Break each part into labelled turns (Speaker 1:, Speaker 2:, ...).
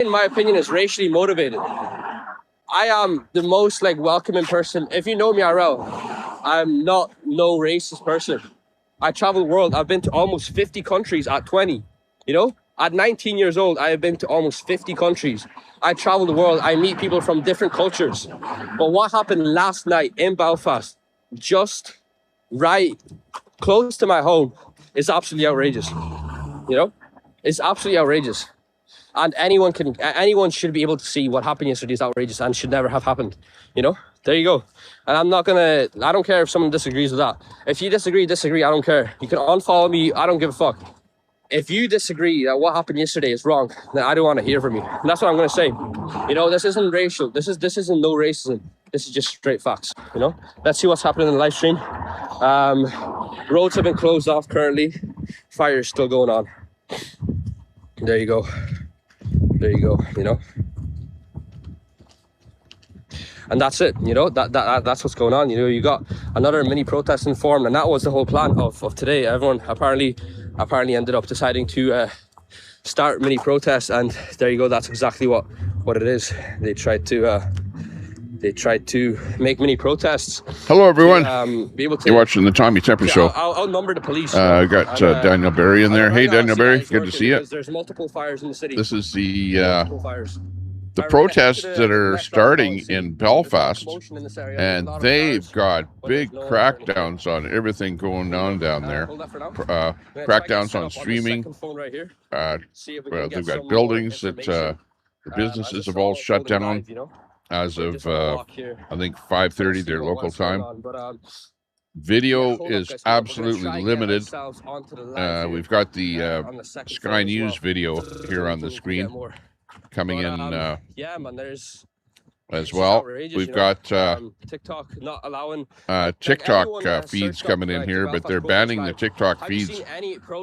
Speaker 1: in my opinion, is racially motivated. I am the most like welcoming person. If you know me, IRL, I'm not no racist person. I travel the world. I've been to almost 50 countries at 20. You know, at 19 years old, I have been to almost 50 countries. I travel the world. I meet people from different cultures. But what happened last night in Belfast, just right close to my home, is absolutely outrageous. You know, it's absolutely outrageous. And anyone should be able to see what happened yesterday is outrageous and should never have happened. You know, there you go. And I don't care if someone disagrees with that. If you disagree, I don't care. You can unfollow me, I don't give a fuck. If you disagree that what happened yesterday is wrong, then I don't want to hear from you. And that's what I'm gonna say. You know, this isn't racial, this isn't no racism. This is just straight facts, you know? Let's see what's happening in the live stream. Roads have been closed off currently. Fire is still going on. There you go. There you go, you know. And that's it, you know, that's what's going on. You know, you got another mini protest informed, and that was the whole plan of today. Everyone apparently ended up deciding to start mini protests, and there you go, that's exactly what it is. They tried to make mini protests.
Speaker 2: Hello, everyone.
Speaker 1: Be able to,
Speaker 2: you're watching the Tommy Tepper Show.
Speaker 1: I'll outnumber the police.
Speaker 2: I got Daniel Barry in there. Hey, Daniel Barry, good to see you.
Speaker 1: There's multiple fires in the city.
Speaker 2: This is the protests that are starting in Belfast, and they've got big crackdowns on everything going on down there. Crackdowns on streaming. Well, they've got buildings that the businesses have all shut down as of I think 5:30 their local time. Video is absolutely limited. We've got the Sky News video here on the screen coming in as well. We've got
Speaker 1: TikTok not allowing
Speaker 2: TikTok feeds coming in here, but they're banning the TikTok feeds.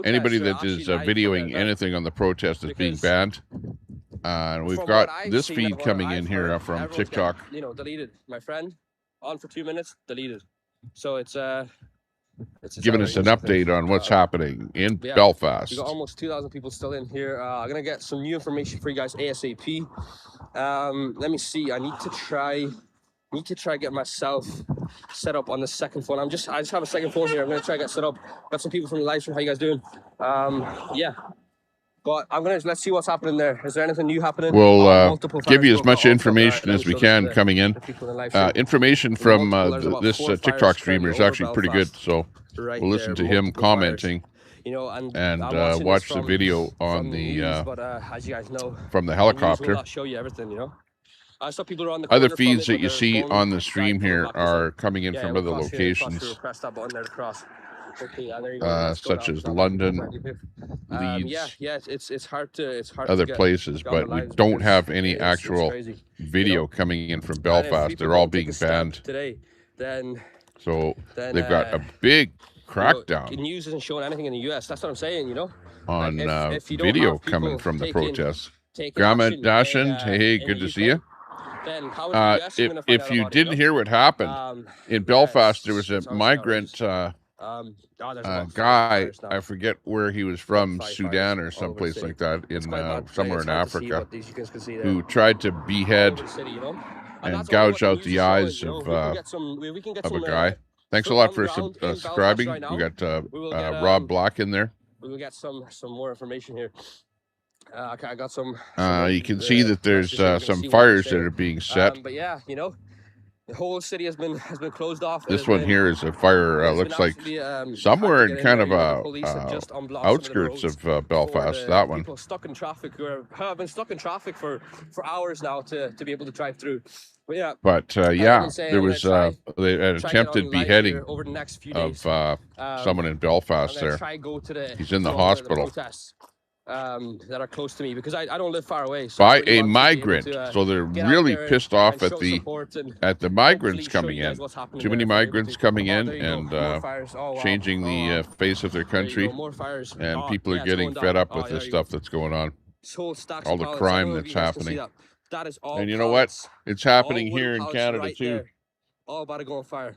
Speaker 2: Anybody that is videoing anything on the protest is being banned. And we've got this feed coming in here from TikTok.
Speaker 1: You know, deleted. My friend, on for 2 minutes, deleted. So it's
Speaker 2: giving us an update on what's happening in Belfast.
Speaker 1: We got almost 2,000 people still in here. I'm gonna get some new information for you guys ASAP. Let me see. I need to try get myself set up on the second phone. I just have a second phone here. I'm gonna try to get set up. Got some people from the live stream. How you guys doing? Yeah. But let's see what's happening there. Is there anything new happening?
Speaker 2: We'll give you as much information as we can coming in. Information from this TikTok streamer is actually pretty good, so we'll listen to him commenting and watch the video on the from the helicopter. Other feeds that you see on the stream here are coming in from other locations. Such as London, Leeds,
Speaker 1: it's hard to
Speaker 2: other places, but we don't have any actual video coming in from Belfast. They're all being banned. So they've got a big crackdown.
Speaker 1: News isn't showing anything in the US. That's what I'm saying, you know.
Speaker 2: On video coming from the protests. Grandma Dashin, hey, good to see you. If you didn't hear what happened in Belfast, there was a migrant guy, I forget where he was from, Sudan or someplace like that, in somewhere in Africa, who tried to behead and gouge out the eyes of a guy. Thanks a lot for subscribing. We got Rob Black in there.
Speaker 1: We will get some more information here. Okay, I got some.
Speaker 2: You can see that there's some fires that are being set.
Speaker 1: But yeah, you know, the whole city has been closed off.
Speaker 2: This one here is a fire. Looks like somewhere in kind of outskirts of Belfast. That one.
Speaker 1: People stuck in traffic who have been stuck in traffic for hours now to be able to drive through. But yeah. There was an attempted beheading of someone in Belfast. There, he's in the hospital. That are close to me because I don't live far away.
Speaker 2: So by a migrant, so they're really pissed off at the migrants coming in. Too many migrants coming in and changing the face of their country, and people are getting fed up with this stuff that's going on. All the crime that's happening. And you know what? It's happening here in Canada too.
Speaker 1: All about to go on fire.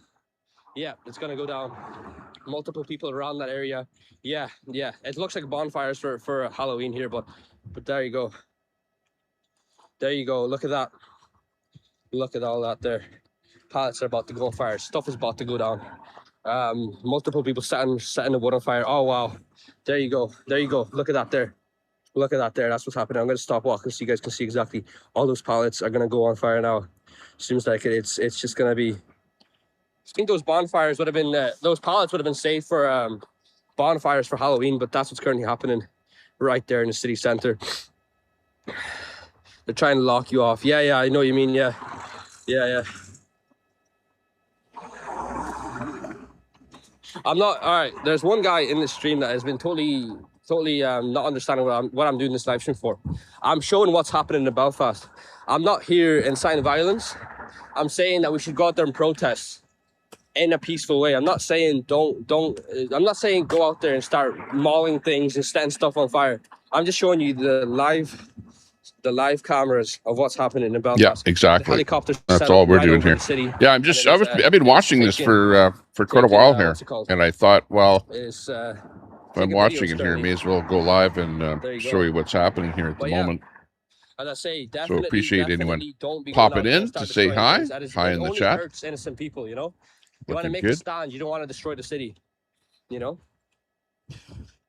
Speaker 1: Yeah, it's gonna go down. Multiple people around that area. Yeah. It looks like bonfires for Halloween here, but there you go. There you go. Look at that. Look at all that there. Pallets are about to go on fire. Stuff is about to go down. Multiple people setting the wood on fire. Oh wow. There you go. There you go. Look at that there. Look at that there. That's what's happening. I'm gonna stop walking so you guys can see exactly. All those pallets are gonna go on fire now. Seems like it's just gonna be. I think those bonfires would have been those pallets would have been saved for bonfires for Halloween, but that's what's currently happening right there in the city center. They're trying to lock you off. Yeah, I know what you mean. Yeah. I'm not all right. There's one guy in the stream that has been totally not understanding what I'm doing this live stream for. I'm showing what's happening in Belfast. I'm not here inciting violence. I'm saying that we should go out there and protest in a peaceful way. I'm not saying I'm not saying go out there and start mauling things and setting stuff on fire. I'm just showing you the live cameras of what's happening in Belfast.
Speaker 2: Yeah, exactly.
Speaker 1: The helicopters.
Speaker 2: That's all we're doing here. Yeah, I've been watching this for quite a while here, and I thought, well, if I'm watching it here, I may as well go live and show you what's happening here at the moment.
Speaker 1: As I say,
Speaker 2: so appreciate anyone popping in to say hi. Hi in the chat.
Speaker 1: It hurts innocent people, you know. You want to make a stand. You don't want to destroy the city, you know.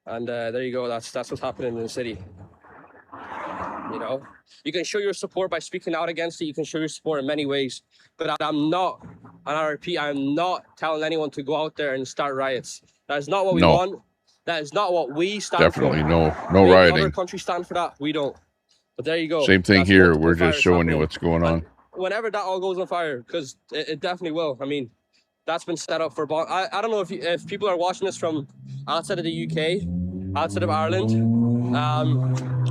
Speaker 1: And there you go. That's what's happening in the city. You know, you can show your support by speaking out against it. You can show your support in many ways. But I'm not, and I repeat, I'm not telling anyone to go out there and start riots. That is not what we want. That is not what we stand for.
Speaker 2: Definitely no rioting.
Speaker 1: Other countries stand for that. We don't. But there you go.
Speaker 2: Same thing here. We're just showing you what's going on.
Speaker 1: Whenever that all goes on fire, because it definitely will. I mean, that's been set up for. I don't know if people are watching this from outside of the UK, outside of Ireland.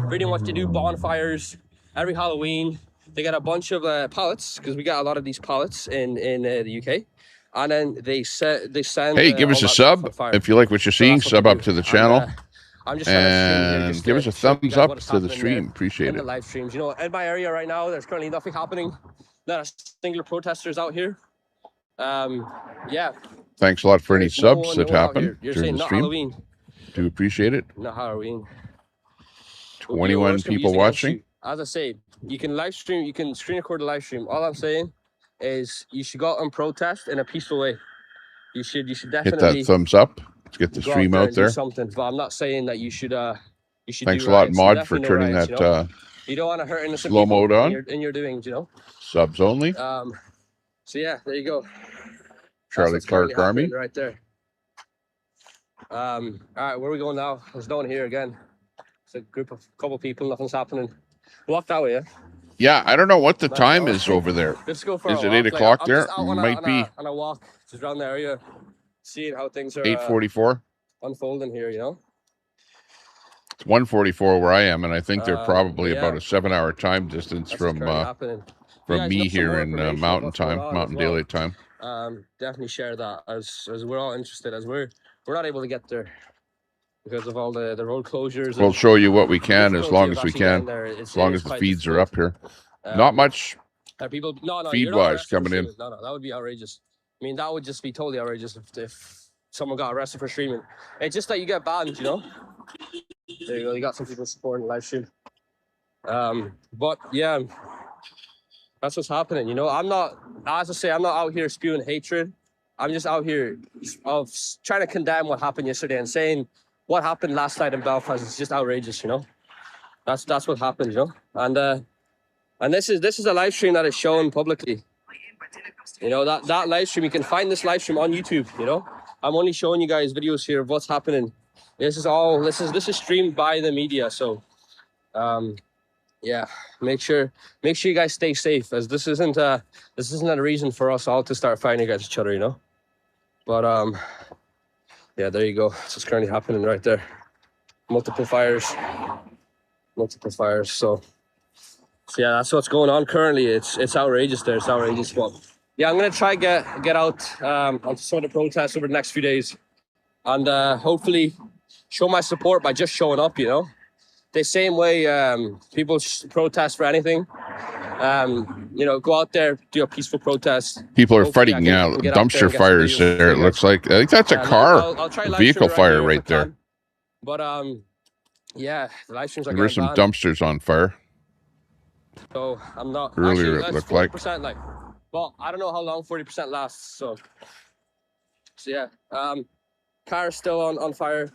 Speaker 1: Pretty much they do bonfires every Halloween. They get a bunch of pallets, because we got a lot of these pallets in the UK, and then they send.
Speaker 2: Hey, give us a sub if you like what you're seeing. Sub up to the channel. I'm just and give us a thumbs up to the stream. Appreciate it.
Speaker 1: The live streams, you know, in my area right now, there's currently nothing happening. Not a single protesters out here. Yeah.
Speaker 2: Thanks a lot for any subs that happen during the stream.
Speaker 1: Halloween.
Speaker 2: Do appreciate it.
Speaker 1: Not Halloween.
Speaker 2: 21 people watching.
Speaker 1: As I say, you can live stream. You can screen record the live stream. All I'm saying is you should go out and protest in a peaceful way. You should definitely
Speaker 2: hit that thumbs up. Let's get the stream out there.
Speaker 1: Something, but I'm not saying that you should.
Speaker 2: Thanks a lot, Mod, for turning that.
Speaker 1: You know? You don't want to hurt innocent
Speaker 2: slow mode on.
Speaker 1: In your doings, you know.
Speaker 2: Subs only.
Speaker 1: So yeah, there you go.
Speaker 2: Charlie Clark Army.
Speaker 1: Right there. All right, where are we going now? There's no one here again. It's a couple people. Nothing's happening. Walk that way, yeah.
Speaker 2: Yeah, I don't know what the time is over there.
Speaker 1: Let's go for
Speaker 2: is it 8 o'clock there? Might be.
Speaker 1: On a walk, just around the area, seeing how things are.
Speaker 2: 8:44.
Speaker 1: Unfolding here, you know.
Speaker 2: It's 1:44 where I am, and I think they're probably about a 7-hour time distance from me here in Mountain Daylight Time.
Speaker 1: Definitely share that as we're all interested, as we're not able to get there because of all the road closures.
Speaker 2: We'll show you what we can as long as we can, as long as the feeds are up here. Not much feed-wise coming in.
Speaker 1: No, that would be outrageous. I mean, that would just be totally outrageous if someone got arrested for streaming. It's just that you get banned, you know? There you go. You got some people supporting the live stream. But yeah, that's what's happening. You know, I'm not out here spewing hatred. I'm just out here trying to condemn what happened yesterday and saying what happened last night in Belfast is just outrageous. You know, that's what happened. You know, and this is a live stream that is shown publicly. You know, that live stream, you can find this live stream on YouTube. You know, I'm only showing you guys videos here of what's happening. This is streamed by the media. So, yeah, make sure you guys stay safe, as this isn't a reason for us all to start fighting against each other, you know. But yeah, there you go. It's what's currently happening right there. Multiple fires. So yeah, that's what's going on currently. It's outrageous there. It's outrageous. But yeah, I'm gonna try get out onto some of the protests over the next few days, and hopefully show my support by just showing up, you know. The same way people protest for anything. You know, go out there, do a peaceful protest.
Speaker 2: People are fighting dumpster fires there, it looks like. I think that's a car, a vehicle fire right there.
Speaker 1: But yeah, the live streams are
Speaker 2: there's some dumpsters on fire.
Speaker 1: So I'm not
Speaker 2: earlier.
Speaker 1: actually,
Speaker 2: It
Speaker 1: that's
Speaker 2: looked
Speaker 1: 40%. Like, well, I don't know how long 40% lasts. So yeah. Cars still on fire.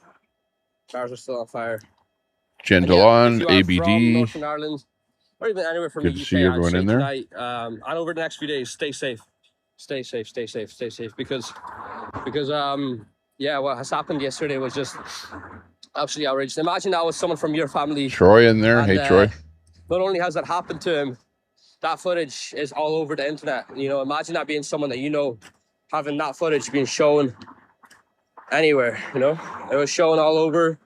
Speaker 1: Cars are still on fire.
Speaker 2: Gendelon,
Speaker 1: if you are
Speaker 2: ABD.
Speaker 1: from Northern Ireland, or even anywhere from
Speaker 2: Good
Speaker 1: the
Speaker 2: to
Speaker 1: UK,
Speaker 2: see everyone
Speaker 1: I'd say
Speaker 2: in there.
Speaker 1: tonight, and over the next few days, stay safe. Stay safe, stay safe, stay safe. Because yeah, what has happened yesterday was just absolutely outrageous. Imagine that was someone from your family.
Speaker 2: Troy in there.
Speaker 1: And,
Speaker 2: hey, Troy.
Speaker 1: Not only has that happened to him, that footage is all over the internet. You know, imagine that being someone that you know, having that footage being shown anywhere. You know, it was shown all over.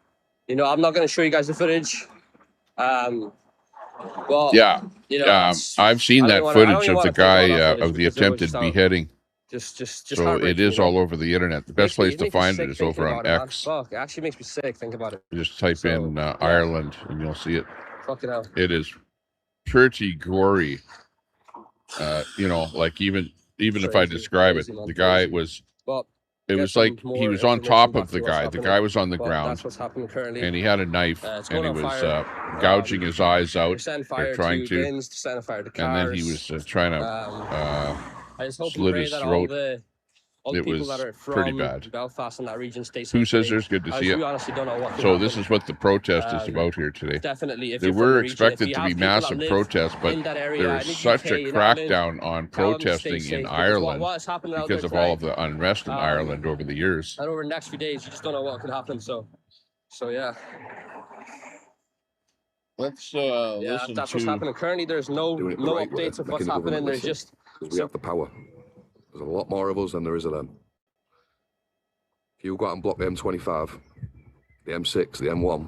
Speaker 1: You know, I'm not going to show you guys the footage. Well,
Speaker 2: yeah,
Speaker 1: you know,
Speaker 2: I've seen that footage of the guy of the attempted beheading.
Speaker 1: Just
Speaker 2: so it is all over the internet. The best place to find it is over on X.
Speaker 1: Fuck, it actually makes me sick thinking about it.
Speaker 2: Just type in Ireland and you'll see it.
Speaker 1: Fucking hell.
Speaker 2: It is pretty gory. You know, like even if I describe it, the guy was. It was like he was on top of the guy. The guy was on the ground. That's what's happening currently. And he had a knife, and he was gouging his eyes out, or trying to. And then he was trying to slit his throat. It was pretty bad.
Speaker 1: Belfast and that region stays
Speaker 2: Who says there's good to see it? So this is what the protest is about here today.
Speaker 1: Definitely.
Speaker 2: There were expected to be massive protests, but there is such a crackdown on protesting in Ireland because of all of the unrest in Ireland over the years.
Speaker 1: And over the next few days, you just don't know what could happen. So yeah.
Speaker 2: Let's listen
Speaker 1: that's what's happening. Currently, there's no updates of what's happening. There's just
Speaker 3: because we have the power. There's a lot more of us than there is of them. If you go out and block the M25, the M6, the M1,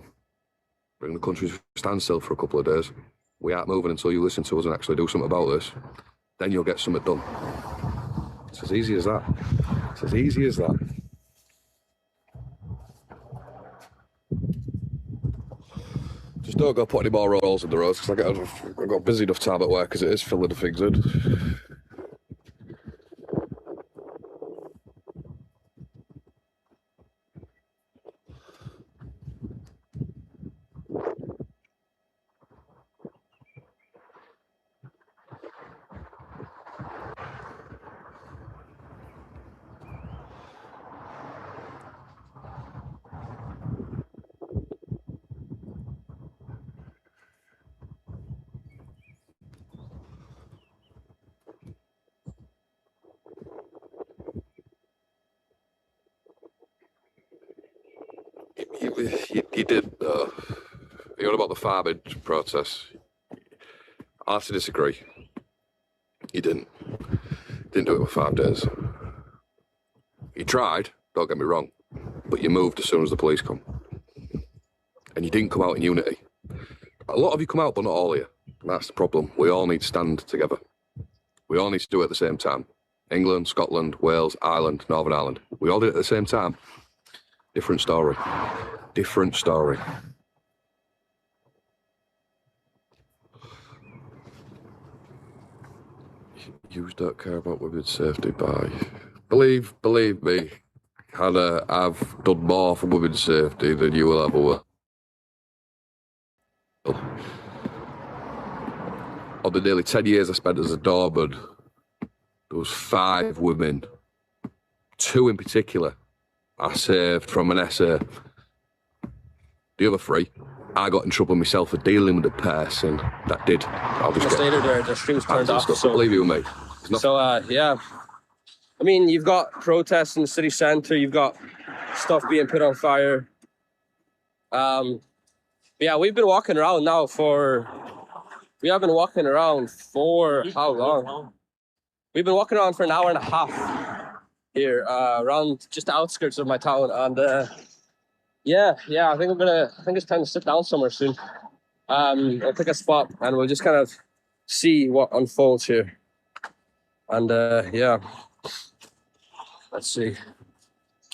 Speaker 3: bring the country to standstill for a couple of days, we aren't moving until you listen to us and actually do something about this, then you'll get something done. It's as easy as that. It's as easy as that. Just don't go put any more rolls in the roads, because I've got busy enough time at work as it is filling the things in. You did, you heard about the farming protests. I have to disagree. You didn't do it for 5 days. You tried, don't get me wrong, but you moved as soon as the police come. And you didn't come out in unity. A lot of you come out, but not all of you. And that's the problem. We all need to stand together. We all need to do it at the same time. England, Scotland, Wales, Ireland, Northern Ireland. We all did it at the same time. Different story. Different story. You don't care about women's safety, believe me, Hannah, I've done more for women's safety than you will ever will. Of the nearly 10 years I spent as a doorman, there was 5 women, 2 in particular, I saved from an essay. The other 3, I got in trouble myself for dealing with the person that did. I'll just
Speaker 1: later their streams turned off.
Speaker 3: So believe you me.
Speaker 1: So yeah, I mean, you've got protests in the city centre. You've got stuff being put on fire. Yeah, we've been walking around now for. We have been walking around for how long? We've been walking around for an hour and a half here, around just the outskirts of my town, and yeah, I think it's time to sit down somewhere soon. I'll pick a spot and we'll just kind of see what unfolds here. And yeah, let's see.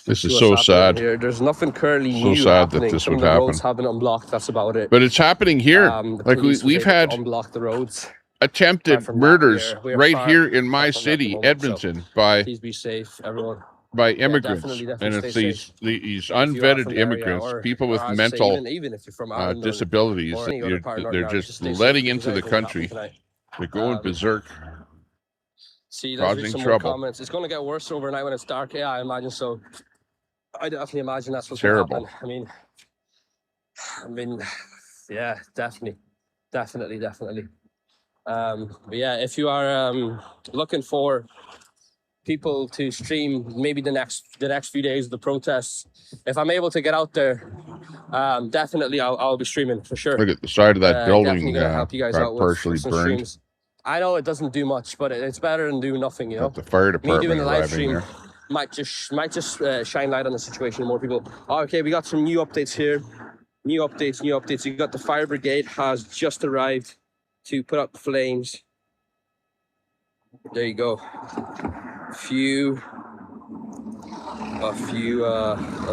Speaker 2: This is so sad.
Speaker 1: Here. There's nothing currently
Speaker 2: new sad happening. That this would happen.
Speaker 1: Roads have been unblocked. That's about it.
Speaker 2: But it's happening here. Like we've had
Speaker 1: unblock the roads.
Speaker 2: Attempted murders right here in my city, Edmonton, by
Speaker 1: please be safe, everyone.
Speaker 2: by immigrants,
Speaker 1: definitely
Speaker 2: and it's
Speaker 1: stay
Speaker 2: these
Speaker 1: safe. If you are from
Speaker 2: unvetted
Speaker 1: the area,
Speaker 2: immigrants,
Speaker 1: or
Speaker 2: people with
Speaker 1: as I say,
Speaker 2: mental
Speaker 1: even if you're from Ireland
Speaker 2: disabilities
Speaker 1: or
Speaker 2: that
Speaker 1: any other part of
Speaker 2: they're
Speaker 1: Northern Ireland,
Speaker 2: just
Speaker 1: stay safe
Speaker 2: letting
Speaker 1: because
Speaker 2: into the
Speaker 1: anything can happen
Speaker 2: country.
Speaker 1: tonight.
Speaker 2: They're going berserk,
Speaker 1: See, let's read
Speaker 2: causing
Speaker 1: some
Speaker 2: trouble.
Speaker 1: more comments. It's going to get worse overnight when it's dark. Yeah, I imagine so. I definitely imagine that's what's going to happen. I mean, yeah, definitely. But yeah, if you are looking for people to stream maybe the next few days of the protests, if I'm able to get out there, definitely I'll be streaming for sure.
Speaker 2: Look at the side of that building.
Speaker 1: Definitely gonna help you guys out with
Speaker 2: partially
Speaker 1: some
Speaker 2: burned.
Speaker 1: streams. I know it doesn't do much, but it's better than doing nothing, you know.
Speaker 2: Got the fire
Speaker 1: Me
Speaker 2: department
Speaker 1: doing the live
Speaker 2: arriving
Speaker 1: stream
Speaker 2: there.
Speaker 1: might just shine light on the situation. More people. Oh, okay, we got some new updates here. New updates. You got the fire brigade has just arrived to put up flames. There you go. A few of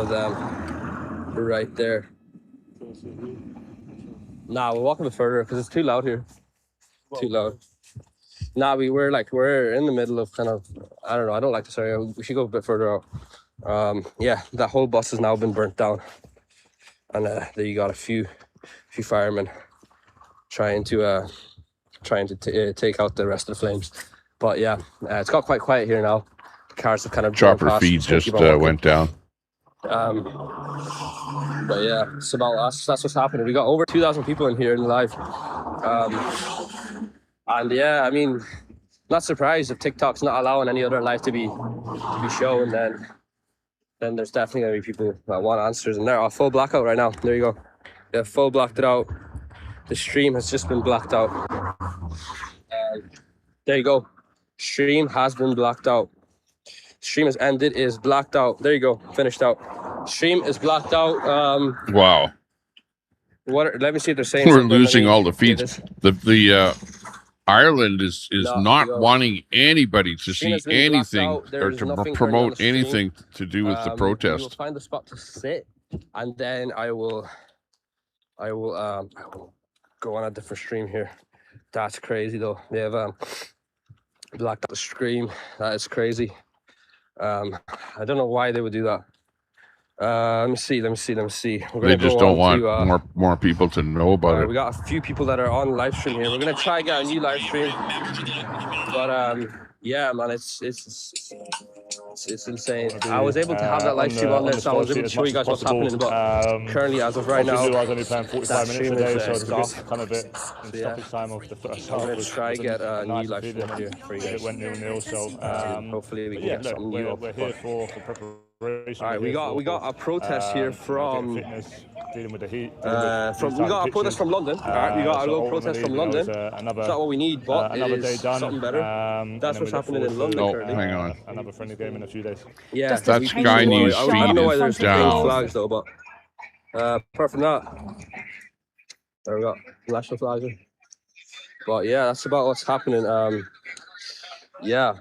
Speaker 1: them right there. Nah, we're walking a bit further because it's too loud here. Too loud. Nah, we're in the middle of kind of, I don't know, I don't like this area. We should go a bit further out. Yeah, that whole bus has now been burnt down. And there you got a few firemen trying to take out the rest of the flames. But yeah, it's got quite quiet here now. The cars have kind of
Speaker 2: chopper feed just went down.
Speaker 1: But yeah, it's about us. That's what's happening. We got over 2,000 people in here in live. And yeah, I mean, not surprised if TikTok's not allowing any other live to be shown. Then there's definitely gonna be people that want answers, and they're all full blackout right now. There you go. They've full blacked it out. The stream has just been blacked out. There you go. Stream has been blacked out. Stream has ended. Is blacked out. There you go. Finished out. Stream is blacked out.
Speaker 2: Wow.
Speaker 1: Let me see if they're saying.
Speaker 2: We're losing all the feeds. The Ireland is not wanting anybody to see anything or to promote anything to do with the protest.
Speaker 1: We'll find a spot to sit, and then I will go on a different stream here. That's crazy though. They have blacked out the stream. That is crazy. I don't know why they would do that. Let me see.
Speaker 2: They just don't want more people to know about it.
Speaker 1: We got a few people that are on live stream here. We're gonna try and get a new live stream, but yeah, man, it's insane. I was able to have that live stream on there, so I was able to show you guys what's happening. But currently, as of right now,
Speaker 4: I was only playing 45 minutes a day, so it's
Speaker 1: off.
Speaker 4: kind of bit in stoppage time of the first half.
Speaker 1: I'm gonna try and get a new live stream here for you guys.
Speaker 4: It went 0-0, so
Speaker 1: hopefully we can get something new up.
Speaker 4: We're here for preparation.
Speaker 1: All right, we got a protest here from
Speaker 4: dealing with the heat.
Speaker 1: we got a protest from London. All right, we got a little protest from London. It's not what we need, but
Speaker 4: another
Speaker 1: it
Speaker 4: day
Speaker 1: is
Speaker 4: done.
Speaker 1: something better. That's what's happening in London currently.
Speaker 2: Hang on.
Speaker 4: Another friendly game in a few days.
Speaker 1: Yeah,
Speaker 2: that Sky News feed
Speaker 1: I don't know why
Speaker 2: is
Speaker 1: there's
Speaker 2: down.
Speaker 1: flags though, but apart from that, there we go, national flags. But yeah, that's about what's happening. Yeah,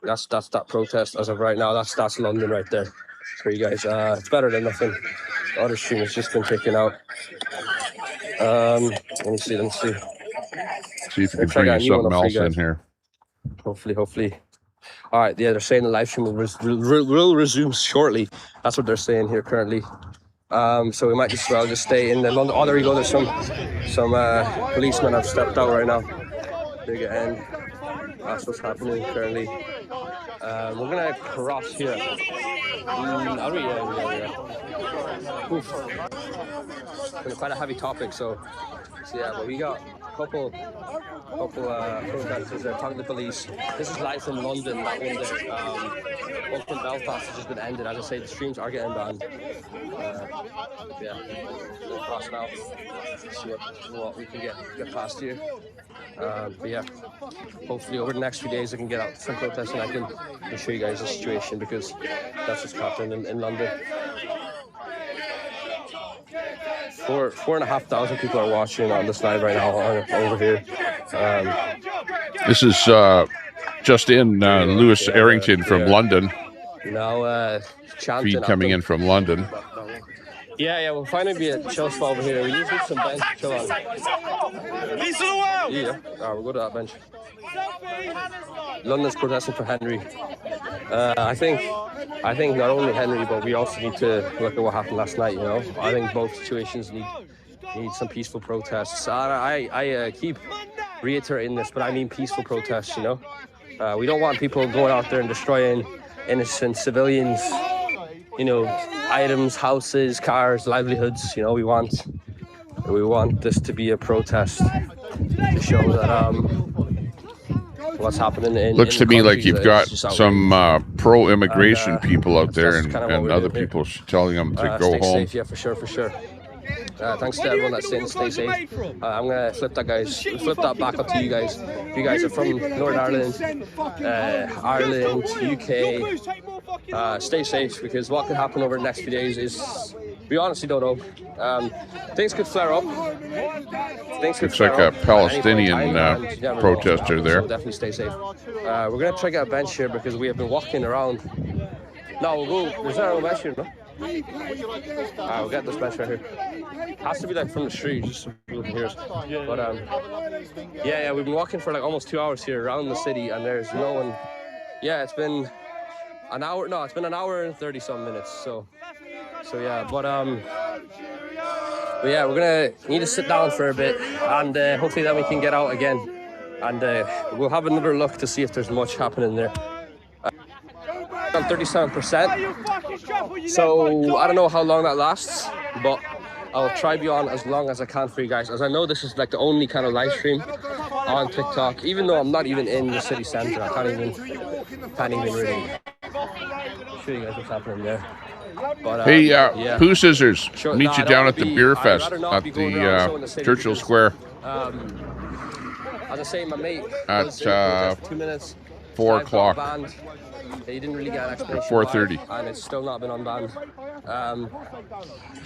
Speaker 1: that's that protest as of right now. That's London right there for you guys. It's better than nothing. The other stream has just been taken out. Let me see.
Speaker 2: See if you can bring something else in here.
Speaker 1: Hopefully. All right, yeah, they're saying the live stream will resume shortly. That's what they're saying here currently. So we might just stay in the London. Oh, there we go. There's some policemen have stepped out right now. They're getting. That's what's happening currently. We're gonna cross here. Oof. Quite a heavy topic, so yeah. But we got a couple protesters. They're talking to the police. This is live from London. That one there. One from Belfast has just been ended. As I say, the streams are getting banned. Yeah, we'll cross now. See what we can get past here. But yeah, hopefully over the next few days I can get out some protests and I can show you guys the situation, because that's what's happening in London. 4,500 people are watching on this live right now over here.
Speaker 2: This is just in Lewis Errington from London.
Speaker 1: Now
Speaker 2: feed coming in from London.
Speaker 1: Yeah, we'll finally be at chill spot over here. We just need some bench to chill on. Yeah, alright, we'll go to that bench. London's protesting for Henry. I think not only Henry, but we also need to look at what happened last night. You know, I think both situations need some peaceful protests. I keep reiterating this, but I mean peaceful protests. You know, we don't want people going out there and destroying innocent civilians. You know, items, houses, cars, livelihoods. You know, we want this to be a protest to show that what's happening in
Speaker 2: looks to me like you've got some pro-immigration people out there, and other people telling them to go home.
Speaker 1: Safe, yeah, for sure. Thanks to everyone that's saying stay safe. I'm gonna flip that back up to you guys. If you guys are from Northern Ireland, Ireland, UK, stay safe, because what could happen over the next few days is, we honestly don't know. Things could flare up.
Speaker 2: Looks like a Palestinian protester there.
Speaker 1: So definitely stay safe. We're gonna try to get a bench here because we have been walking around. No, we'll go. There's not a bench here, no? We'll get this bench right here. Has to be like from the street, just so people can hear us. But yeah, we've been walking for like almost 2 hours here around the city, and there's no one. Yeah, it's been an hour. No, it's been an hour and 30-some minutes. So yeah, but yeah, we're gonna need to sit down for a bit, and hopefully then we can get out again, and we'll have another look to see if there's much happening there. I'm 37%, so I don't know how long that lasts, but I'll try be on as long as I can for you guys, as I know this is like the only kind of live stream on TikTok, even though I'm not even in the city center. I can't even really show you guys what's happening there. But,
Speaker 2: hey,
Speaker 1: yeah.
Speaker 2: Pooh Scissors, meet you down at the beer fest at the Churchill Square.
Speaker 1: As I say, my mate
Speaker 2: at
Speaker 1: 2 minutes.
Speaker 2: 4 o'clock.
Speaker 1: He didn't really get an explanation.
Speaker 2: 4:30.
Speaker 1: And it's still not been unbanned.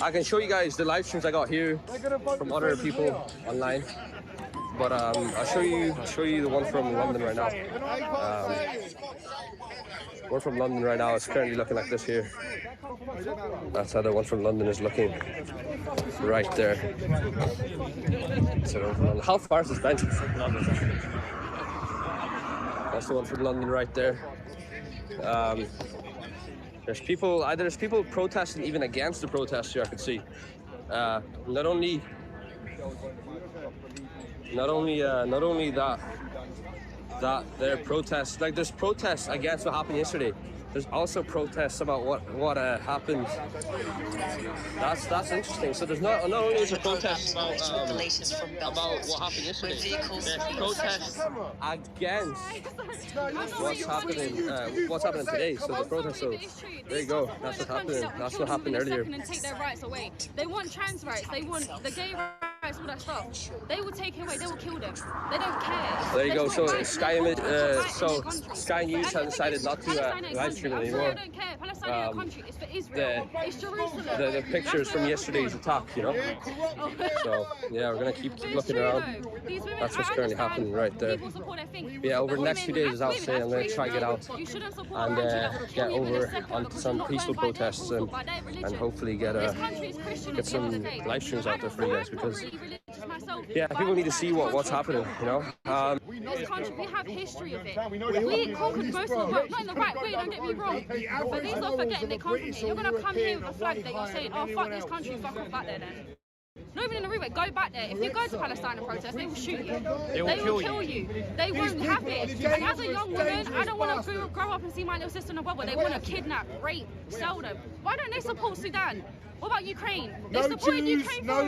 Speaker 1: I can show you guys the live streams I got here from other people online, but I'll show you the one from London right now. One from London right now is currently looking like this here. That's how the one from London is looking right there. So how far is this bench from London? That's the one from London right there. There's people protesting even against the protest here, I can see. Not only that there are protests, like there's protests against what happened yesterday. There's also protests about what happened. That's interesting. So there's not only is a protest about what happened yesterday. There's protests against what's happening today. So the protest. So there you go. That's what's happening. That's what happened earlier.
Speaker 5: And take their rights away. They want trans rights. They want the gay rights, all that stuff. They will take it away. They will kill them. They don't care.
Speaker 1: There you go. So Sky News has decided not to live stream it anymore.
Speaker 5: I don't care. Palestine is a country. It's for Israel. It's Jerusalem.
Speaker 1: The pictures from yesterday's attack, you know. So yeah, we're gonna keep looking around. That's what's currently happening right there. Yeah, over the next few days, as I was saying, I'm gonna try to get out and get over onto some peaceful protests and hopefully get some live streams out there for you guys, because yeah, people need to see what's happening, you know.
Speaker 5: This country, we have history of it. We conquered most of the world, not in the right way, don't get me wrong. But these are forgetting they come from here. You're gonna come here with a flag that you're saying, oh fuck this country, fuck off back there then. Not even in the Roubaix, go back there. If you go to Palestine and protest, they will shoot you. They will kill you. They won't have it. And as a young woman, I don't want to grow up and see my little sister in a bubble. They want to kidnap, rape, sell them. Why don't they support Sudan? What about Ukraine? They supported Ukraine for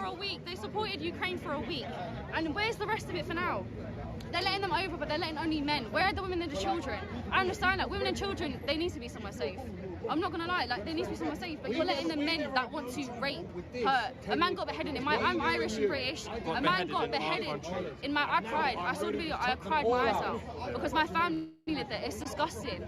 Speaker 5: a week. They supported Ukraine for a week. And where's the rest of it for now? They're letting them over, but they're letting only men. Where are the women and the children? I understand that women and children, they need to be somewhere safe. I'm not gonna lie, like they need to be somewhere safe, but you're letting the men that want to rape, hurt. A man got beheaded I'm Irish and British. A man got beheaded I cried. I saw the video, I cried my eyes out because my family lived there. It's disgusting.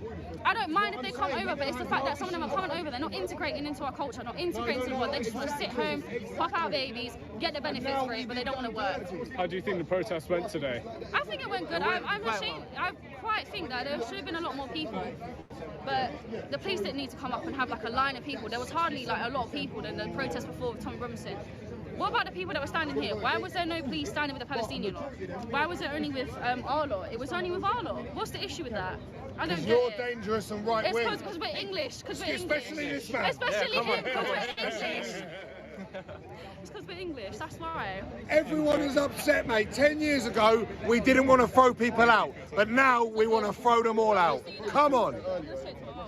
Speaker 5: I don't mind if they come over, but it's the fact that some of them are coming over, they're not integrating into our culture, not integrating into the world. They just want to sit home, pop out babies, get the benefits for it, but they don't want to work.
Speaker 6: How do you think the protest went today?
Speaker 5: I think it went good. I'm ashamed. I quite think that there should have been a lot more people, but the police didn't need to come up and have like a line of people. There was hardly like a lot of people than the protest before with Tommy Robinson. What about the people that were standing here? Why was there no police standing with the Palestinian law? Why was it only with our law? It was only with our law. What's the issue with that? I don't get
Speaker 7: you're
Speaker 5: it.
Speaker 7: dangerous and right wing.
Speaker 5: It's because we're English. Because we're English.
Speaker 7: Especially this man.
Speaker 5: Especially him. Because we're English. It's because we're English. That's why.
Speaker 7: Everyone is upset, mate. 10 years ago, we didn't want to throw people out, but now we want to throw them all out. Come on.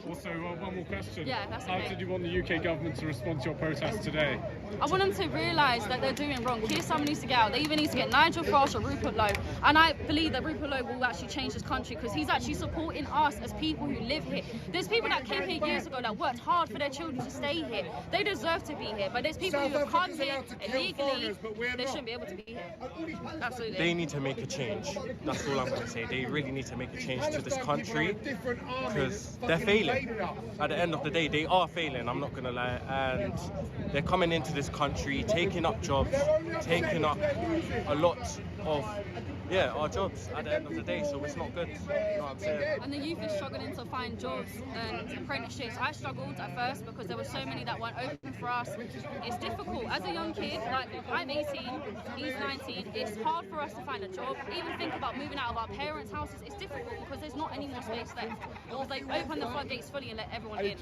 Speaker 6: Also, one more question.
Speaker 5: Yeah, that's
Speaker 6: How
Speaker 5: okay.
Speaker 6: did you want the UK government to respond to your protest today?
Speaker 5: I want them to realise that they're doing wrong. Keir Starmer needs to get out. They even need to get Nigel Farage or Rupert Lowe. And I believe that Rupert Lowe will actually change this country because he's actually supporting us as people who live here. There's people that came here years ago that worked hard for their children to stay here. They deserve to be here. But there's people who have come here illegally. They shouldn't be able to be here. Absolutely.
Speaker 8: They need to make a change. That's all I'm going to say. They really need to make a change to this country because they're failing. At the end of the day, they are failing, I'm not going to lie. And they're coming into this country, taking up jobs, taking up a lot of our jobs at the end of the day, so it's not good. You know what I'm saying?
Speaker 5: And the youth is struggling to find jobs and apprenticeships. I struggled at first because there were so many that weren't open for us. It's difficult. As a young kid, like I'm 18, he's 19, it's hard for us to find a job. Even think about moving out of our parents' houses, it's difficult because there's not any more space left. It was like open the floodgates fully and let everyone in.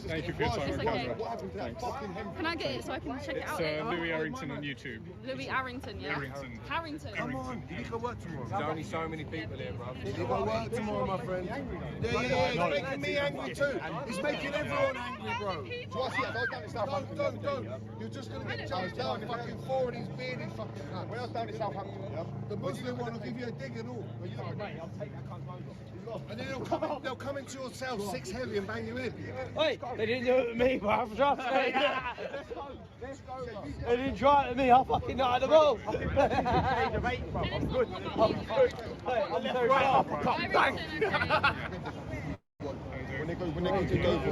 Speaker 6: Thank you for your time.
Speaker 5: It's okay.
Speaker 6: Thanks.
Speaker 5: Can I get it so I can check it out later?
Speaker 6: Louis Arrington on YouTube.
Speaker 5: Louis Arrington, yeah? Harrington.
Speaker 7: Come on, you can work tomorrow.
Speaker 8: There's only so many people here, bro.
Speaker 7: You can work tomorrow, my friend. Yeah, it's making me angry too. It's making everyone angry, bro. Don't. You're just going to get jumped down fucking four of these bearded fucking cunts. When I was down in Southampton, the Muslim one will give you a dig and all. And then they'll come into your cell 6 heavy and bang you in.
Speaker 9: Wait, they didn't do it to me, but trust me. They didn't try it to me, I fucking know how to move. I'm good. I'm very right. Bang.
Speaker 7: When they go to Dover,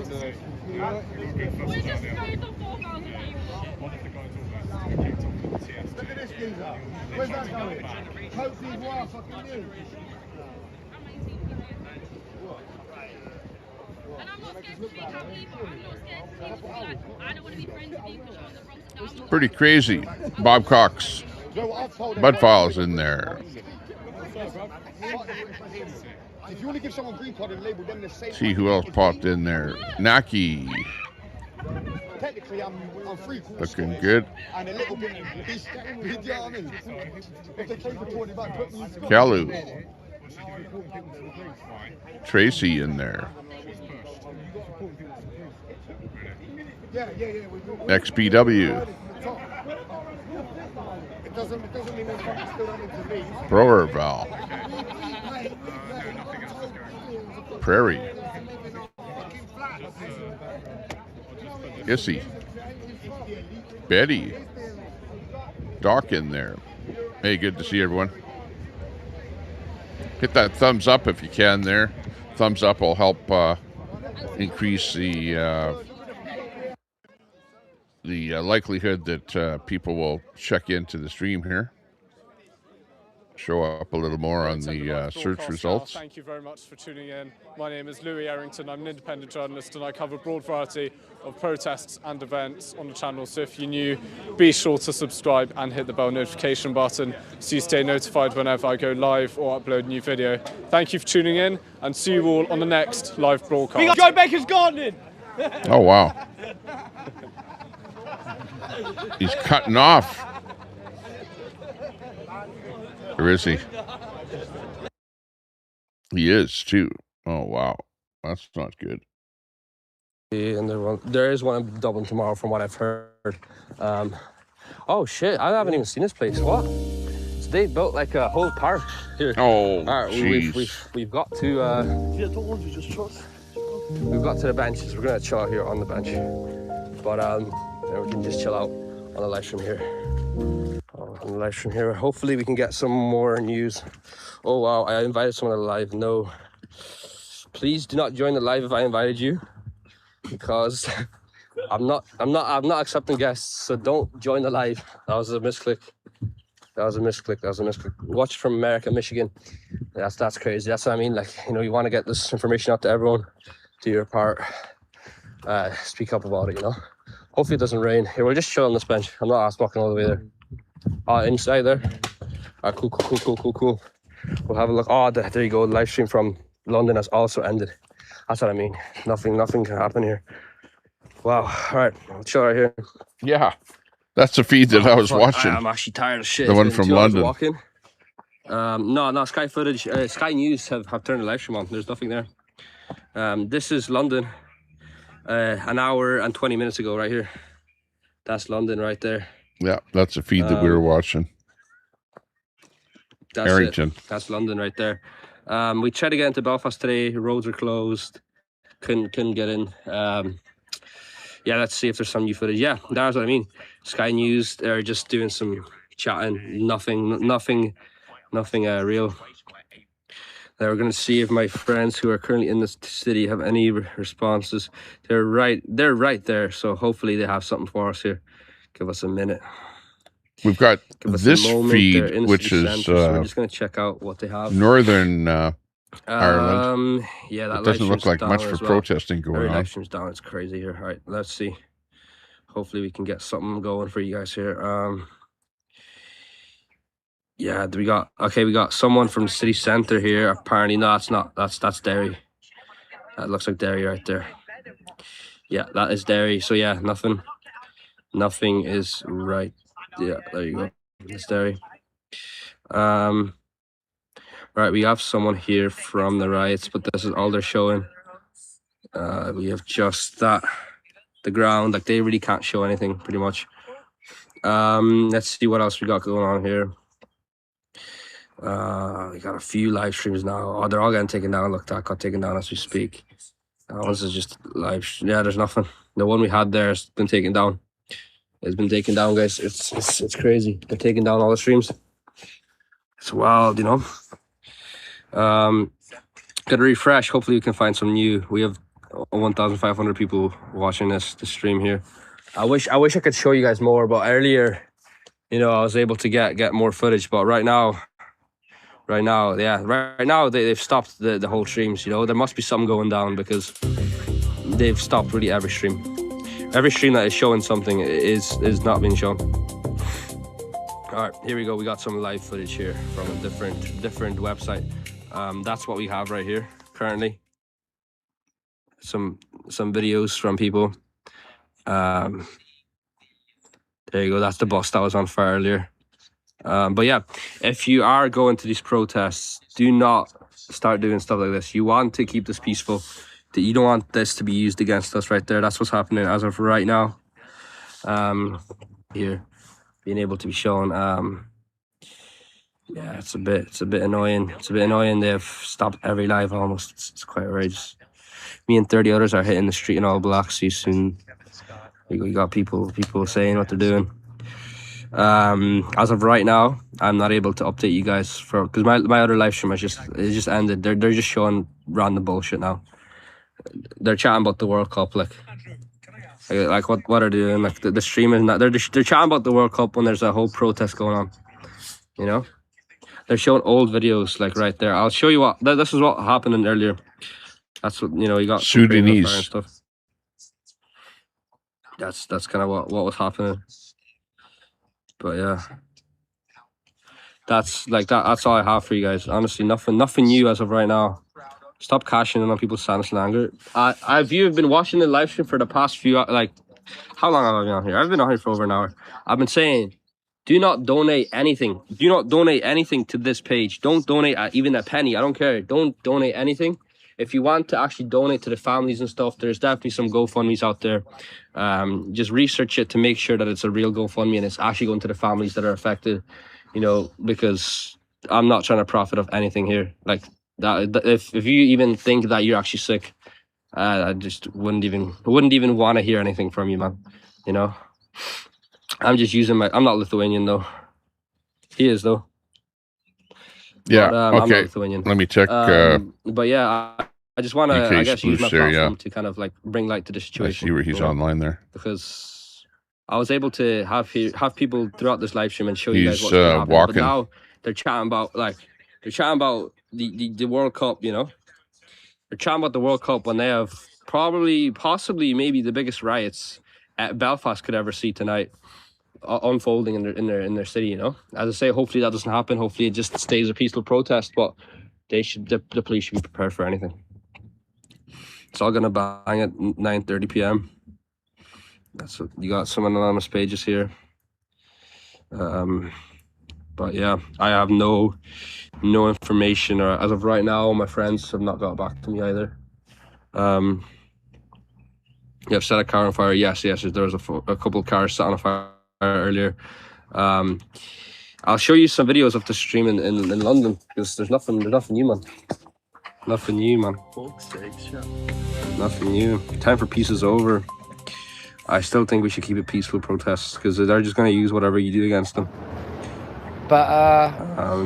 Speaker 5: We just sprayed the 4,000 people.
Speaker 6: One of the guys all kicked off with the TS.
Speaker 7: look at this geezer. Where's that going? Cote d'Ivoire, fucking you.
Speaker 5: And I'm not scared to speak out people. I'm not scared to people be like, I don't want to be friends with you because you're on the wrong side. No, I'm not.
Speaker 2: Pretty crazy. Bob Cox. Bud Files in there.
Speaker 7: If you want to give someone green card and label them the same.
Speaker 2: See who else popped in there. Naki.
Speaker 7: Technically, I'm free.
Speaker 2: Looking good.
Speaker 7: And a little bit. You know what I mean? If they came for 20 back, put me.
Speaker 2: Kalu. Tracy in there.
Speaker 7: Yeah.
Speaker 2: XPW.
Speaker 7: It doesn't mean they still don't need to leave.
Speaker 2: Broerval. Prairie. Issy. Betty. Doc in there. Hey, good to see everyone. Hit that thumbs up if you can there. Thumbs up will help increase the likelihood that people will check into the stream here. Show up a little more on the search results.
Speaker 6: Thank you very much for tuning in. My name is Louis Arrington. I'm an independent journalist and I cover a broad variety of protests and events on the channel. So if you're new, be sure to subscribe and hit the bell notification button so you stay notified whenever I go live or upload a new video. Thank you for tuning in and see you all on the next live broadcast.
Speaker 9: We got Joe Baker's gardening.
Speaker 2: Oh, wow. He's cutting off. Or is he? He is too. Oh wow, that's not good.
Speaker 1: And there is one in Dublin tomorrow, from what I've heard. Oh shit! I haven't even seen this place. What? So they built like a whole park here.
Speaker 2: Oh,
Speaker 1: all right, we've got to. We've got to the benches. We're gonna chill out here on the bench, but we can just chill out on the live stream here. On the live stream here. Hopefully we can get some more news. Oh wow, I invited someone to the live. No, please do not join the live if I invited you, because I'm not accepting guests. So don't join the live. That was a misclick. Watch from America, Michigan. That's crazy. That's what I mean. Like, you know, you want to get this information out to everyone. Do your part. Speak up about it, you know. Hopefully it doesn't rain. Here, we'll just chill on this bench. I'm not ass walking all the way there. Inside there. Cool. We'll have a look. There you go. The live stream from London has also ended. That's what I mean. Nothing can happen here. Wow. All right. I'll chill right here.
Speaker 2: Yeah. That's the feed that I was watching.
Speaker 1: I'm actually tired of shit.
Speaker 2: The one from London.
Speaker 1: Walking. No, Sky footage. Sky News have turned the live stream on. There's nothing there. This is London. An hour and 20 minutes ago, right here. That's London right there.
Speaker 2: Yeah, that's the feed that we were watching.
Speaker 1: That's
Speaker 2: Arrington.
Speaker 1: That's London right there. We tried to get into Belfast today. Roads are closed. Couldn't get in. Yeah, let's see if there's some new footage. Yeah, that's what I mean. Sky News are just doing some chatting. Nothing real. Now we're going to see if my friends who are currently in this city have any responses. They're right there. So hopefully they have something for us here. Give us a minute.
Speaker 2: We've got this feed, which is
Speaker 1: so we're just going to check out what they have.
Speaker 2: Northern Ireland.
Speaker 1: Yeah, that
Speaker 2: it doesn't look like much for protesting going on.
Speaker 1: Live stream's down. It's crazy here. All right, let's see. Hopefully we can get something going for you guys here. Yeah, we got someone from the city center here. Apparently, no, it's not. That's Derry. That looks like Derry right there. Yeah, that is Derry. So yeah, nothing is right. Yeah, there you go. It's Derry. Right, we have someone here from the riots, but this is all they're showing. We have just that, the ground. Like, they really can't show anything, pretty much. Let's see what else we got going on here. We got a few live streams now. Oh, they're all getting taken down. Look, that got taken down as we speak. This is just live. Yeah, there's nothing. The one we had there has been taken down. It's been taken down, guys. It's crazy. They're taking down all the streams. It's wild, you know. Gotta refresh. Hopefully we can find some new. We have 1,500 people watching this stream here. I wish I could show you guys more, but earlier, you know, I was able to get more footage. But right now they've stopped the whole streams. You know, there must be something going down because they've stopped really every stream. Every stream that is showing something is not being shown. All right, here we go. We got some live footage here from a different website. That's what we have right here currently. Some videos from people. There you go. That's the bus that was on fire earlier. But yeah, if you are going to these protests, do not start doing stuff like this. You want to keep this peaceful. You don't want this to be used against us right there. That's what's happening as of right now. Here, being able to be shown. Yeah, it's a bit annoying. It's a bit annoying. They've stopped every live almost. It's quite outrageous. Me and 30 others are hitting the street in all black. See you soon. You got people saying what they're doing. As of right now, I'm not able to update you guys because my other live stream just ended. They're just showing random bullshit now. They're chatting about the World Cup, like what are they doing? Like the stream is not. They're chatting about the World Cup when there's a whole protest going on. You know, they're showing old videos like right there. I'll show you what this is what happened earlier. That's what, you know, you got
Speaker 2: Sudanese
Speaker 1: and stuff. That's kind of what was happening. But yeah, that's all I have for you guys. Honestly, nothing new as of right now. Stop cashing in on people's sadness and anger. If you've been watching the live stream for the past few, like, how long have I been on here? I've been on here for over an hour. I've been saying, do not donate anything. Do not donate anything to this page. Don't donate even a penny. I don't care. Don't donate anything. If you want to actually donate to the families and stuff, there's definitely some GoFundMes out there. Just research it to make sure that it's a real GoFundMe and it's actually going to the families that are affected, you know, because I'm not trying to profit off anything here. Like that, if you even think that you're actually sick, I just wouldn't even want to hear anything from you, man. You know, I'm just using I'm not Lithuanian though. He is though.
Speaker 2: Yeah.
Speaker 1: But,
Speaker 2: okay. Let me check.
Speaker 1: But yeah, I just want to, I guess, use my platform to kind of like bring light to the situation.
Speaker 2: I see where he's online there.
Speaker 1: Because I was able to have people throughout this live stream and show you guys what's happening.
Speaker 2: Walking.
Speaker 1: But now they're chatting about the World Cup. You know, they're chatting about the World Cup when they have possibly, maybe the biggest riots Belfast could ever see tonight unfolding in their city. You know, as I say, hopefully that doesn't happen. Hopefully it just stays a peaceful protest. But the police should be prepared for anything. It's all gonna bang at 9:30 p.m. That's what, you got some anonymous pages here. But yeah, I have no information, or as of right now, my friends have not got back to me either. You have set a car on fire. Yes. There was a couple of cars set on fire earlier. I'll show you some videos of the stream in London, because there's nothing new, man. Nothing new, man. Nothing new. Time for peace is over. I still think we should keep it peaceful protests, because they're just going to use whatever you do against them.
Speaker 10: But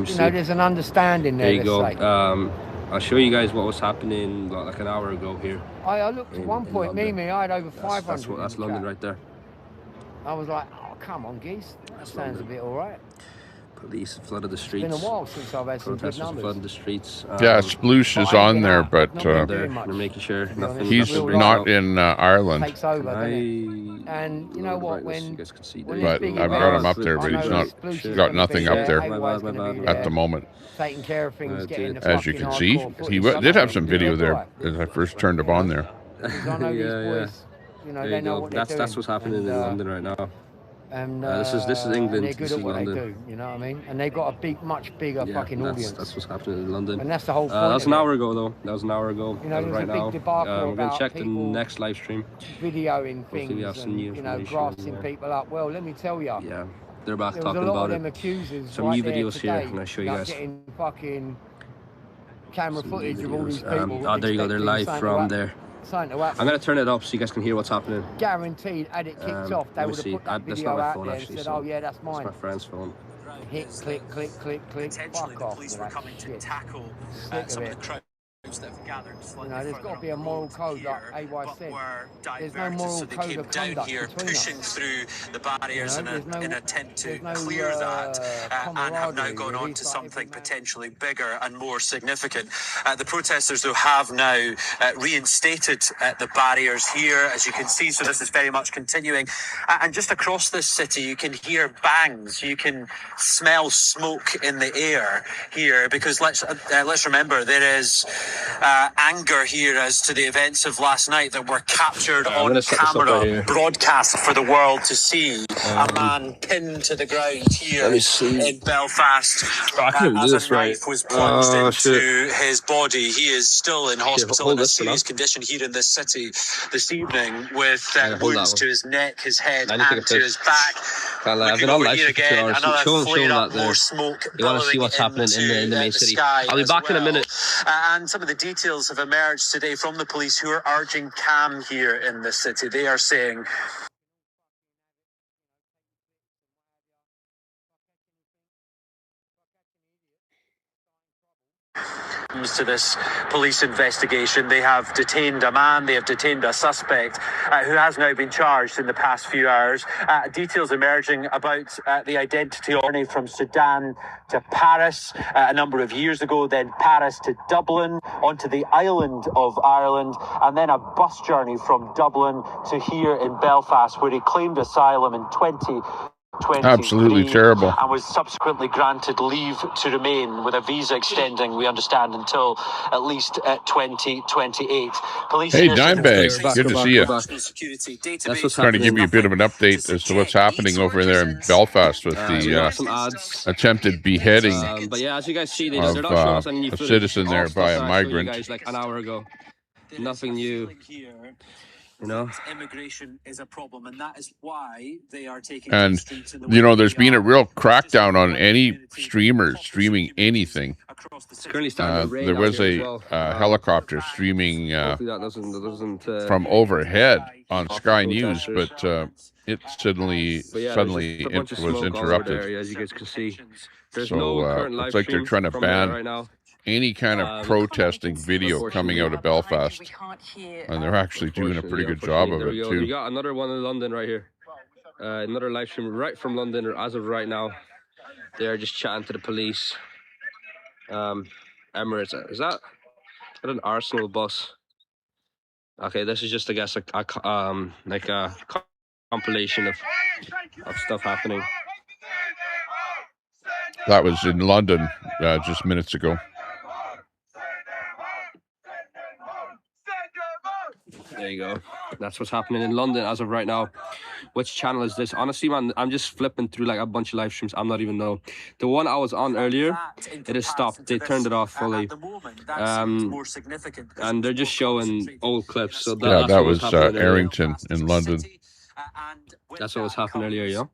Speaker 10: you know, there's an understanding there.
Speaker 1: There you go. I'll show you guys what was happening like an hour ago here.
Speaker 10: I looked at one point, Mimi, I had over 500.
Speaker 1: That's London right there.
Speaker 10: I was like, oh, come on, geese. That sounds a bit all right.
Speaker 1: Police flooded the streets.
Speaker 10: It's been a while since I've had some good numbers.
Speaker 1: Flooded the streets.
Speaker 2: Yeah, Sploosh is on there, but
Speaker 1: they're making sure nothing.
Speaker 2: He's not in Ireland.
Speaker 10: Takes over, and you know what? When
Speaker 2: but I've got him up there, but he's got nothing up there at the moment.
Speaker 10: Taking care of things,
Speaker 2: as you can see, he did have some video there as I first turned him on there.
Speaker 10: Yeah. You know, they know what they're doing.
Speaker 1: That's what's happening in London right now.
Speaker 10: And
Speaker 1: this is England.
Speaker 10: They're good at what they do, you know what I mean? And they've got a much bigger fucking audience.
Speaker 1: That's what's happening in London.
Speaker 10: And that's the whole point.
Speaker 1: That was an hour ago, though. That was an hour ago.
Speaker 10: You know, there's
Speaker 1: right
Speaker 10: a big debacle
Speaker 1: we're going to check the next live stream.
Speaker 10: Videoing things and, you know, grassing people up. Well, let me tell you.
Speaker 1: Yeah, they're back
Speaker 10: talking
Speaker 1: about it.
Speaker 10: There's a lot of them accusers
Speaker 1: some new videos here, and I'll show you guys.
Speaker 10: Getting fucking camera footage of all these people.
Speaker 1: There you go. They're live from there. I'm going to turn it up so you guys can hear what's happening.
Speaker 10: Guaranteed, had it kicked off, they would have put that video out there and said, oh yeah, that's mine.
Speaker 1: That's my friend's phone.
Speaker 10: Hit, click, click, click, click, fuck off.
Speaker 11: Police were coming to tackle some of the crowds that have gathered slightly.
Speaker 10: You know, there's got to be a moral code, like AY said. There's no moral code of conduct
Speaker 11: here, pushing through the barriers in an attempt to clear that, and have now gone on to something potentially bigger and more significant. The protesters, though, have now reinstated the barriers here, as you can see. So this is very much continuing. And just across this city, you can hear bangs. You can smell smoke in the air here, because let's remember, there is anger here as to the events of last night that were captured on camera, broadcast for the world to see. A man pinned to the ground here in Belfast as a knife was plunged into his body. He is still in hospital in a serious condition here in this city this evening, with wounds to his neck, his head, and to his back. Looking over here again, another flare up, more smoke. You want to see what's happening in the main city. I'll be back in a minute. And some of the details have emerged today from the police, who are urging calm here in this city. They are saying to this police investigation. They have detained a man, they have detained a suspect who has now been charged in the past few hours. Details emerging about the identity of journey from Sudan to Paris a number of years ago, then Paris to Dublin, onto the island of Ireland, and then a bus journey from Dublin to here in Belfast, where he claimed asylum in 2023.
Speaker 2: Absolutely terrible.
Speaker 11: And was subsequently granted leave to remain, with a visa extending, we understand, until at least 2028. Police
Speaker 2: hey, Dimebag, good to see you.
Speaker 11: That's
Speaker 2: what's trying to give you a bit of an update as to what's happening over there in Belfast with the attempted beheading
Speaker 1: but yeah, as you guys see,
Speaker 2: of a citizen there by a migrant.
Speaker 1: Like an hour ago. Nothing new. You know,
Speaker 11: immigration is a problem, and that is why they are taking.
Speaker 2: And you know, there's been a real crackdown on any streamers streaming anything.
Speaker 1: It's currently starting to rain.
Speaker 2: There was a helicopter streaming from overhead on Sky News, but it suddenly it was interrupted.
Speaker 1: As you guys can see,
Speaker 2: so looks like they're trying to ban any kind of protesting video coming out of Belfast, and they're actually doing a pretty good job of it too.
Speaker 1: We got another one in London right here, another live stream right from London, or as of right now. They're just chatting to the police. Emirates, is that an Arsenal bus? Okay, this is just, I guess, like a compilation of stuff happening.
Speaker 2: That was in London just minutes ago.
Speaker 1: There you go. That's what's happening in London as of right now. Which channel is this? Honestly, man, I'm just flipping through like a bunch of live streams. I'm not even know. The one I was on earlier, it has stopped. They turned it off fully. And they're just showing old clips. So
Speaker 2: that was Errington in London.
Speaker 1: That's what was happening earlier, yeah.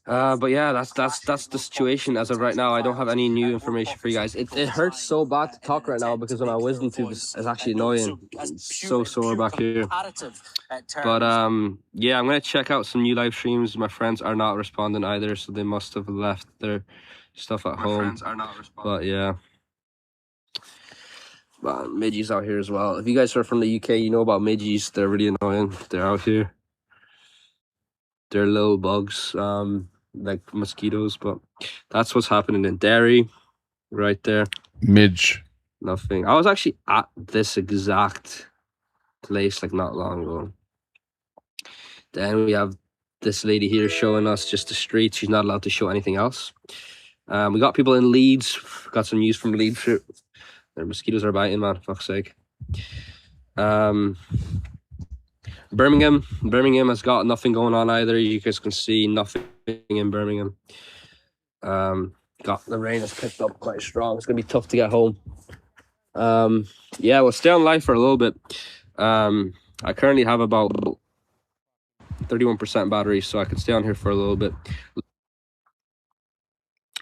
Speaker 1: But yeah, that's the situation as of right now. I don't have any new information for you guys. It hurts so bad to talk right now because of my wisdom tooth is actually annoying. It's so sore back here. But yeah, I'm gonna check out some new live streams. My friends are not responding either, so they must have left their stuff at home. But yeah. Midgies out here as well. If you guys are from the UK, you know about midgies. They're really annoying. They're out here. They're little bugs, like mosquitoes, but that's what's happening in Derry, right there.
Speaker 2: Midge.
Speaker 1: Nothing. I was actually at this exact place like not long ago. Then we have this lady here showing us just the streets. She's not allowed to show anything else. We got people in Leeds. Got some news from Leeds. Their mosquitoes are biting, man. Fuck's sake. Birmingham has got nothing going on either. You guys can see nothing in Birmingham. Got the rain has picked up quite strong. It's gonna be tough to get home. Yeah, we'll stay on live for a little bit. I currently have about 31% battery, so I could stay on here for a little bit.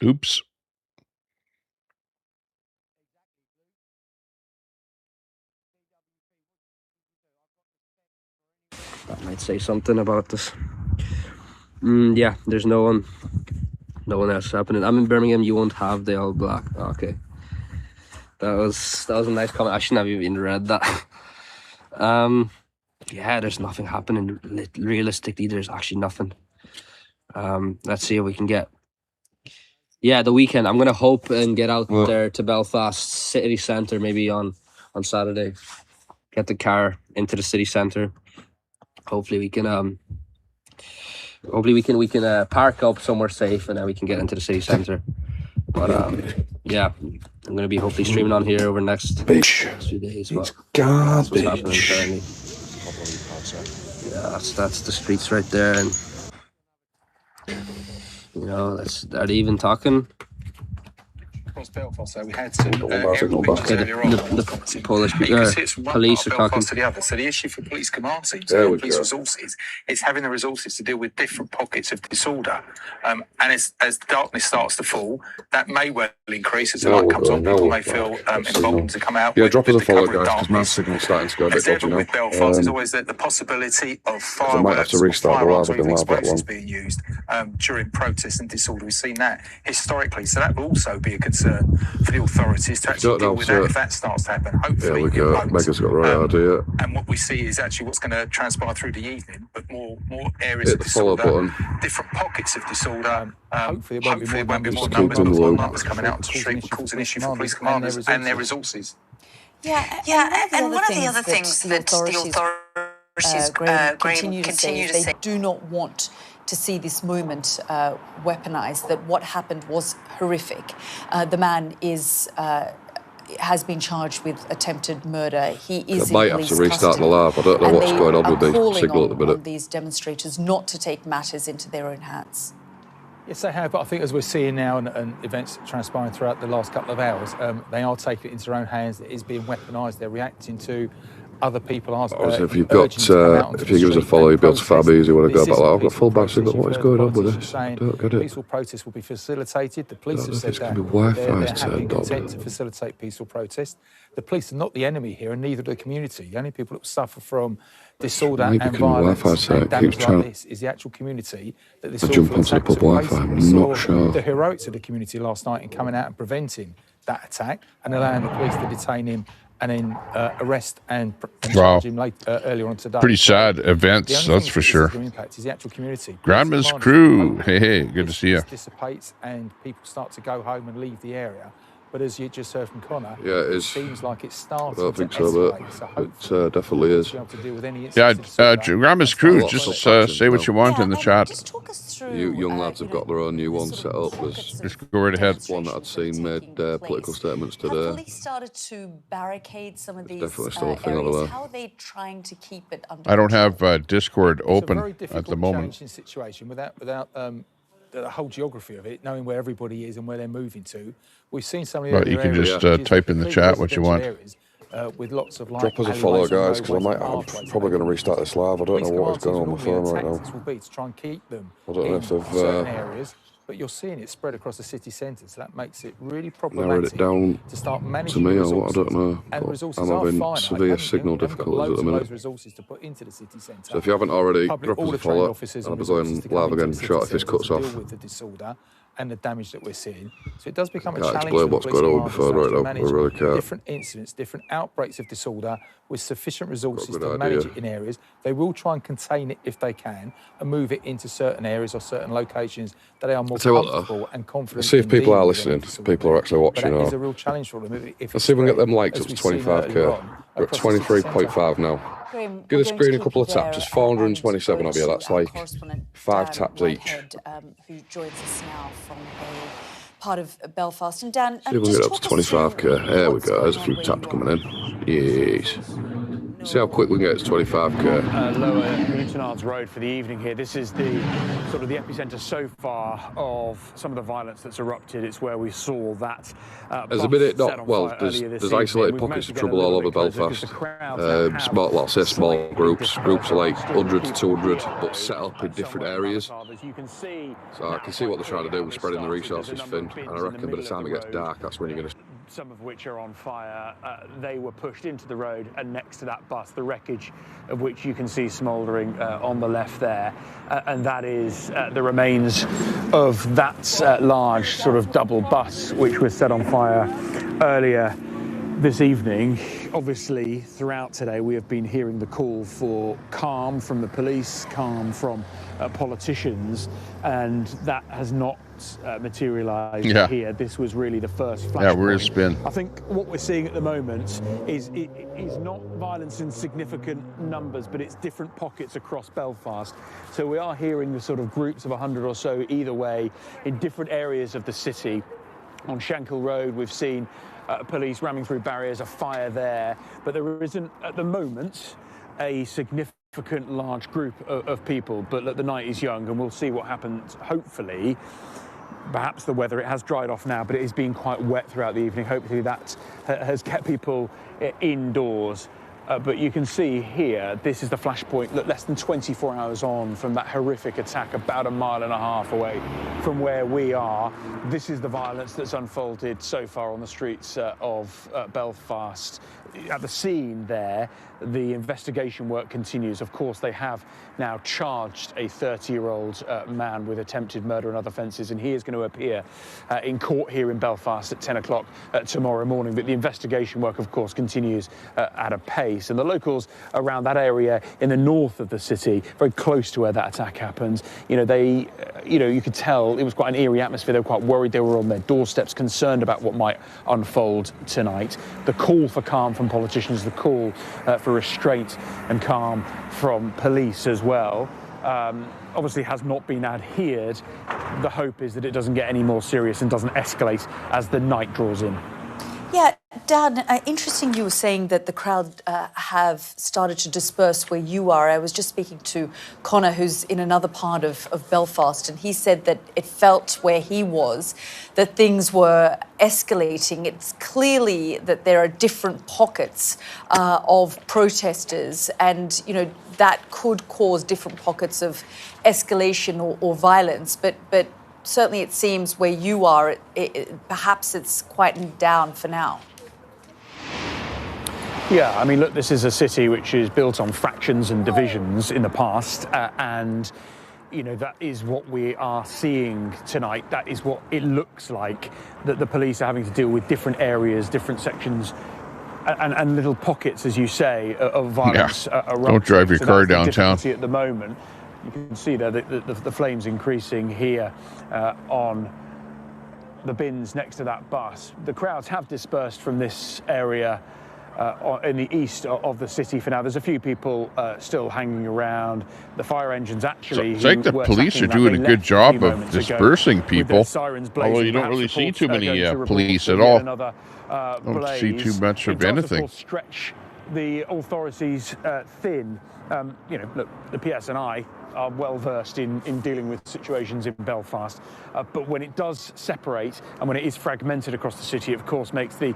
Speaker 2: Oops.
Speaker 1: That might say something about this. Yeah, there's no one else happening. I'm in Birmingham. You won't have the all black. Okay, that was a nice comment. I shouldn't have even read that. Yeah, there's nothing happening. Realistically, there's actually nothing. Let's see if we can get. Yeah, the weekend. I'm gonna hope and get out there to Belfast city centre maybe on Saturday. Get the car into the city centre. Hopefully we can park up somewhere safe and then we can get into the city centre. But yeah, I'm gonna be hopefully streaming on here over the next few days. It's garbage. Yeah, that's the streets right there, and you know, are they even talking?
Speaker 12: Across Belfast, so we had some the
Speaker 1: Polish police are talking
Speaker 12: to the other. So the issue for police command teams and police resources is having the resources to deal with different pockets of disorder. And as darkness starts to fall, that may well increase as the light comes on. People may feel emboldened to come out.
Speaker 3: Yeah, drop us a follow, guys, because my signal's starting to go a bit dodgy now.
Speaker 12: With Belfast, there's always the possibility of fireworks or firearms or even explosives being used during protests and disorder. We've seen that historically, so that will also be a concern for the authorities to actually deal with that if that starts to happen. Hopefully,
Speaker 3: Mega's got the right idea.
Speaker 12: And what we see is actually what's going to transpire through the evening, but more areas of disorder, different pockets of disorder. Hopefully, it won't be more numbers, but more numbers coming out on the street will cause an issue for police commanders and their resources.
Speaker 13: And one of the other things that the authorities continue to say is they do not want to see this movement weaponized, that what happened was horrific. The man has been charged with attempted murder. He is in
Speaker 3: might have to
Speaker 13: police
Speaker 3: restart
Speaker 13: custody,
Speaker 3: the lab. I don't know what's going on with the signal at the minute.
Speaker 13: on these demonstrators not to take matters into their own hands.
Speaker 14: Yes, they have, but I think as we're seeing now and events transpiring throughout the last couple of hours, they are taking it into their own hands. It is being weaponised. They're reacting to other people asking.
Speaker 3: If you've got, if you give us a follow, you'll be able to fab easy when I go back. I've got full back signal. What is going on with this? I don't get it.
Speaker 14: Peaceful protests will be facilitated. The police have said that
Speaker 3: they're
Speaker 14: happy and content to facilitate peaceful protests. The police are not the enemy here, and neither are the community. The only people that suffer from disorder and violence and damage like this is the actual community that this awful attack took place. We saw the heroics of the community last night in coming out and preventing that attack and allowing the police to detain him and then arrest and charge him earlier on today.
Speaker 2: Pretty sad events, that's for sure.
Speaker 14: Impact is the actual community.
Speaker 2: Grandma's crew. Hey, good to see you.
Speaker 14: Dissipates and people start to go home and leave the area. But as you just heard from Connor,
Speaker 3: yeah, it is.
Speaker 14: Seems like it's starting.
Speaker 3: I don't think so, but it definitely is.
Speaker 2: Grandma's Crew, just say what you want in the chat.
Speaker 13: Just talk us through.
Speaker 3: You young lads have got their own new one set up.
Speaker 2: Just go right ahead.
Speaker 3: One that I'd seen made political statements today.
Speaker 13: Have police started to barricade some of these
Speaker 3: definitely still a thing
Speaker 13: areas?
Speaker 3: over there.
Speaker 13: How are they trying to keep it under
Speaker 2: I don't have Discord open at the moment.
Speaker 14: It's a very difficult, challenging situation without the whole geography of it, knowing where everybody is and where they're moving to. We've seen some of the
Speaker 2: But you can just type in the chat what you want.
Speaker 14: With lots of
Speaker 3: drop us a follow, guys, because I'm probably going to restart this live. I don't know what is going on my phone right now.
Speaker 14: Will be to try and keep them
Speaker 3: I don't know if they've
Speaker 14: certain areas, but you're seeing it spread across the city centre, so that makes it really problematic
Speaker 3: narrowed it down
Speaker 14: to start managing
Speaker 3: to me,
Speaker 14: resources.
Speaker 3: or what, I don't know.
Speaker 14: And resources
Speaker 3: I'm
Speaker 14: are
Speaker 3: having
Speaker 14: finite.
Speaker 3: severe signal difficulties at the minute.
Speaker 14: Resources to put into the city centre.
Speaker 3: So if you haven't already,
Speaker 14: Public,
Speaker 3: drop us a
Speaker 14: the
Speaker 3: follow,
Speaker 14: trained
Speaker 3: and I'll be going live again short if this cuts off.
Speaker 14: Deal with the disorder and the damage that we're seeing. So it does become a
Speaker 3: Can't
Speaker 14: challenge
Speaker 3: explain
Speaker 14: for
Speaker 3: what's
Speaker 14: the
Speaker 3: going on
Speaker 14: police
Speaker 3: with my phone right
Speaker 14: to
Speaker 3: now. I
Speaker 14: manage
Speaker 3: really can't.
Speaker 14: different incidents, different outbreaks of disorder with sufficient resources
Speaker 3: Got a
Speaker 14: to
Speaker 3: good
Speaker 14: manage
Speaker 3: idea.
Speaker 14: it in areas. They will try and contain it if they can and move it into certain areas or certain locations that they are more
Speaker 3: Tell you what,
Speaker 14: comfortable and confident.
Speaker 3: Let's see if
Speaker 14: in
Speaker 3: people are
Speaker 14: dealing with any
Speaker 3: listening.
Speaker 14: disorder.
Speaker 3: People are actually watching.
Speaker 14: But that is a real challenge for them.
Speaker 3: Let's see if we can get them likes up to 25k. We're at 23.5 now. Give the screen a couple of taps. There's 427 of you. That's like 5 taps each.
Speaker 13: Who joins us now from a part of Belfast. And Dan,
Speaker 3: See if we can get up to 25k. There we go. There's a few taps coming in. Yes. See how quick we can get to 25k.
Speaker 15: Lower Newtonards Road for the evening here. This is the sort of the epicentre so far of some of the violence that's erupted. It's where we saw that.
Speaker 3: There's a minute, there's isolated pockets of trouble all over Belfast. Small groups. Groups are like 100 to 200, but set up in different areas. So I can see what they're trying to do with spreading the resources thin. And I reckon by the time it gets dark, that's when you're going to.
Speaker 15: Some of which are on fire. They were pushed into the road, and next to that bus, the wreckage of which you can see smouldering on the left there, and that is the remains of that large sort of double bus which was set on fire earlier this evening. Obviously, throughout today, we have been hearing the call for calm from the police, calm from politicians, and that has not materialised here. This was really the first flashpoint.
Speaker 2: Yeah, we're a spin.
Speaker 15: I think what we're seeing at the moment is not violence in significant numbers, but it's different pockets across Belfast. So we are hearing the sort of groups of 100 or so either way in different areas of the city. On Shankill Road, we've seen police ramming through barriers, a fire there, but there isn't at the moment a significant large group of people. But look, the night is young, and we'll see what happens. Hopefully, perhaps the weather, it has dried off now, but it has been quite wet throughout the evening. Hopefully that has kept people indoors. But you can see here, this is the flashpoint, look, less than 24 hours on from that horrific attack, about 1.5 miles away from where we are. This is the violence that's unfolded so far on the streets of Belfast. At the scene there, the investigation work continues. Of course, they have now charged a 30-year-old man with attempted murder and other offences, and he is going to appear in court here in Belfast at 10 o'clock tomorrow morning. But the investigation work, of course, continues at a pace. And the locals around that area in the north of the city, very close to where that attack happened, you could tell it was quite an eerie atmosphere. They were quite worried. They were on their doorsteps, concerned about what might unfold tonight. The call for calm from politicians, the call for restraint and calm from police as well, obviously has not been adhered. The hope is that it doesn't get any more serious and doesn't escalate as the night draws in.
Speaker 13: Yeah, Dan, interesting you were saying that the crowd have started to disperse where you are. I was just speaking to Connor, who's in another part of Belfast, and he said that it felt where he was that things were escalating. It's clearly that there are different pockets of protesters, and, that could cause different pockets of escalation or violence. But certainly it seems where you are, perhaps it's quietened down for now.
Speaker 15: Yeah, I mean, look, this is a city which is built on fractions and divisions in the past, and, that is what we are seeing tonight. That is what it looks like, that the police are having to deal with different areas, different sections, and little pockets, as you say, of violence.
Speaker 2: Yeah. Don't drive your car downtown.
Speaker 15: At the moment, you can see there the flames increasing here on the bins next to that bus. The crowds have dispersed from this area in the east of the city for now. There's a few people still hanging around. The fire engines actually.
Speaker 2: It's like the police are doing a good job of dispersing people. Although you don't really see too many police at all. Don't see too much of anything.
Speaker 15: Stretch the authorities thin. You know, look, the PSNI are well versed in dealing with situations in Belfast, but when it does separate and when it is fragmented across the city, it of course makes the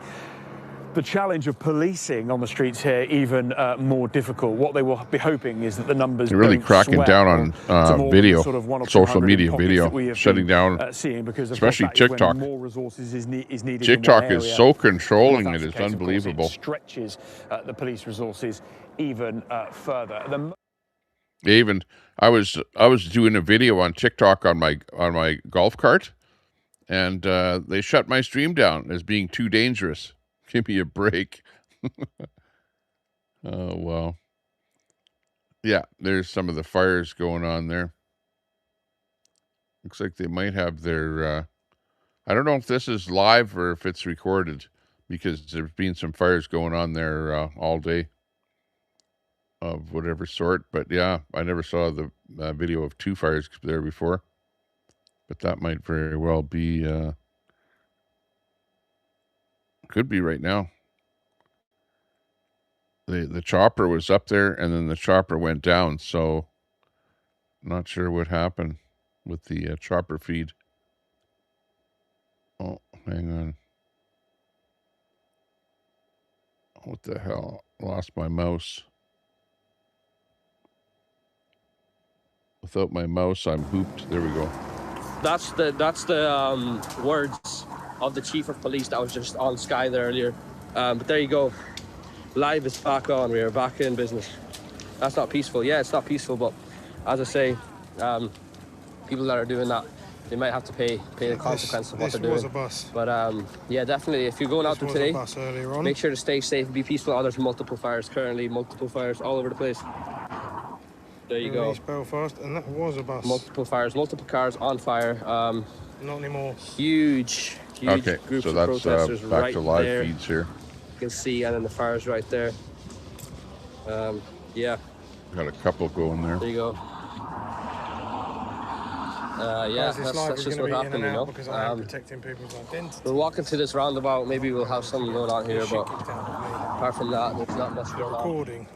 Speaker 15: challenge of policing on the streets here even more difficult. What they will be hoping is that the numbers
Speaker 2: They're really cracking down on video, social media video, shutting down, especially TikTok. TikTok is so controlling, it is unbelievable.
Speaker 15: It stretches the police resources even further.
Speaker 2: I was doing a video on TikTok on my golf cart, and they shut my stream down as being too dangerous. Give me a break. Oh, well. Yeah, there's some of the fires going on there. Looks like they might have their... I don't know if this is live or if it's recorded, because there's been some fires going on there all day of whatever sort. But yeah, I never saw the video of 2 fires there before. But that might very well be... could be right now. The chopper was up there, and then the chopper went down, so not sure what happened with the chopper feed. Oh, hang on. What the hell? Lost my mouse. Without my mouse, I'm hooped. There we go.
Speaker 1: That's the words of the chief of police that was just on Sky there earlier. But there you go. Live is back on. We are back in business. That's not peaceful. Yeah, it's not peaceful, but as I say, people that are doing that, they might have to pay the consequence of what they're doing.
Speaker 7: This was a bus.
Speaker 1: But yeah, definitely, if you're going out there today, make sure to stay safe and be peaceful. Oh, there's multiple fires currently, multiple fires all over the place. There you go.
Speaker 7: East Belfast, and that was a bus.
Speaker 1: Multiple fires, multiple cars on fire.
Speaker 7: Not anymore.
Speaker 1: Huge
Speaker 2: okay,
Speaker 1: groups
Speaker 2: so
Speaker 1: of
Speaker 2: that's
Speaker 1: protesters
Speaker 2: back
Speaker 1: right
Speaker 2: to live
Speaker 1: there.
Speaker 2: feeds here.
Speaker 1: You can see, and then the fire's right there. Yeah.
Speaker 2: Got a couple going there.
Speaker 1: There you go. Yeah, that's just what happened, you know.
Speaker 7: Because I am protecting people's identity.
Speaker 1: We're walking to this roundabout. Maybe we'll have something going on here, but apart from that, there's not much going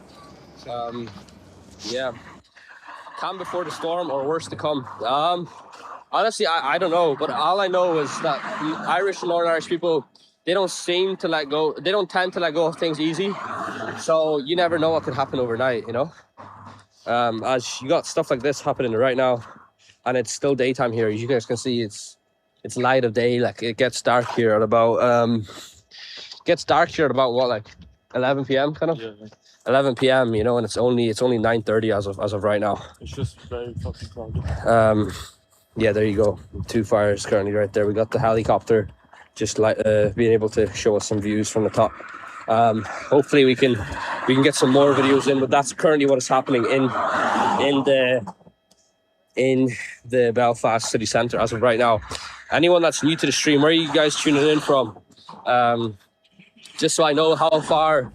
Speaker 1: on. Yeah. Calm before the storm, or worse to come. Honestly, I don't know, but all I know is that Irish and Northern Irish people, they don't seem to let go. They don't tend to let go of things easy. So you never know what could happen overnight, you know. As you got stuff like this happening right now, and it's still daytime here. As you guys can see, it's light of day. Like, it gets dark here at about what, like 11 p.m. kind of. Yeah. 11 p.m. You know, and it's only 9:30 as of right now.
Speaker 6: It's just very fucking crowded.
Speaker 1: Yeah, there you go. 2 fires currently right there. We got the helicopter just like being able to show us some views from the top. Hopefully we can get some more videos in, but that's currently what is happening in the Belfast city centre as of right now. Anyone that's new to the stream, where are you guys tuning in from? Just so I know how far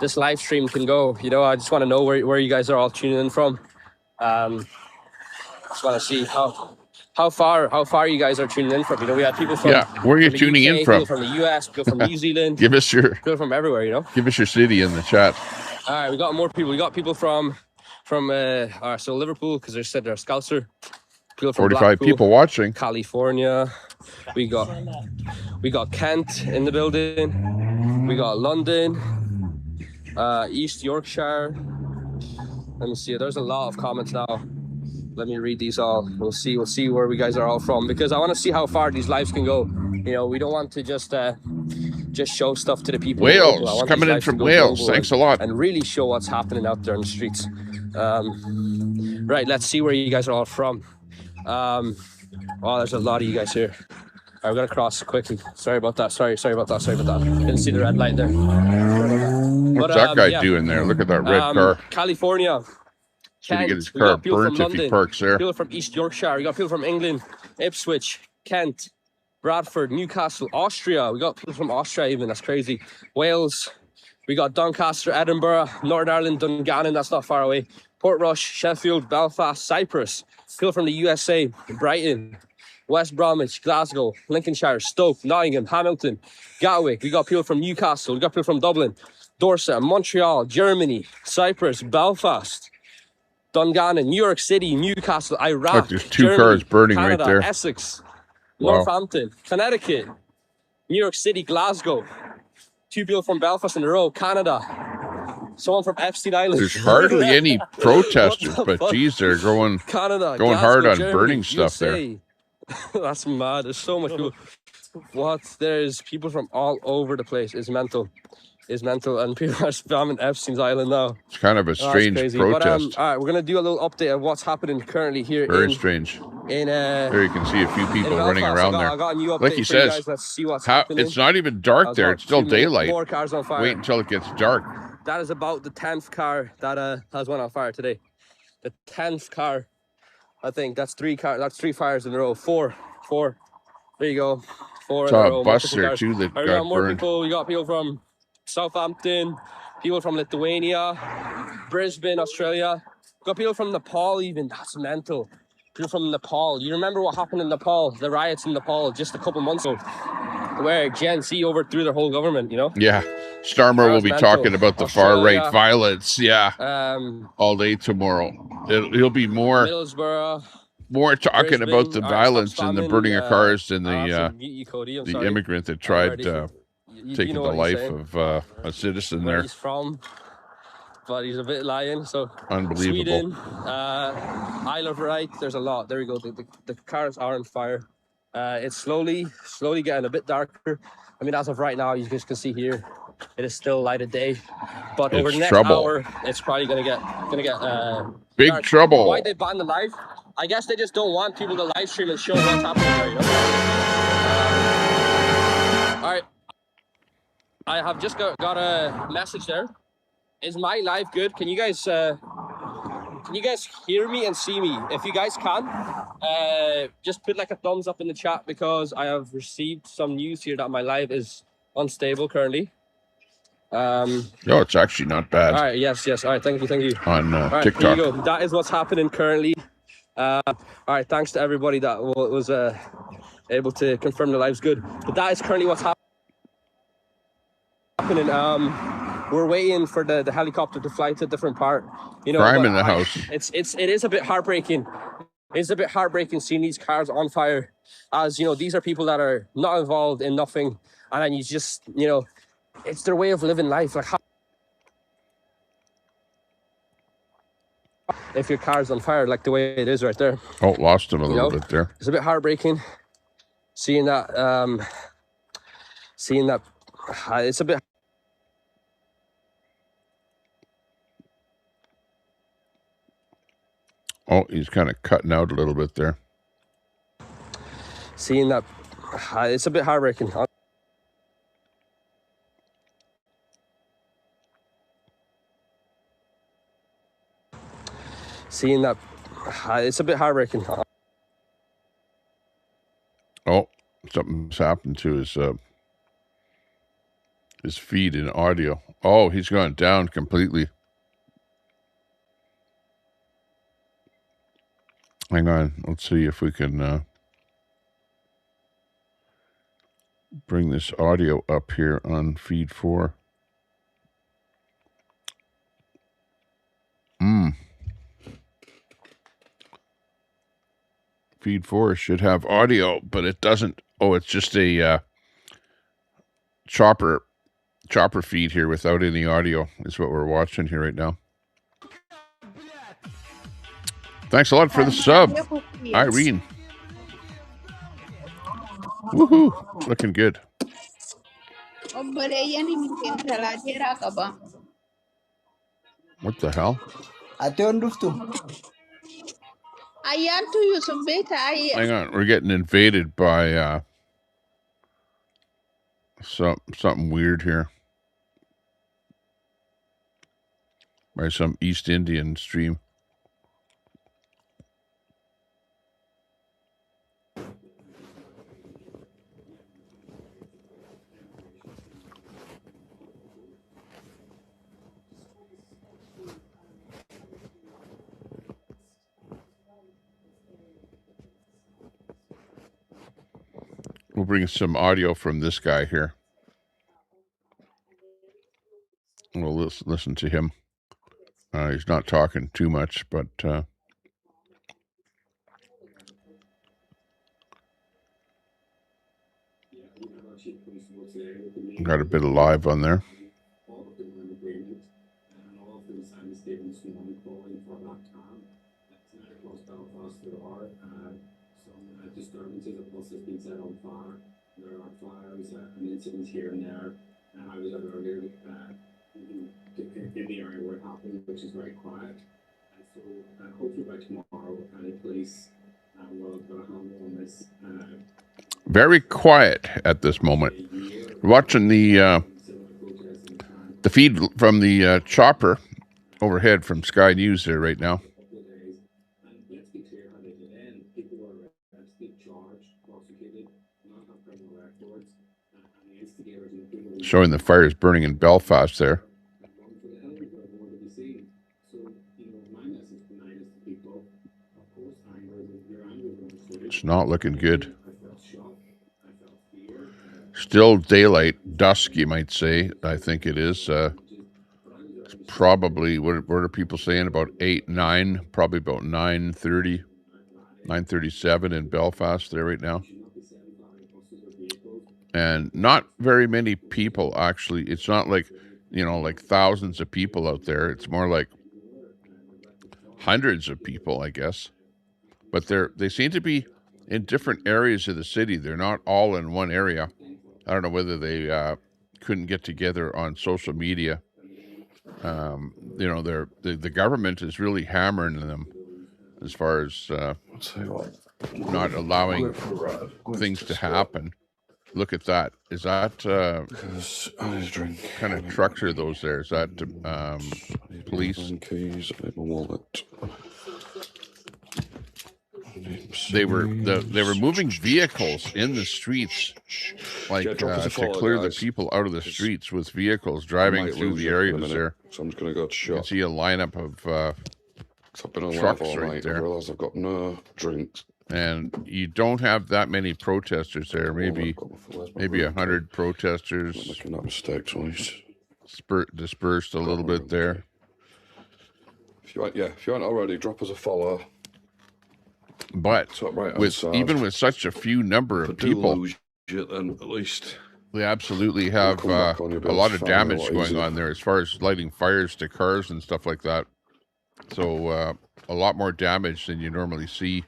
Speaker 1: this live stream can go. You know, I just want to know where you guys are all tuning in from. Just want to see how far you guys are tuning in from. You know, we had people from
Speaker 2: where are you tuning in from?
Speaker 1: People from the US, people from New Zealand.
Speaker 2: Give us your
Speaker 1: people from everywhere. You know,
Speaker 2: give us your city in the chat.
Speaker 1: All right, we got more people. We got people from so Liverpool, because they said they're Scouser. People from
Speaker 2: 45
Speaker 1: Blackpool,
Speaker 2: people watching.
Speaker 1: California. We got Kent in the building. We got London. East Yorkshire. Let me see. There's a lot of comments now. Let me read these all. We'll see where we guys are all from, because I want to see how far these lives can go. You know, we don't want to just show stuff to the people.
Speaker 2: Wales, coming in from Wales. Thanks a lot.
Speaker 1: And really show what's happening out there in the streets. Right, let's see where you guys are all from. Oh, there's a lot of you guys here. I've got to cross quickly. Sorry about that. Sorry about that. Didn't see the red light there.
Speaker 2: What's that guy doing there? Look at that red car.
Speaker 1: California.
Speaker 2: Kent. Get his car burnt if he parks there.
Speaker 1: People from East Yorkshire. We got people from England, Ipswich, Kent, Bradford, Newcastle, Austria. We got people from Austria even. That's crazy. Wales. We got Doncaster, Edinburgh, Northern Ireland, Dungannon. That's not far away. Portrush, Sheffield, Belfast, Cyprus. People from the USA, Brighton, West Bromwich, Glasgow, Lincolnshire, Stoke, Nottingham, Hamilton, Gatwick. We got people from Newcastle. We got people from Dublin, Dorset, Montreal, Germany, Cyprus, Belfast, Dungannon, New York City, Newcastle, Iraq,
Speaker 2: Look, there's two
Speaker 1: Germany,
Speaker 2: cars burning
Speaker 1: Canada,
Speaker 2: right there.
Speaker 1: Essex,
Speaker 2: Wow.
Speaker 1: Northampton, Connecticut, New York City, Glasgow. 2 people from Belfast in a row, Canada. Someone from Epstein Island.
Speaker 2: There's hardly any protesters, but geez, they're going
Speaker 1: Canada,
Speaker 2: going
Speaker 1: Glasgow,
Speaker 2: hard on
Speaker 1: Germany,
Speaker 2: burning stuff
Speaker 1: USA. That's mad. There's so much people. What? There's people from all over the place. It's mental. It's mental. And people are spamming Epstein's Island now.
Speaker 2: It's kind of a strange protest.
Speaker 1: But, all right, we're going to do a little update of what's happening currently here.
Speaker 2: Very strange. There you can see a few people running around there. Like he says,
Speaker 1: Let's see what's happening.
Speaker 2: It's not even dark there. It's still daylight.
Speaker 1: More cars on fire.
Speaker 2: Wait until it gets dark.
Speaker 1: That is about the 10th car that has went on fire today. The 10th car. I think that's 3 cars. That's 3 fires in a row. 4. There you go. 4 in a row.
Speaker 2: Saw a bus there too that got burned.
Speaker 1: People. We got people from Southampton, people from Lithuania, Brisbane, Australia. We got people from Nepal even. That's mental. People from Nepal. You remember what happened in Nepal? The riots in Nepal just a couple months ago, where Gen Z overthrew their whole government. You know?
Speaker 2: Yeah. Starmer will be talking about the far-right violence. Yeah. All day tomorrow. He'll be more talking
Speaker 1: Brisbane,
Speaker 2: about the violence and the burning of cars than the immigrant that tried taking the life of a citizen
Speaker 1: where
Speaker 2: there.
Speaker 1: he's from, but he's a bit lying. So
Speaker 2: unbelievable.
Speaker 1: Sweden, Isle of Wight. There's a lot. There we go. The cars are on fire. It's slowly getting a bit darker. I mean, as of right now, you guys can see here, it is still light of day. But over the next hour, it's probably gonna get
Speaker 2: big
Speaker 1: dark.
Speaker 2: trouble.
Speaker 1: Why they ban the live? I guess they just don't want people to live stream and show what's happening there. You know? All right. I have just got a message there. Is my live good? Can you guys hear me and see me? If you guys can, just put like a thumbs up in the chat, because I have received some news here that my live is unstable currently.
Speaker 2: No, it's actually not bad.
Speaker 1: All right, yes. All right, thank you.
Speaker 2: On
Speaker 1: all right,
Speaker 2: TikTok.
Speaker 1: Here you go. That is what's happening currently. All right, thanks to everybody that was able to confirm the live's good. But that is currently what's happening. We're waiting for the helicopter to fly to a different part. You know,
Speaker 2: crime in the house.
Speaker 1: It is a bit heartbreaking. It's a bit heartbreaking seeing these cars on fire. As you know, these are people that are not involved in nothing, and then you just, you know, it's their way of living life. Like, if your car's on fire, like the way it is right there.
Speaker 2: Oh, lost him a little bit there.
Speaker 1: It's a bit heartbreaking seeing that. It's a bit.
Speaker 2: Oh, he's kind of cutting out a little bit there.
Speaker 1: Seeing that, it's a bit heartbreaking. Seeing that, it's a bit heartbreaking.
Speaker 2: Oh, something's happened to his feed in audio. Oh, he's gone down completely. Hang on, let's see if we can bring this audio up here on feed 4. Feed 4 should have audio, but it doesn't. Oh, it's just a chopper feed here without any audio is what we're watching here right now. Thanks a lot for the sub, Irene. Woohoo! Looking good. What the hell? Hang on, we're getting invaded by something weird here. By some East Indian stream. We'll bring some audio from this guy here. We'll listen to him. He's not talking too much, but got a bit of live on there.
Speaker 16: Disturbances, a bus has been set on fire. There are fires and incidents here and there. I was out earlier in the area where it happened, which is very quiet. And so hopefully by tomorrow, any police will have a handle on this.
Speaker 2: Very quiet at this moment. Watching the feed from the chopper overhead from Sky News there right now. Showing the fires burning in Belfast there. It's not looking good. Still daylight, dusk, you might say. I think it is. It's probably, what are people saying, about 8, 9, probably about 9:30, 9:37 in Belfast there right now. And not very many people, actually. It's not like, like thousands of people out there. It's more like hundreds of people, I guess. But they seem to be in different areas of the city. They're not all in one area. I don't know whether they couldn't get together on social media. The government is really hammering them as far as not allowing things to happen. Look at that. Is that kind of trucks are those there? Is that police?
Speaker 17: Keys, my wallet.
Speaker 2: They were moving vehicles in the streets, like to clear the people out of the streets with vehicles driving through the areas there.
Speaker 17: So I'm just going to go to shop.
Speaker 2: You can see a lineup of
Speaker 17: I've been on
Speaker 2: trucks
Speaker 17: all
Speaker 2: right
Speaker 17: night.
Speaker 2: there.
Speaker 17: I realise I've got no drinks.
Speaker 2: And you don't have that many protesters there. Maybe 100 protesters.
Speaker 17: Not making that mistake twice.
Speaker 2: Dispersed a little bit there.
Speaker 17: If you aren't already, drop us a follow.
Speaker 2: But even with such a few number of people,
Speaker 17: then at least
Speaker 2: they absolutely have a lot of damage going on there as far as lighting fires to cars and stuff like that. So a lot more damage than you normally see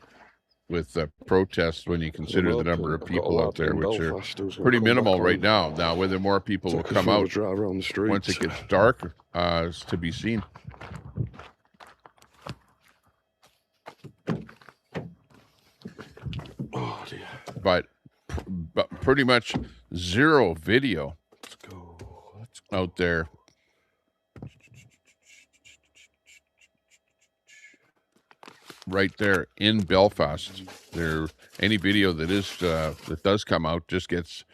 Speaker 2: with protests when you consider the number of people out there, which are pretty minimal right now. Now, whether more people will come out once it gets dark is to be seen.
Speaker 17: Oh dear.
Speaker 2: But pretty much zero video out there. Right there in Belfast. Any video that does come out just gets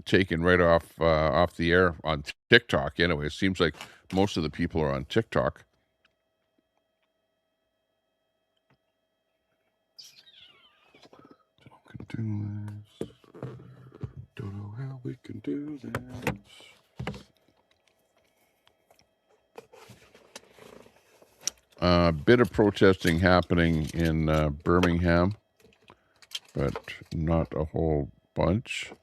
Speaker 2: taken right off the air on TikTok. Anyway, it seems like most of the people are on TikTok.
Speaker 17: Don't know how we can do this.
Speaker 2: A bit of protesting happening in Birmingham, but not a whole bunch.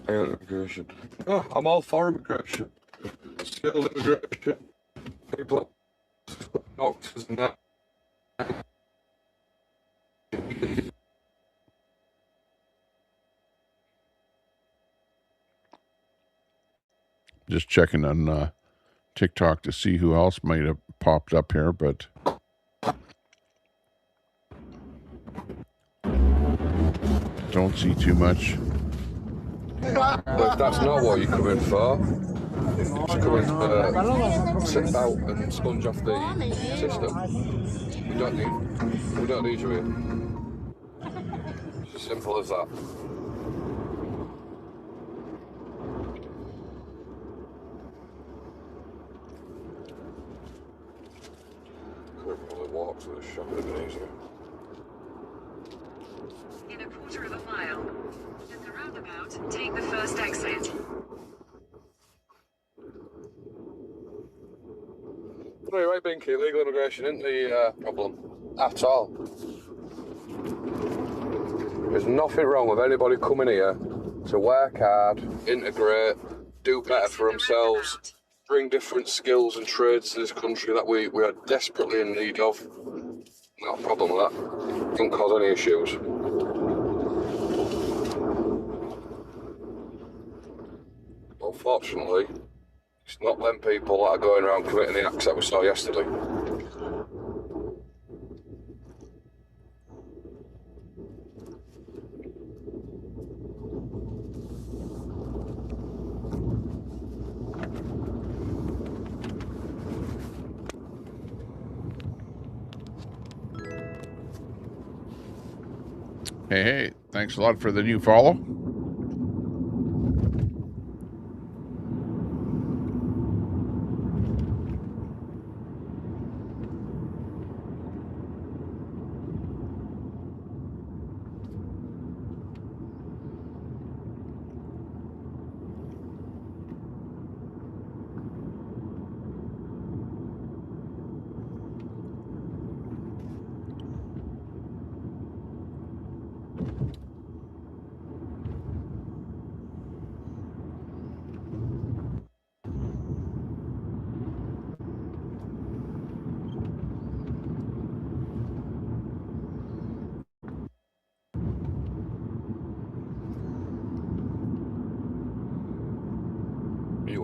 Speaker 17: Immigration. Oh, I'm all for immigration. Still immigration. People, doctors and that.
Speaker 2: Just checking on TikTok to see who else might have popped up here, but don't see too much.
Speaker 17: But if that's not what you're coming for, to come and sit out and sponge off the system. We don't need you here.
Speaker 3: Simple as that. Could probably walk to the shop a bit easier.
Speaker 18: In a quarter of a mile, at the roundabout, take the first exit.
Speaker 3: No, you're right, Binky. Illegal immigration isn't the problem at all. There's nothing wrong with anybody coming here to work hard, integrate, do better for themselves, bring different skills and trades to this country that we are desperately in need of. Not a problem with that. Don't cause any issues. Unfortunately, it's not them people that are going around committing the acts that we saw yesterday.
Speaker 2: Hey, thanks a lot for the new follow.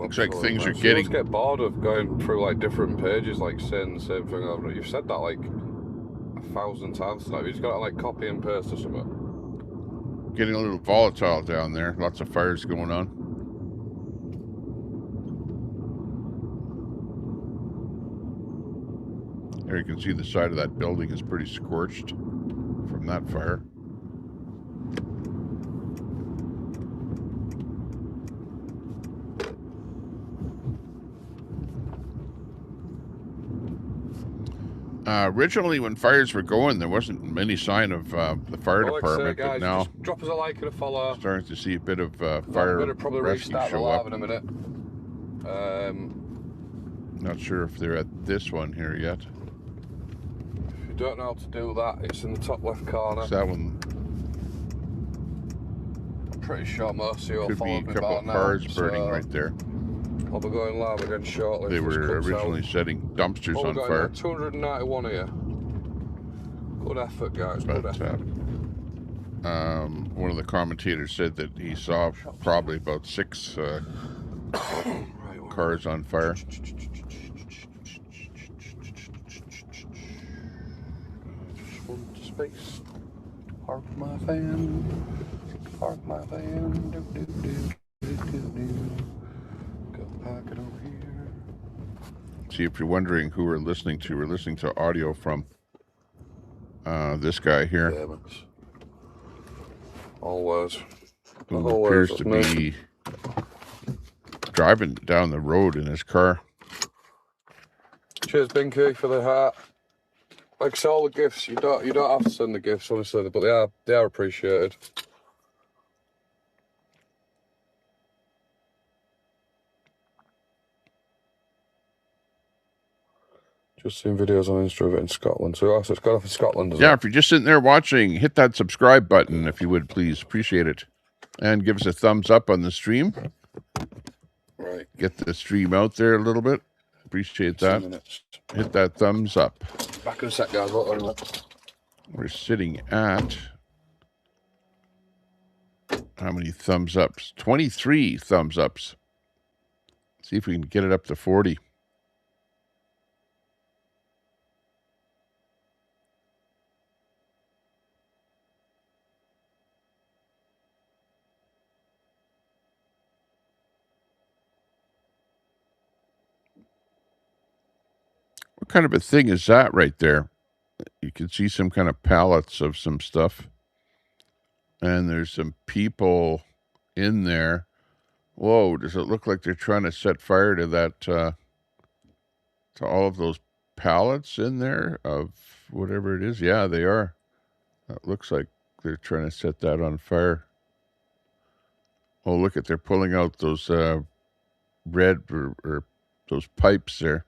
Speaker 2: Looks like things are getting...
Speaker 3: You get bored of going through like different pages, like saying the same thing over. You've said that like 1,000 times tonight. You just got to like copy and paste or something.
Speaker 2: Getting a little volatile down there. Lots of fires going on. There you can see the side of that building is pretty scorched from that fire. Originally, when fires were going, there wasn't any sign of the fire department,
Speaker 3: guys,
Speaker 2: but now
Speaker 3: just drop us a like and a follow.
Speaker 2: Starting to see a bit of fire
Speaker 3: probably
Speaker 2: rescue
Speaker 3: restart
Speaker 2: show
Speaker 3: the live
Speaker 2: up.
Speaker 3: in a minute.
Speaker 2: Not sure if they're at this one here yet.
Speaker 3: If you don't know how to do that, it's in the top left corner.
Speaker 2: Is that one?
Speaker 3: I'm pretty sure most of you will
Speaker 2: Could
Speaker 3: follow
Speaker 2: be
Speaker 3: me
Speaker 2: a couple
Speaker 3: by
Speaker 2: of
Speaker 3: now,
Speaker 2: cars burning right there.
Speaker 3: I'll be going live again shortly.
Speaker 2: They were originally setting dumpsters on fire.
Speaker 3: 291 here. Good effort, guys.
Speaker 2: But,
Speaker 3: good effort.
Speaker 2: One of the commentators said that he saw probably about 6 cars on fire.
Speaker 3: Space. Park my van. Park my van. Do, do, do, do, do, do. Go park it over here.
Speaker 2: See, if you're wondering who we're listening to audio from this guy here.
Speaker 3: Always.
Speaker 2: Who appears to be driving down the road in his car.
Speaker 3: Cheers, Binky, for the heart. Like I say, all the gifts, you don't have to send the gifts, honestly, but they are appreciated. Just seen videos on Insta of it in Scotland. So it's got off in Scotland,
Speaker 2: yeah, if you're just sitting there watching, hit that subscribe button if you would, please. Appreciate it. And give us a thumbs up on the stream.
Speaker 3: Right.
Speaker 2: Get the stream out there a little bit. Appreciate that. Hit that thumbs up.
Speaker 3: Back in a sec, guys.
Speaker 2: We're sitting at... how many thumbs ups? 23 thumbs ups. See if we can get it up to 40. What kind of a thing is that right there? You can see some kind of pallets of some stuff. And there's some people in there. Whoa, does it look like they're trying to set fire to that, to all of those pallets in there of whatever it is? Yeah, they are. It looks like they're trying to set that on fire. Oh, look at, they're pulling out those red or those pipes there.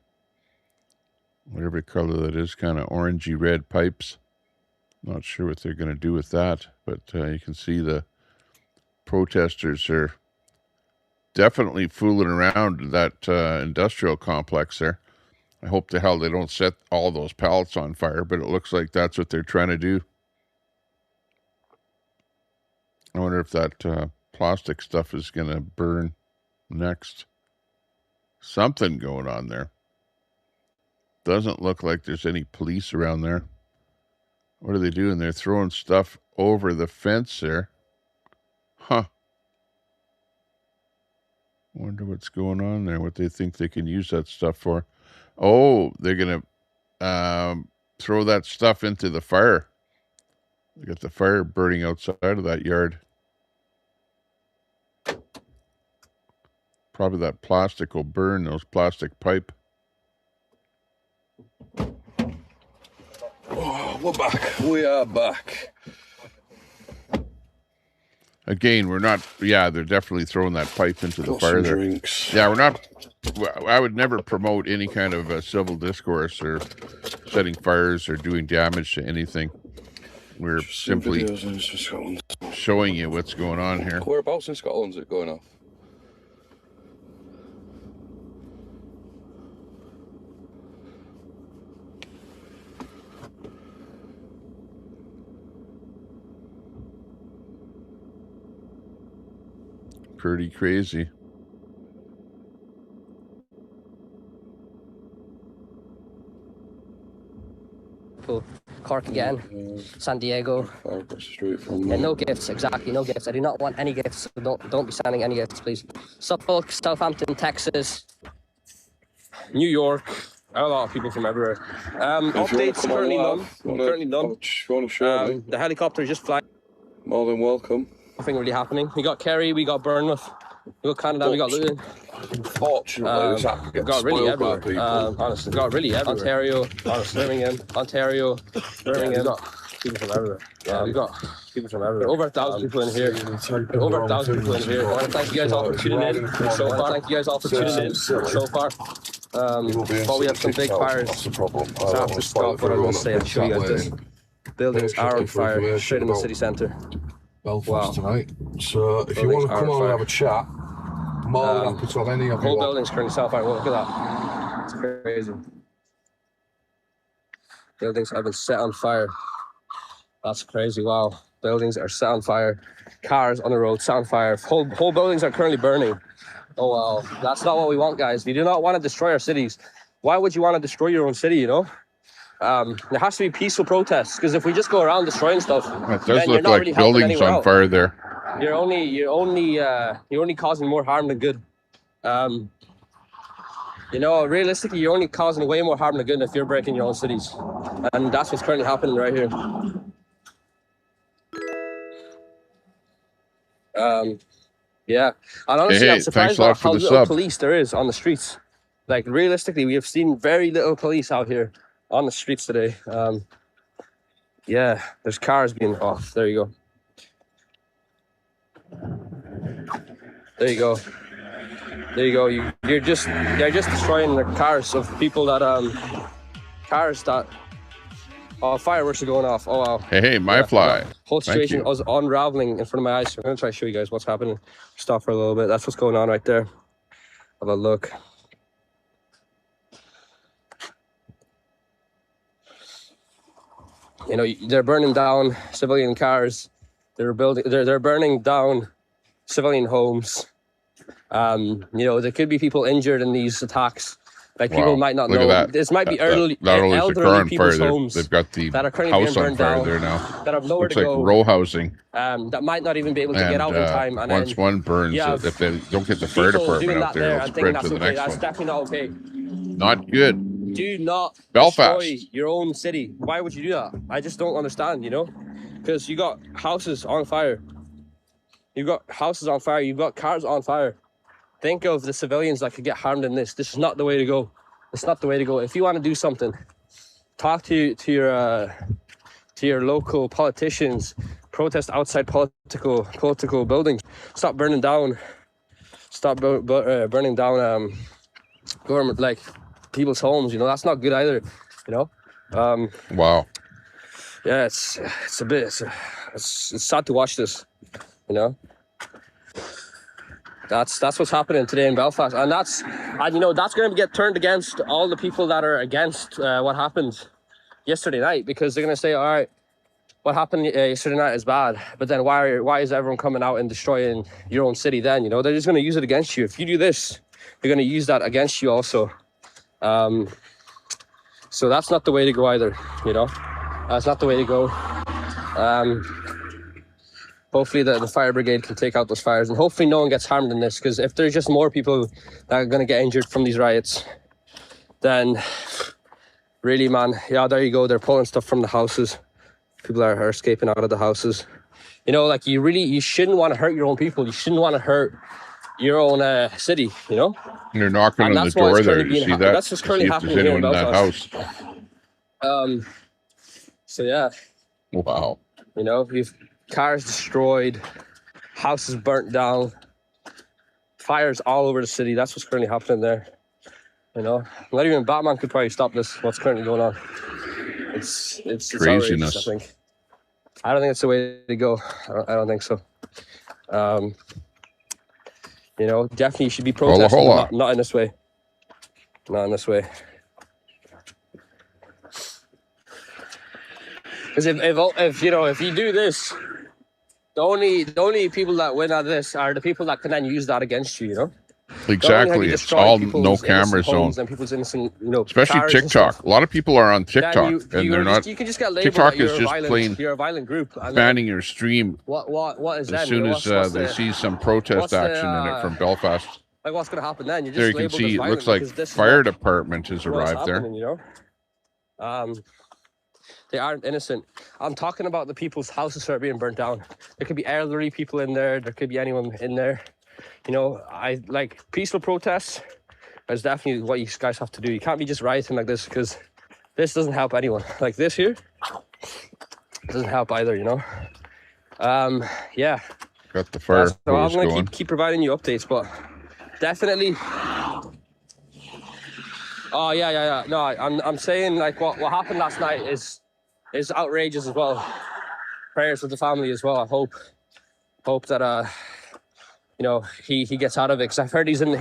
Speaker 2: Whatever color that is, kind of orangey red pipes. Not sure what they're going to do with that, but you can see the protesters are definitely fooling around that industrial complex there. I hope to hell they don't set all those pallets on fire, but it looks like that's what they're trying to do. I wonder if that plastic stuff is going to burn next. Something going on there. Doesn't look like there's any police around there. What are they doing? They're throwing stuff over the fence there. Huh. Wonder what's going on there, what they think they can use that stuff for. Oh, they're going to throw that stuff into the fire. They got the fire burning outside of that yard. Probably that plastic will burn, those plastic pipe.
Speaker 17: Oh, we're back. We are back.
Speaker 2: Again, we're not, yeah, they're definitely throwing that pipe into the
Speaker 17: Got
Speaker 2: fire
Speaker 17: some
Speaker 2: there.
Speaker 17: drinks.
Speaker 2: Yeah, we're not, I would never promote any kind of civil discourse or setting fires or doing damage to anything. We're simply showing you what's going on here.
Speaker 17: Whereabouts in Scotland is it going off?
Speaker 2: Pretty crazy.
Speaker 1: Cork again, San Diego. Yeah, no gifts, exactly, no gifts. I do not want any gifts, so don't be sending any gifts, please. Suffolk, Southampton, Texas, New York. A lot of people from everywhere. Updates currently none. The helicopter just flying.
Speaker 17: More than welcome.
Speaker 1: Nothing really happening. We got Kerry, we got Bournemouth, we got Canada, we got Luton.
Speaker 17: Fortunately, this app gets
Speaker 1: got really
Speaker 17: spoiled by
Speaker 1: everywhere.
Speaker 17: people.
Speaker 1: Honestly, got really everywhere. Ontario, Birmingham, Ontario, Birmingham.
Speaker 19: We got people from everywhere.
Speaker 1: Yeah, we got people from everywhere. Over 1,000 people in here. Over 1,000 people in here. I want to thank you guys all for tuning in so far. Thank you guys all for tuning in so far. But we have some big fires.
Speaker 17: That's the problem.
Speaker 1: So I have to stop what I'm going to say and show you guys this. Buildings are on fire straight in the city centre.
Speaker 17: Belfast tonight. So if you want to come on and have a chat, more than happy to have any of you.
Speaker 1: Whole building's currently set on fire. Well, look at that. It's crazy. Buildings have been set on fire. That's crazy. Wow. Buildings are set on fire. Cars on the road set on fire. Whole buildings are currently burning. Oh, wow. That's not what we want, guys. We do not want to destroy our cities. Why would you want to destroy your own city, you know? There has to be peaceful protests, because if we just go around destroying stuff,
Speaker 2: it does look like really buildings on fire there.
Speaker 1: You're only causing more harm than good. You know, realistically, you're only causing way more harm than good if you're breaking your own cities, and that's what's currently happening right here. Yeah, and honestly, I'm surprised at how little police there is on the streets. Like, realistically, we have seen very little police out here on the streets today. Yeah, there's cars being off. There you go. There you go. There you go. They're just destroying the cars of people that cars that fireworks are going off. Oh wow.
Speaker 2: Hey, my fly.
Speaker 1: Whole situation was unraveling in front of my eyes. So I'm gonna try to show you guys what's happening. Stop for a little bit. That's what's going on right there. Have a look. You know, they're burning down civilian cars. They're burning down civilian homes. You know, there could be people injured in these attacks. Like, people might not know. This might be elderly people's homes.
Speaker 2: They've got the
Speaker 1: that are currently
Speaker 2: house
Speaker 1: being
Speaker 2: on
Speaker 1: burned
Speaker 2: fire
Speaker 1: down,
Speaker 2: there now.
Speaker 1: that have nowhere
Speaker 2: Looks
Speaker 1: to
Speaker 2: like
Speaker 1: go.
Speaker 2: row housing.
Speaker 1: That might not even be able to get out in time. And
Speaker 2: once one burns, if they don't get the fire department out there, it'll spread to the next one.
Speaker 1: That's definitely not okay.
Speaker 2: Not good.
Speaker 1: Do not
Speaker 2: Belfast.
Speaker 1: destroy your own city. Why would you do that? I just don't understand, you know? because you got houses on fire. You got houses on fire. You got cars on fire. Think of the civilians that could get harmed in this. This is not the way to go. It's not the way to go. If you want to do something, talk to your local politicians. Protest outside political buildings. Stop burning down. Stop burning down government, like people's homes. You know, that's not good either. You know.
Speaker 2: Wow.
Speaker 1: Yeah, it's a bit. It's sad to watch this. You know. That's what's happening today in Belfast, and you know, that's going to get turned against all the people that are against what happened yesterday night, because they're going to say, all right, what happened yesterday night is bad, but then why is everyone coming out and destroying your own city then? You know, they're just going to use it against you. If you do this, they're going to use that against you also. So that's not the way to go either, you know. That's not the way to go. Hopefully the fire brigade can take out those fires, and hopefully no one gets harmed in this, because if there's just more people that are going to get injured from these riots, then really, man, yeah, there you go. They're pulling stuff from the houses. People are escaping out of the houses. You know, like you shouldn't want to hurt your own people. You shouldn't want to hurt your own city, you know?
Speaker 2: And they're knocking on the door there. You see that?
Speaker 1: That's what's currently happening here in Belfast. So yeah.
Speaker 2: Wow.
Speaker 1: You know, we've cars destroyed, houses burnt down, fires all over the city. That's what's currently happening there. You know, not even Batman could probably stop this. What's currently going on? It's
Speaker 2: craziness.
Speaker 1: I think. I don't think it's the way to go. I don't think so. You know, definitely you should be protesting, but not in this way. Not in this way. Because if you know, if you do this, the only people that win out of this are the people that can then use that against you. You know.
Speaker 2: Exactly. It's all no camera zone.
Speaker 1: And people's innocent, you know,
Speaker 2: especially TikTok. A lot of people are on TikTok, and they're not.
Speaker 1: You can just get labeled
Speaker 2: TikTok
Speaker 1: that
Speaker 2: is just plain.
Speaker 1: You're a violent group.
Speaker 2: Banning your stream.
Speaker 1: What is
Speaker 2: as soon as they see some protest action in it from Belfast?
Speaker 1: Like, what's going to happen then? You're just
Speaker 2: there you can see. It looks like fire department has arrived there.
Speaker 1: You know. They aren't innocent. I'm talking about the people's houses that are being burnt down. There could be elderly people in there. There could be anyone in there. You know, I like peaceful protests. That's definitely what you guys have to do. You can't be just rioting like this, because this doesn't help anyone. Like this here doesn't help either, you know. Yeah.
Speaker 2: Got the fire.
Speaker 1: So I'm gonna keep providing you updates, but definitely. Oh yeah. No, I'm saying like what happened last night is outrageous as well. Prayers for the family as well. I hope that you know, he gets out of it, because I've heard he's in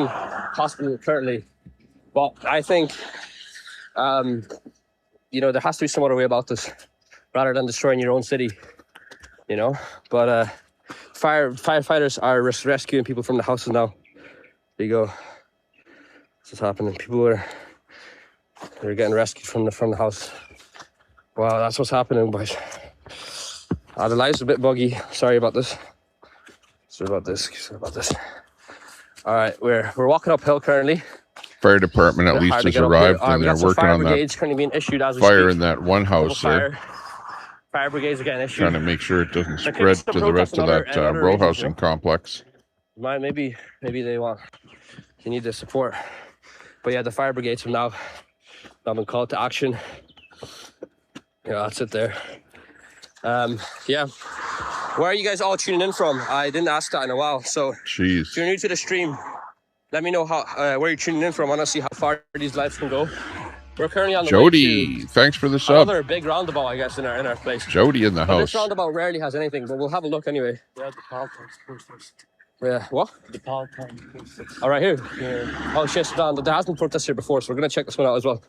Speaker 1: hospital currently. But I think you know, there has to be some other way about this, rather than destroying your own city. You know, but firefighters are rescuing people from the houses now. There you go. This is happening. People are getting rescued from the house. Wow, that's what's happening, boys. The light's a bit buggy. Sorry about this. Sorry about this. All right, we're walking uphill currently.
Speaker 2: Fire department at least has arrived, and they're working on that fire in that one house there.
Speaker 1: Fire brigades are getting issued.
Speaker 2: Trying to make sure it doesn't spread to the rest of that row housing complex.
Speaker 1: Maybe they need the support. But yeah, the fire brigades have now been called to action. Yeah, that's it there. Yeah. Where are you guys all tuning in from? I didn't ask that in a while. So
Speaker 2: jeez.
Speaker 1: If you're new to the stream, let me know where you're tuning in from. I want to see how far these lives can go. We're currently on the
Speaker 2: Jody, thanks for the sub.
Speaker 1: Another big roundabout, I guess, in our place.
Speaker 2: Jody in the house.
Speaker 1: This roundabout rarely has anything, but we'll have a look anyway.
Speaker 19: Yeah, the power protest.
Speaker 1: Yeah, what?
Speaker 19: The power protest.
Speaker 1: Oh, right here? Yeah. Oh, shit, there has been protests here before, so we're going to check this one out as well.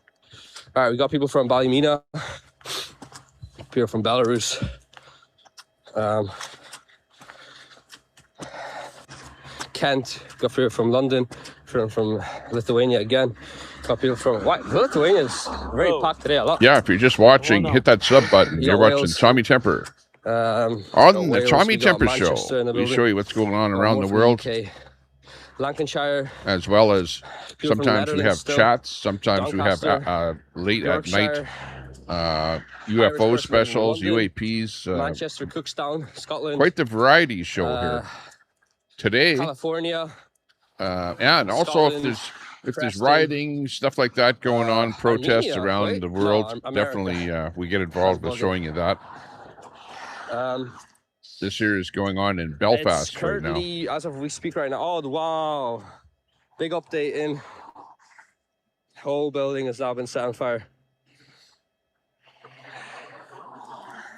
Speaker 1: All right, we got people from Ballymena, people from Belarus, Kent, got people from London, from Lithuania again. Got people from Lithuania is very packed today, a lot.
Speaker 2: Yeah, if you're just watching, hit that sub button. You're watching Tommy Temper. On the Tommy Temper Show, we show you what's going on around the world.
Speaker 1: Lancashire,
Speaker 2: as well as sometimes we have chats, sometimes we have late at night UFO specials, UAPs,
Speaker 1: Manchester, Cookstown, Scotland.
Speaker 2: Quite the variety show here today.
Speaker 1: California.
Speaker 2: And also if there's rioting, stuff like that going on, protests around the world, definitely we get involved with showing you that. This here is going on in Belfast right now.
Speaker 1: As of we speak right now. Oh, wow. Big update in. Whole building has now been set on fire.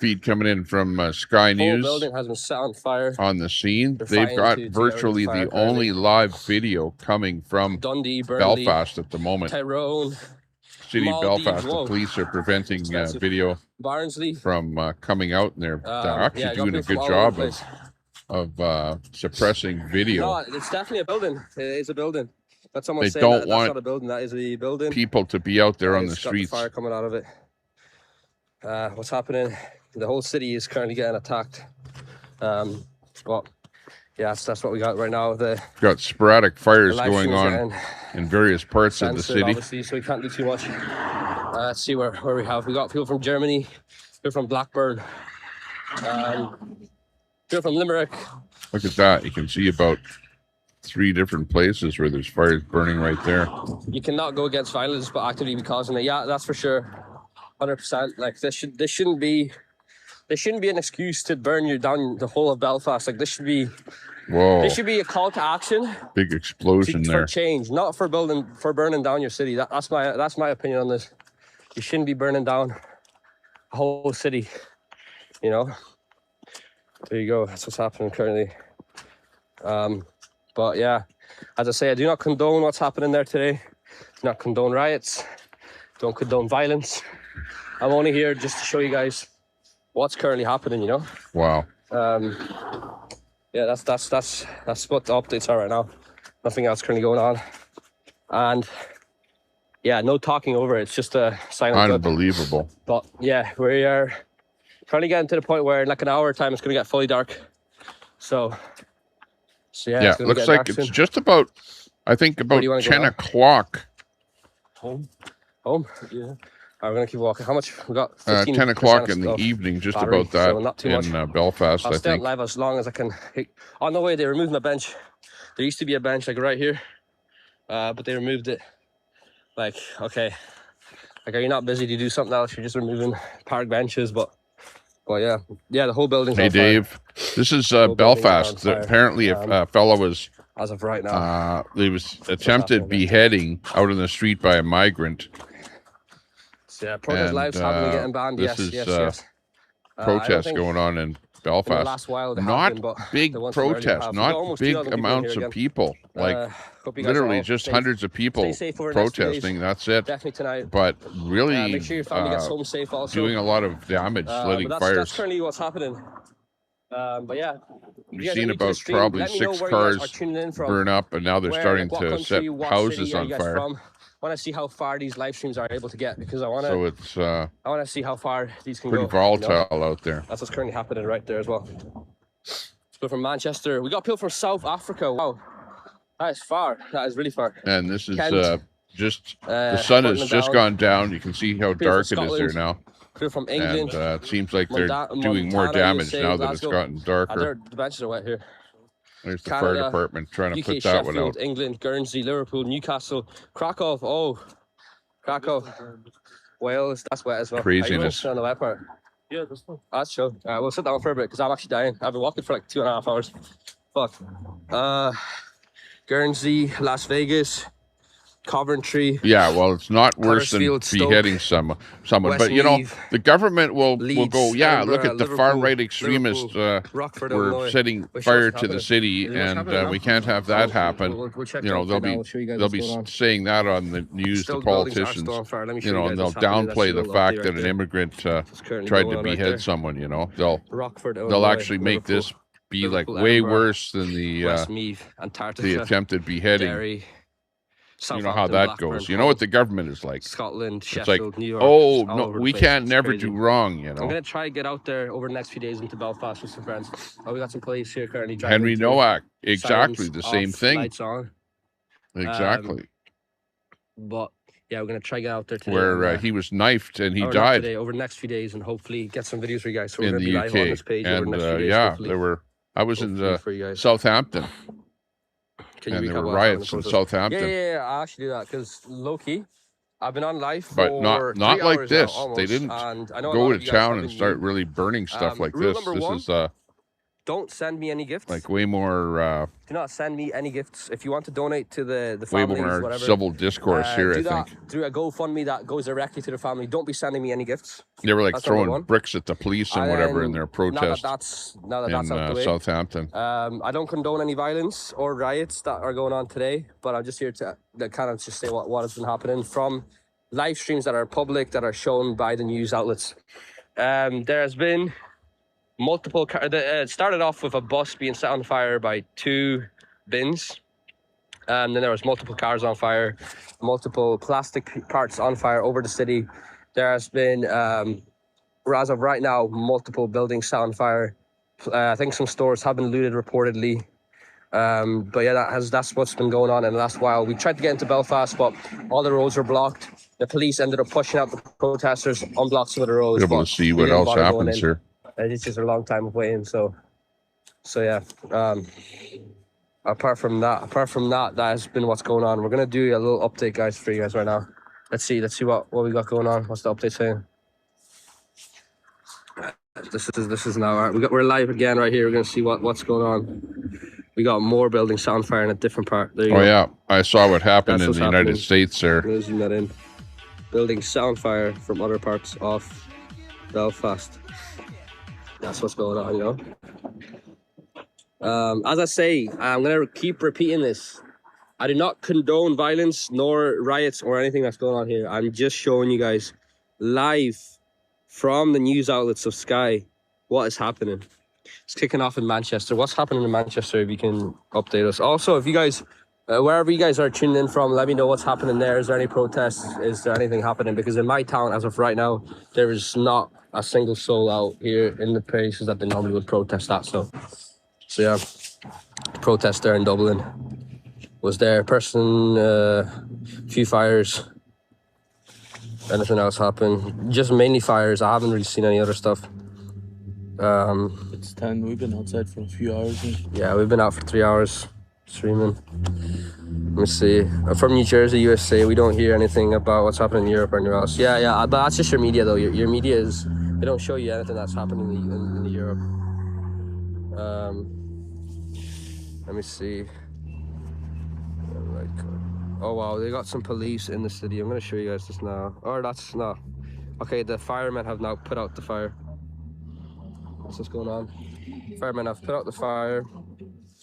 Speaker 2: Feed coming in from Sky News.
Speaker 1: Whole building has been set on fire.
Speaker 2: On the scene. They've got virtually the only live video coming from
Speaker 1: Dundee, Burnley,
Speaker 2: Belfast at the moment.
Speaker 1: Tyrone,
Speaker 2: City of Belfast, the police are preventing video
Speaker 1: Barnsley
Speaker 2: from coming out, and they're actually doing a good job of suppressing video.
Speaker 1: No, it's definitely a building. It is a building. That's someone saying
Speaker 2: don't
Speaker 1: that's
Speaker 2: want
Speaker 1: not a building. That is a building.
Speaker 2: People to be out there on the streets.
Speaker 1: Got the fire coming out of it. What's happening? The whole city is currently getting attacked. But yeah, that's what we got right now.
Speaker 2: Got sporadic fires going on in various parts of the city.
Speaker 1: Obviously, so we can't do too much. Let's see where we have. We got people from Germany, people from Blackburn, people from Limerick.
Speaker 2: Look at that. You can see about 3 different places where there's fires burning right there.
Speaker 1: You cannot go against violence, but actively be causing it. Yeah, that's for sure. 100%. Like this shouldn't be an excuse to burn you down the whole of Belfast. Like this should be a call to action.
Speaker 2: Big explosion there.
Speaker 1: For change, not for burning down your city. That's my opinion on this. You shouldn't be burning down a whole city. You know. There you go. That's what's happening currently. But yeah, as I say, I do not condone what's happening there today. Do not condone riots. Don't condone violence. I'm only here just to show you guys what's currently happening, you know.
Speaker 2: Wow.
Speaker 1: Yeah, that's what the updates are right now. Nothing else currently going on. And yeah, no talking over it. It's just a silent
Speaker 2: unbelievable.
Speaker 1: But yeah, we are currently getting to the point where in like an hour time it's gonna get fully dark. So yeah,
Speaker 2: it looks like it's just about, I think about 10 o'clock.
Speaker 1: Home? Yeah. We're going to keep walking. How much? We got
Speaker 2: 10 o'clock in the evening, just
Speaker 1: battery,
Speaker 2: about that,
Speaker 1: so not too much.
Speaker 2: in Belfast,
Speaker 1: I'll
Speaker 2: I
Speaker 1: stay
Speaker 2: think.
Speaker 1: live as long as I can. Oh, no way, they removed my bench. There used to be a bench, like, right here. But they removed it. Like, okay. Like, are you not busy to do something else? You're just removing park benches, but yeah. Yeah, the whole building's on fire.
Speaker 2: Hey, Dave. This is Belfast. Apparently, a fellow was...
Speaker 1: As of right now.
Speaker 2: There was attempted beheading out in the street by a migrant.
Speaker 1: Yeah, protest lives haven't been getting banned. Yes.
Speaker 2: Protests going on in Belfast.
Speaker 1: In the last while
Speaker 2: not big protests, not big amounts of people. Like literally just hundreds of people protesting. That's it.
Speaker 1: Definitely tonight.
Speaker 2: But really,
Speaker 1: make sure your family gets home safe. Also
Speaker 2: doing a lot of damage, letting fires.
Speaker 1: That's currently what's happening. But yeah,
Speaker 2: we've seen about probably 6 cars burn up, and now they're starting to set houses on fire.
Speaker 1: I want to see how far these live streams are able to get, because I want to.
Speaker 2: So it's.
Speaker 1: I want to see how far these can
Speaker 2: pretty
Speaker 1: go.
Speaker 2: Pretty volatile out there.
Speaker 1: That's what's currently happening right there as well. So from Manchester, we got people from South Africa. Wow, that is far. That is really far.
Speaker 2: And this is just the sun has just gone down. You can see how dark it is there now.
Speaker 1: People from England.
Speaker 2: And it seems like they're doing more damage now that it's gotten darker.
Speaker 1: The benches are wet here.
Speaker 2: There's the fire department trying to
Speaker 1: UK,
Speaker 2: put that one
Speaker 1: Sheffield,
Speaker 2: out.
Speaker 1: England, Guernsey, Liverpool, Newcastle, Krakow. Oh, Krakow, Wales. That's wet as well.
Speaker 2: Craziness.
Speaker 1: On the wet part. Yeah, that's true. We'll sit down for a bit because I'm actually dying. I've been walking for like 2.5 hours. Fuck. Guernsey, Las Vegas, Coventry.
Speaker 2: Yeah, well, it's not worse than beheading someone. But you know, the government will go. Yeah, look at the far right extremists. We're setting fire to the city, and we can't have that happen. You know, they'll be saying that on the news to politicians. You know, and they'll downplay the fact that an immigrant tried to behead someone. You know, they'll actually make this be like way worse than the attempted beheading. You know how that goes. You know what the government is like.
Speaker 1: Scotland, Sheffield,
Speaker 2: it's like,
Speaker 1: New York.
Speaker 2: Oh, no, we can't never do wrong, you know.
Speaker 1: I'm going to try and get out there over the next few days into Belfast with some friends. We got some police here currently driving.
Speaker 2: Henry Nowak, exactly the same thing.
Speaker 1: Lights on.
Speaker 2: Exactly.
Speaker 1: But yeah, we're gonna try to get out there today.
Speaker 2: where he was knifed and he died
Speaker 1: today, over the next few days, and hopefully get some videos for you guys. So we're
Speaker 2: in
Speaker 1: gonna
Speaker 2: the
Speaker 1: be
Speaker 2: UK.
Speaker 1: live on this page over the next few days.
Speaker 2: Yeah,
Speaker 1: hopefully.
Speaker 2: there were. I was in
Speaker 1: for you guys.
Speaker 2: Southampton.
Speaker 1: Can you
Speaker 2: And there
Speaker 1: recap
Speaker 2: were
Speaker 1: what happened
Speaker 2: riots
Speaker 1: the
Speaker 2: in
Speaker 1: protest?
Speaker 2: Southampton.
Speaker 1: Yeah, I actually do that because low-key, I've been on live
Speaker 2: But
Speaker 1: for
Speaker 2: not
Speaker 1: 3
Speaker 2: like
Speaker 1: hours
Speaker 2: this.
Speaker 1: now, almost,
Speaker 2: They didn't
Speaker 1: and I know a
Speaker 2: go
Speaker 1: lot
Speaker 2: to
Speaker 1: of you guys
Speaker 2: town
Speaker 1: have
Speaker 2: and
Speaker 1: been
Speaker 2: start
Speaker 1: new.
Speaker 2: really burning stuff like
Speaker 1: Rule
Speaker 2: this.
Speaker 1: number
Speaker 2: This
Speaker 1: one,
Speaker 2: is
Speaker 1: don't send me any gifts.
Speaker 2: like way more
Speaker 1: Do not send me any gifts. If you want to donate to the
Speaker 2: way
Speaker 1: families,
Speaker 2: more
Speaker 1: whatever,
Speaker 2: civil discourse here,
Speaker 1: do
Speaker 2: I
Speaker 1: that
Speaker 2: think.
Speaker 1: through a GoFundMe that goes directly to the family. Don't be sending me any gifts.
Speaker 2: They were like
Speaker 1: That's number
Speaker 2: throwing
Speaker 1: one.
Speaker 2: bricks at the police and whatever in their protest
Speaker 1: Now that that's out the way.
Speaker 2: Southampton.
Speaker 1: I don't condone any violence or riots that are going on today, but I'm just here to kind of just say what has been happening from live streams that are public, that are shown by the news outlets. There has been multiple it started off with a bus being set on fire by 2 bins. Then there was multiple cars on fire, multiple plastic parts on fire over the city. There has been, as of right now, multiple buildings set on fire. I think some stores have been looted reportedly. But yeah, that's what's been going on in the last while. We tried to get into Belfast, but all the roads were blocked. The police ended up pushing out the protesters, unblocked some of the roads.
Speaker 2: Be able to see what else happens here.
Speaker 1: It's just a long time of waiting. So yeah. Apart from that, that has been what's going on. We're gonna do a little update, guys, for you guys right now. Let's see what we got going on. What's the update saying? This is now. We're live again right here. We're gonna see what's going on. We got more buildings on fire in a different part. There you go.
Speaker 2: Yeah, I saw what happened in the United States there.
Speaker 1: I'm gonna zoom that in. Buildings set on fire from other parts of Belfast. That's what's going on, you know. As I say, I'm gonna keep repeating this. I do not condone violence nor riots or anything that's going on here. I'm just showing you guys live from the news outlets of Sky what is happening. It's kicking off in Manchester. What's happening in Manchester? If you can update us. Also, if you guys, wherever you guys are tuning in from, let me know what's happening there. Is there any protests? Is there anything happening? Because in my town, as of right now, there is not a single soul out here in the places that they normally would protest at. So yeah, the protest there in Dublin was there. Few fires. Anything else happened? Just mainly fires. I haven't really seen any other stuff.
Speaker 19: It's 10. We've been outside for a few hours.
Speaker 1: Yeah, we've been out for 3 hours streaming. Let me see. I'm from New Jersey, USA. We don't hear anything about what's happening in Europe or anywhere else. Yeah, but that's just your media, though. Your media is, they don't show you anything that's happening in Europe. Let me see. Oh wow, they got some police in the city. I'm gonna show you guys this now. Or that's not. Okay, the firemen have now put out the fire. That's what's going on. Firemen have put out the fire.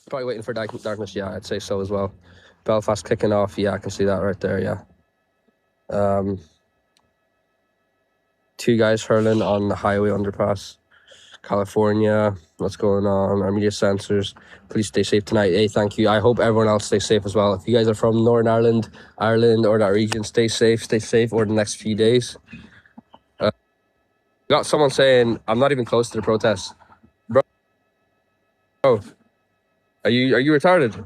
Speaker 1: Probably waiting for darkness. Yeah, I'd say so as well. Belfast kicking off. Yeah, I can see that right there. Yeah. 2 guys hurling on the highway underpass. California. What's going on? Our media censors. Please stay safe tonight. Hey, thank you. I hope everyone else stays safe as well. If you guys are from Northern Ireland, or that region, stay safe over the next few days. Got someone saying I'm not even close to the protest. Bro, are you retarded?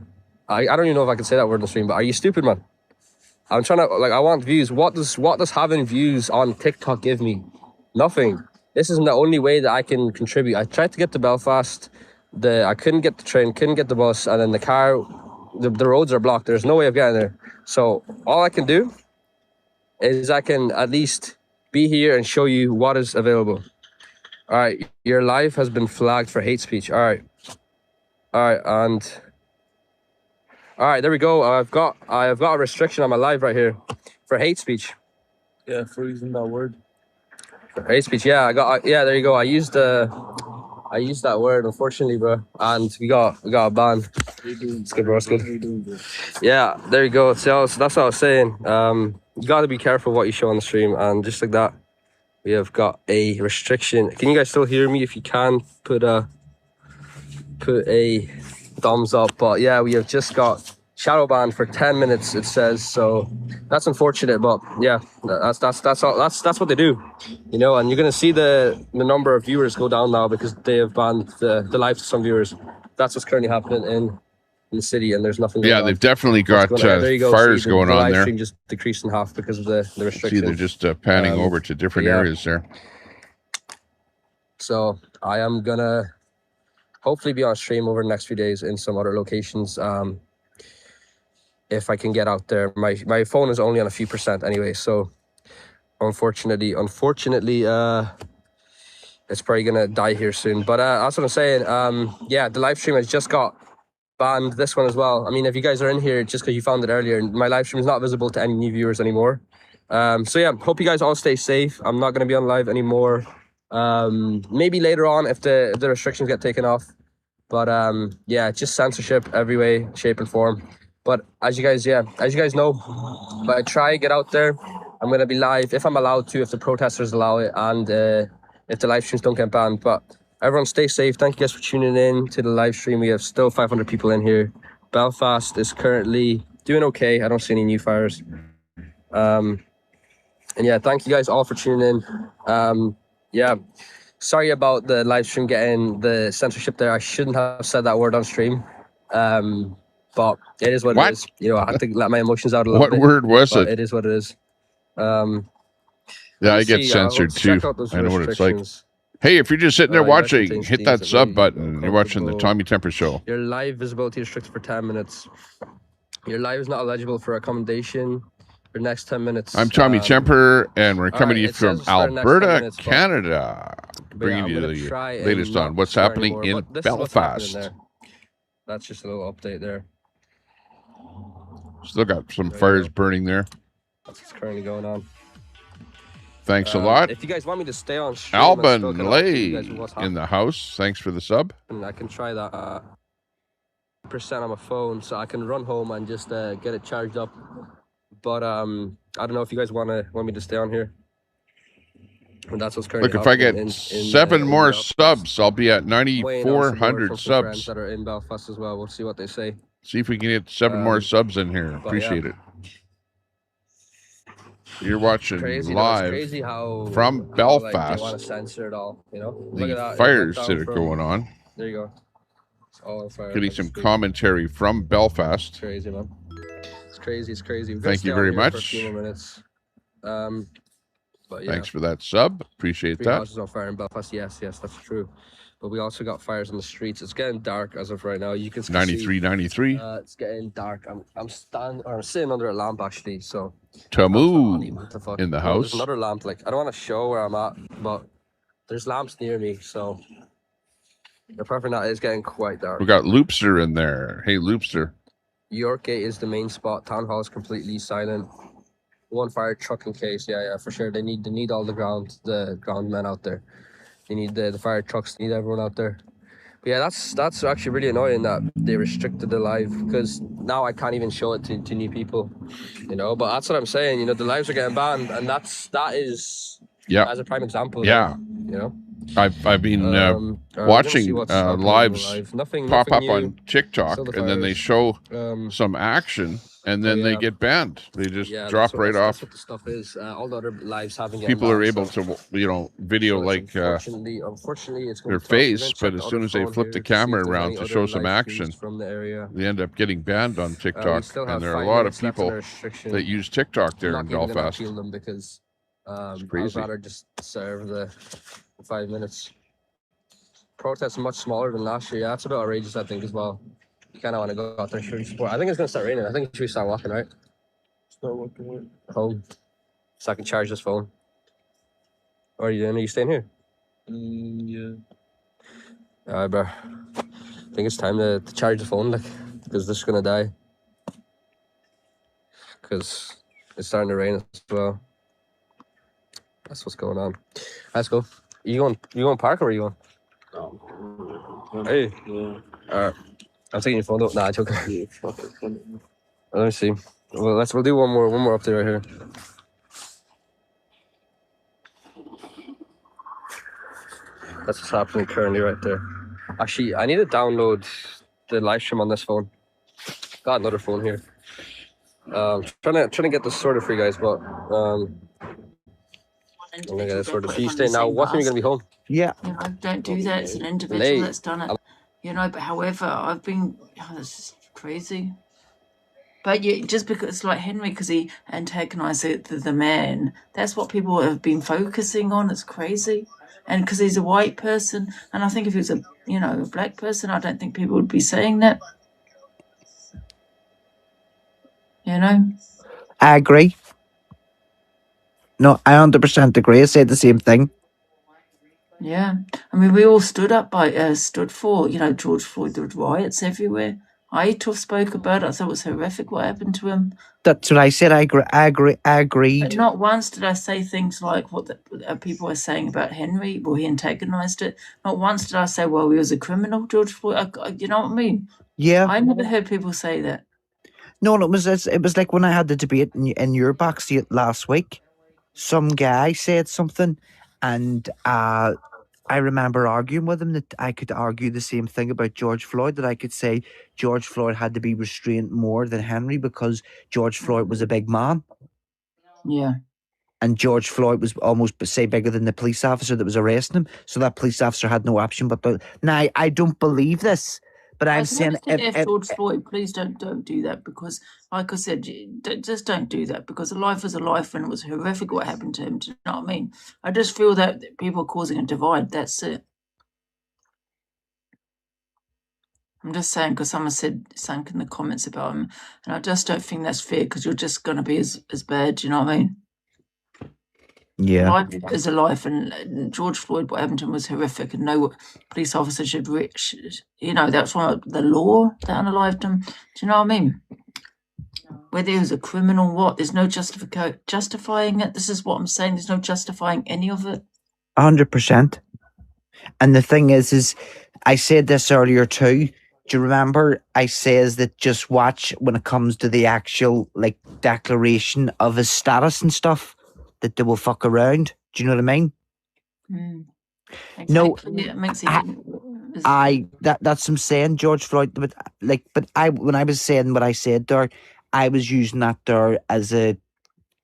Speaker 1: I don't even know if I can say that word in the stream, but are you stupid, man? I'm trying to, I want views. What does having views on TikTok give me? Nothing. This isn't the only way that I can contribute. I tried to get to Belfast. I couldn't get the train, couldn't get the bus, and then the car, the roads are blocked. There's no way of getting there. So all I can do is I can at least be here and show you what is available. All right, your live has been flagged for hate speech. All right, and all right, there we go. I have got a restriction on my live right here for hate speech.
Speaker 19: Yeah, for using that word.
Speaker 1: For hate speech, yeah, there you go. I used that word, unfortunately, bro, and we got a ban. It's good, bro. It's good. Yeah, there you go. So that's what I was saying. You got to be careful what you show on the stream, and just like that, we have got a restriction. Can you guys still hear me? If you can, put a thumbs up. But yeah, we have just got shadow banned for 10 minutes. It says so. That's unfortunate, but yeah, that's what they do, you know. And you're gonna see the number of viewers go down now because they have banned the live to some viewers. That's what's currently happening in in the city, and there's nothing.
Speaker 2: Yeah, they've definitely got fires going on
Speaker 1: live
Speaker 2: there.
Speaker 1: stream just decreased in half because of the restrictions.
Speaker 2: See, they're just panning over to different areas there.
Speaker 1: So I am gonna hopefully be on stream over the next few days in some other locations. If I can get out there, my phone is only on a few percent anyway, so unfortunately, it's probably gonna die here soon. But that's what I'm saying. Yeah, the live stream has just got banned. This one as well. I mean, if you guys are in here just because you found it earlier, my live stream is not visible to any new viewers anymore. So yeah, hope you guys all stay safe. I'm not gonna be on live anymore. Maybe later on if the restrictions get taken off. But yeah, just censorship every way, shape, and form. But as you guys know, if I try get out there, I'm gonna be live if I'm allowed to, if the protesters allow it, and if the live streams don't get banned. But everyone stay safe. Thank you guys for tuning in to the live stream. We have still 500 people in here. Belfast is currently doing okay. I don't see any new fires. And yeah, thank you guys all for tuning in. Yeah, sorry about the live stream getting the censorship there. I shouldn't have said that word on stream. But it is what it is. You know, I have to let my emotions out a little bit.
Speaker 2: What word was it?
Speaker 1: It is what it is.
Speaker 2: Yeah, I get censored too. I know what it's like. Hey, if you're just sitting there watching, hit that sub button. You're watching the Tommy Temper Show.
Speaker 1: Your live visibility restricted for 10 minutes. Your live is not eligible for accommodation for the next 10 minutes.
Speaker 2: I'm Tommy Temper, and we're coming to you from Alberta, Canada, bringing you the latest on what's happening in Belfast.
Speaker 1: That's just a little update there.
Speaker 2: Still got some fires burning there.
Speaker 1: That's what's currently going on.
Speaker 2: Thanks a lot.
Speaker 1: If you guys want me to stay on stream,
Speaker 2: Alban Lay in the house. Thanks for the sub.
Speaker 1: And I can try that percent on my phone, so I can run home and just get it charged up. But I don't know if you guys want me to stay on here. And that's what's currently.
Speaker 2: Look, if I get 7 more subs, I'll be at 9,400 subs.
Speaker 1: That are in Belfast as well. We'll see what they say.
Speaker 2: See if we can get 7 more subs in here. Appreciate it. You're watching live from Belfast.
Speaker 1: Like, they want to censor it all, you know? Look at that.
Speaker 2: Fires that are going on.
Speaker 1: There you go. It's all on fire.
Speaker 2: Getting some commentary from Belfast.
Speaker 1: It's crazy, man. It's crazy. It's crazy.
Speaker 2: Thank you very much.
Speaker 1: For a few more minutes. But yeah.
Speaker 2: Thanks for that sub. Appreciate that.
Speaker 1: Houses on fire in Belfast. Yes, that's true. But we also got fires on the streets. It's getting dark as of right now. You can see
Speaker 2: 93.
Speaker 1: It's getting dark. I'm sitting under a lamp actually. So
Speaker 2: Tamu in the house.
Speaker 1: There's another lamp. Like I don't want to show where I'm at, but there's lamps near me. So apart from that, it's getting quite dark.
Speaker 2: We got Loopster in there. Hey, Loopster.
Speaker 1: Yorkgate is the main spot. Town hall is completely silent. One fire truck in case. Yeah, for sure. They need all the ground men out there. They need the fire trucks. They need everyone out there. But yeah, that's actually really annoying that they restricted the live, because now I can't even show it to new people, you know. But that's what I'm saying. You know, the lives are getting banned, and that is as a prime example.
Speaker 2: Yeah,
Speaker 1: you know.
Speaker 2: I've been watching lives pop up on TikTok, and then they show some action, and then they get banned. They just drop right off.
Speaker 1: That's what the stuff is. All the other lives haven't.
Speaker 2: People are able to, video like
Speaker 1: unfortunately, it's
Speaker 2: their face, but as soon as they flip the camera around to show some action, they end up getting banned on TikTok. And there are a lot of people that use TikTok there in Belfast.
Speaker 1: Because
Speaker 2: it's crazy.
Speaker 1: I'd rather just serve the 5 minutes. Protests much smaller than last year. Yeah, that's a bit outrageous, I think, as well. You kind of want to go out there and show your support. I think it's going to start raining. I think we should start walking, right?
Speaker 19: Start walking where?
Speaker 1: Home. So I can charge this phone. Or are you doing? Are you staying here?
Speaker 19: Yeah.
Speaker 1: Alright, bro. I think it's time to charge the phone, like, because this is going to die. Because it's starting to rain as well. That's what's going on. Let's go. You going park or are you going? Hey.
Speaker 19: Yeah.
Speaker 1: Alright. I'm taking your phone though. Nah, it's okay. Let me see. Well, we'll do one more update right here. That's what's happening currently right there. Actually, I need to download the live stream on this phone. Got another phone here. Trying to get this sorted for you guys, but I'm gonna get it sorted. So you stay now. What time are you gonna be home?
Speaker 20: Yeah. Don't do that. It's an individual that's done it. You know, but however, this is crazy. But just because, like Henry, because he antagonised the man, that's what people have been focusing on. It's crazy. And because he's a white person, and I think if he was a black person, I don't think people would be saying that.
Speaker 21: I agree. No, I 100% agree. I said the same thing.
Speaker 20: Yeah, I mean, we all stood for, George Floyd. There were riots everywhere. I spoke about it. I thought it was horrific what happened to him.
Speaker 21: That's what I said. I agreed.
Speaker 20: But not once did I say things like what people are saying about Henry. Well, he antagonised it. Not once did I say, well, he was a criminal, George Floyd. You know what I mean?
Speaker 21: Yeah.
Speaker 20: I never heard people say that.
Speaker 21: No, it was like when I had the debate in your backseat last week. Some guy said something, and I remember arguing with him that I could argue the same thing about George Floyd, that I could say George Floyd had to be restrained more than Henry because George Floyd was a big man.
Speaker 20: Yeah.
Speaker 21: And George Floyd was almost, say, bigger than the police officer that was arresting him. So that police officer had no option but to... Now, I don't believe this, but I'm saying...
Speaker 20: If George Floyd, please don't do that, because, like I said, just don't do that, because a life is a life, and it was horrific what happened to him. Do you know what I mean? I just feel that people are causing a divide. That's it. I'm just saying, because someone said something in the comments about him, and I just don't think that's fair, because you're just going to be as bad. Do you know what I mean?
Speaker 21: Yeah.
Speaker 20: Life is a life, and George Floyd, what happened to him was horrific, and no police officer should reach. That's why the law that unalived him. Do you know what I mean? Whether he was a criminal, what? There's no justifying it. This is what I'm saying. There's no justifying any of it.
Speaker 21: 100%. And the thing is I said this earlier too. Do you remember I says that just watch when it comes to the actual declaration of his status and stuff, that they will fuck around. Do you know what I mean?
Speaker 20: Exactly. No, it makes it.
Speaker 21: That's what I'm saying, George Floyd. But when I was saying what I said there, I was using that there as a.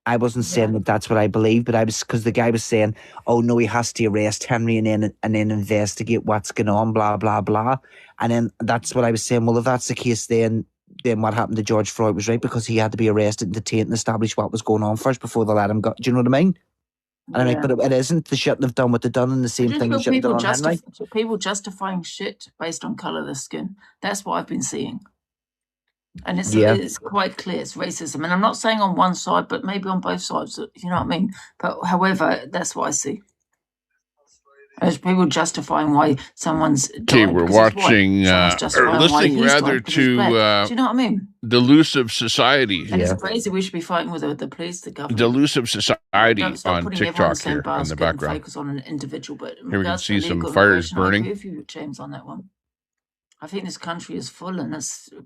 Speaker 21: I wasn't saying that that's what I believe, but I was, because the guy was saying, "Oh no, he has to arrest Henry and then investigate what's going on, blah blah blah," and then that's what I was saying. Well, if that's the case, then what happened to George Floyd was right, because he had to be arrested and detained and establish what was going on first before they let him go. Do you know what I mean? And I'm like, but it isn't. They shouldn't have done what they've done, and the same thing they should have done on Henry.
Speaker 20: People justifying shit based on colour of the skin. That's what I've been seeing. And it's quite clear it's racism. And I'm not saying on one side, but maybe on both sides, you know what I mean? But however, that's what I see. There's people justifying why someone's
Speaker 2: okay, we're watching, or listening rather to,
Speaker 20: do you know what I mean?
Speaker 2: Delusive Society.
Speaker 20: And it's crazy. We should be fighting with the police, the government.
Speaker 2: Delusive Society on TikTok here in the background.
Speaker 20: Focus on an individual, but
Speaker 2: here we can see some fires burning.
Speaker 20: I agree with you, James, on that one. I think this country is full, and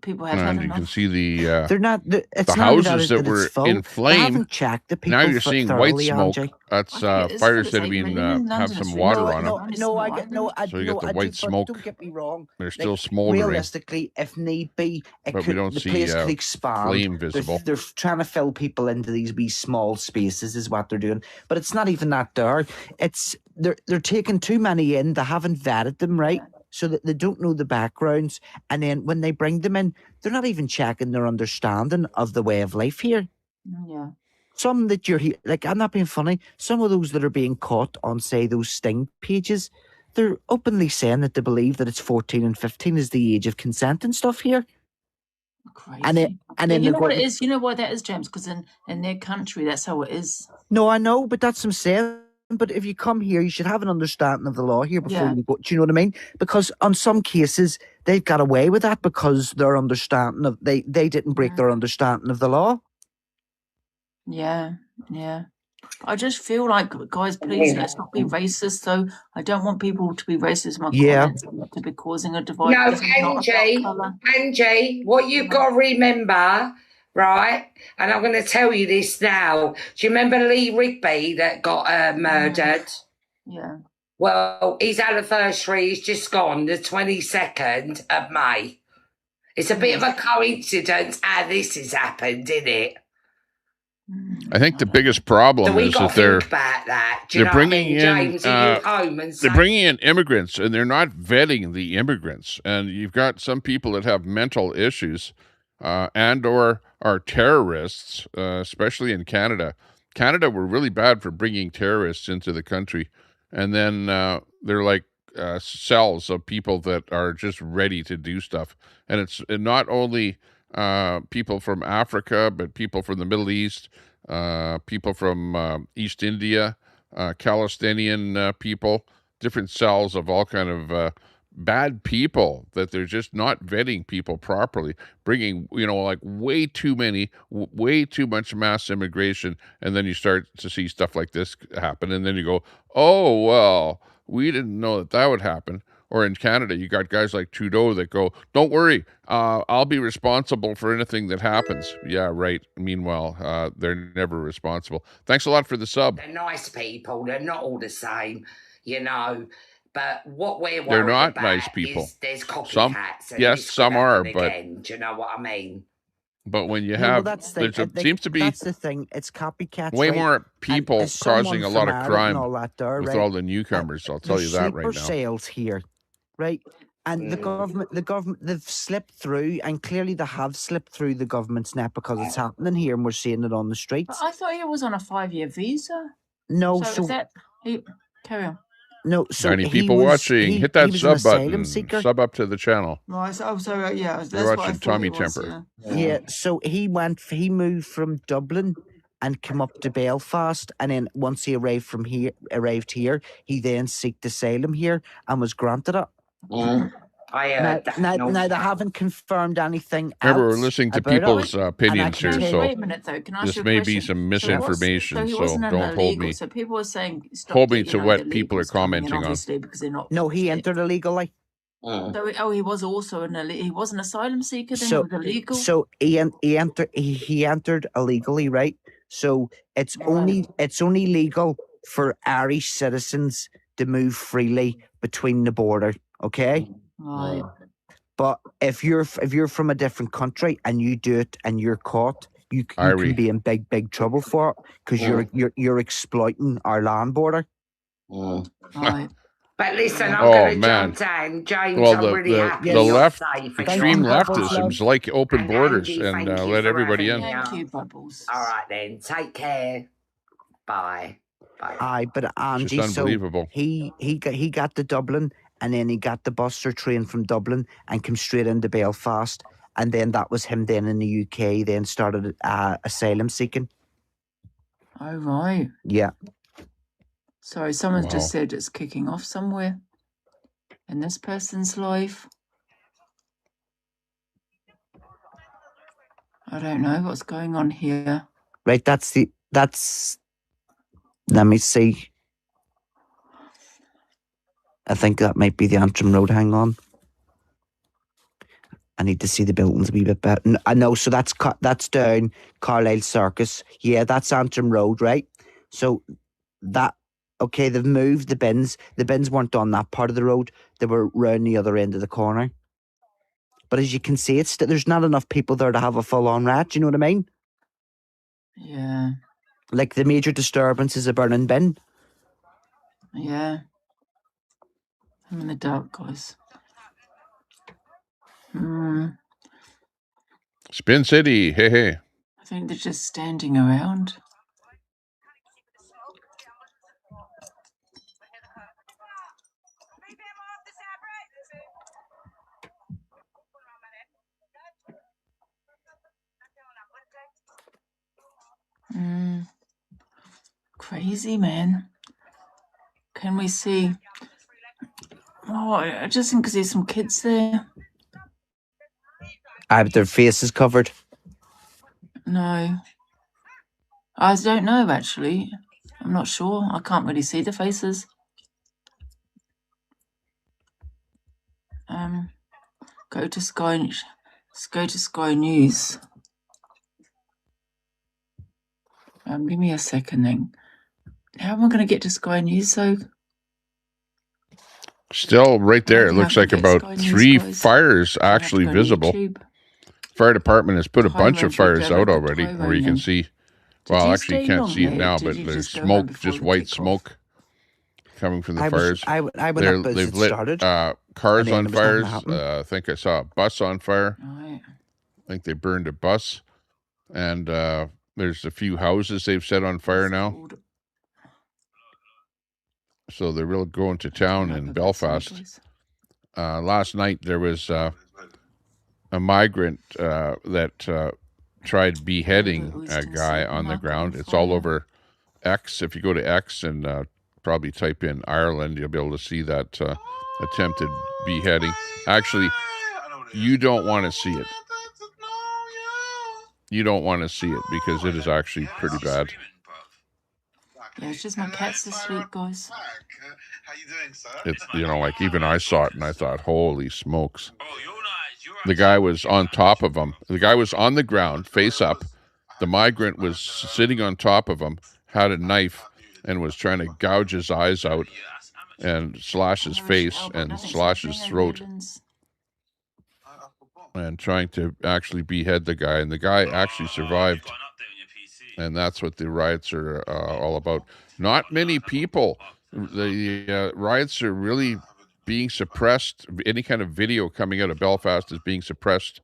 Speaker 20: people have
Speaker 2: and you can see the
Speaker 21: they're not.
Speaker 2: The houses that were in flame. Now you're seeing white smoke. That's fires that have been have some water on them. So you get the white smoke.
Speaker 21: Don't get me wrong.
Speaker 2: They're still smoldering.
Speaker 21: Realistically, if need be,
Speaker 2: but we don't see flame visible.
Speaker 21: They're trying to fill people into these wee small spaces, is what they're doing. But it's not even that there. It's they're taking too many in. They haven't vetted them right. So that they don't know the backgrounds, and then when they bring them in, they're not even checking their understanding of the way of life here.
Speaker 20: Yeah.
Speaker 21: Some that you're like, I'm not being funny. Some of those that are being caught on, say, those Sting pages, they're openly saying that they believe that it's 14 and 15 is the age of consent and stuff here.
Speaker 20: Crazy. And then you know what it is. You know why that is, James? Because in their country, that's how it is.
Speaker 21: No, I know, but that's what I'm saying. But if you come here, you should have an understanding of the law here before you go. Do you know what I mean? Because on some cases, they've got away with that because their understanding of they didn't break their understanding of the law.
Speaker 20: Yeah. I just feel like, guys, please let's not be racist. Though I don't want people to be racist. My comments to be causing a divide.
Speaker 10: No, Angie, what you've got to remember. Right, and I'm going to tell you this now. Do you remember Lee Rigby that got murdered?
Speaker 20: Yeah.
Speaker 10: Well, his anniversary is just gone, the 22nd of May. It's a bit of a coincidence how this has happened, isn't it?
Speaker 2: I think the biggest problem is that they're bringing in they're bringing in immigrants, and they're not vetting the immigrants. And you've got some people that have mental issues, and or are terrorists, especially in Canada. Canada were really bad for bringing terrorists into the country, and then they're like cells of people that are just ready to do stuff. And it's not only people from Africa, but people from the Middle East, people from East India, Palestinian people, different cells of all kind of bad people that they're just not vetting people properly, bringing, like way too much mass immigration. And then you start to see stuff like this happen. And then you go, oh, well, we didn't know that would happen. Or in Canada, you got guys like Trudeau that go, don't worry, I'll be responsible for anything that happens. Yeah, right. Meanwhile, they're never responsible. Thanks a lot for the sub.
Speaker 10: They're nice people. They're not all the same, But what we're worried
Speaker 2: they're not
Speaker 10: about
Speaker 2: nice people.
Speaker 10: Is there's copycats.
Speaker 2: Some, yes, some are, but
Speaker 10: do you know what I mean?
Speaker 2: But when you have, seems to be
Speaker 21: that's the thing. It's copycats.
Speaker 2: Way
Speaker 21: right?
Speaker 2: more people causing a lot of crime with all the newcomers. I'll tell you that right now.
Speaker 21: Sales here, right? And the government, they've slipped through, and clearly they have slipped through the government's net because it's happening here, and we're seeing it on the streets.
Speaker 20: But I thought he was on a 5-year visa.
Speaker 21: No,
Speaker 20: carry on.
Speaker 21: No, so
Speaker 2: any people watching, hit that sub button, sub up to the channel.
Speaker 20: Right, so yeah, that's
Speaker 2: you're watching Tommy Temper.
Speaker 21: Yeah, so he moved from Dublin and came up to Belfast, and then once he arrived here, he then sought asylum here and was granted it. Now they haven't confirmed anything.
Speaker 2: Remember, we're listening to people's opinions here, so
Speaker 20: wait a minute, though. Can I ask
Speaker 2: this
Speaker 20: you a
Speaker 2: may
Speaker 20: question?
Speaker 2: be some misinformation.
Speaker 20: So
Speaker 2: don't hold me.
Speaker 20: So people are saying
Speaker 2: hold me to what people are commenting on.
Speaker 20: Because they're not.
Speaker 21: No, he entered illegally.
Speaker 20: So, he was also he was an asylum seeker. Then he was illegal.
Speaker 21: So he entered illegally, right? So it's only legal for Irish citizens to move freely between the border. Okay.
Speaker 20: Right.
Speaker 21: But if you're from a different country and you do it and you're caught, you can be in big trouble for it because you're exploiting our land border.
Speaker 20: Right.
Speaker 10: But listen, I'm going to jump down, James.
Speaker 2: Well,
Speaker 10: I'm really happy
Speaker 2: the
Speaker 10: you're
Speaker 2: left,
Speaker 10: safe.
Speaker 2: extreme leftism like open borders
Speaker 10: Angie,
Speaker 2: and
Speaker 10: thank you
Speaker 2: let
Speaker 10: for
Speaker 2: everybody in.
Speaker 10: having me.
Speaker 20: Thank you, Bubbles.
Speaker 10: All right then, take care. Bye.
Speaker 21: Aye, but Angie,
Speaker 2: It's unbelievable.
Speaker 21: so he got to Dublin, and then he got the bus or train from Dublin and came straight into Belfast, and then that was him. Then in the UK, then started asylum seeking.
Speaker 20: Oh right.
Speaker 21: Yeah.
Speaker 20: Sorry, someone's just said it's kicking off somewhere in this person's life. I don't know what's going on here.
Speaker 21: Right, that's let me see. I think that might be the Antrim Road. Hang on. I need to see the buildings a wee bit better. I know, so that's down Carlisle Circus. Yeah, that's Antrim Road, right? So okay, they've moved the bins. The bins weren't on that part of the road. They were round the other end of the corner. But as you can see, there's not enough people there to have a full-on rat. You know what I mean?
Speaker 20: Yeah.
Speaker 21: Like the major disturbance is a burning bin.
Speaker 20: Yeah. I'm in the dark, guys.
Speaker 2: Spin City, hey.
Speaker 20: I think they're just standing around. Crazy, man. Can we see? Oh, I just think because there's some kids there.
Speaker 21: But their faces covered.
Speaker 20: No. I don't know, actually. I'm not sure. I can't really see the faces. Go to Sky News. Give me a second then. How am I going to get to Sky News, though?
Speaker 2: Still right there. It looks like about 3 fires actually visible. Fire department has put a bunch of fires out already where you can see Well, actually, you can't see it now, but there's smoke, just white smoke coming from the fires.
Speaker 21: I went up as
Speaker 2: They've
Speaker 21: it
Speaker 2: lit
Speaker 21: started.
Speaker 2: cars on
Speaker 21: it was nothing
Speaker 2: fires.
Speaker 21: happened.
Speaker 2: I think I saw a bus on fire.
Speaker 20: Right.
Speaker 2: I think they burned a bus. And there's a few houses they've set on fire now. So they're really going to town in Belfast. Last night there was a migrant that tried beheading a guy on the ground. It's all over X. If you go to X and probably type in Ireland, you'll be able to see that attempted beheading. Actually, you don't want to see it. You don't want to see it because it is actually pretty bad.
Speaker 20: Yeah, it's just my cat's asleep, guys.
Speaker 2: It's, you know, like even I saw it and I thought, holy smokes. The guy was on top of him. The guy was on the ground, face up. The migrant was sitting on top of him, had a knife, and was trying to gouge his eyes out and slash his face and slash his throat. And trying to actually behead the guy. And the guy actually survived. And that's what the riots are all about. Not many people. The riots are really being suppressed. Any kind of video coming out of Belfast is being suppressed.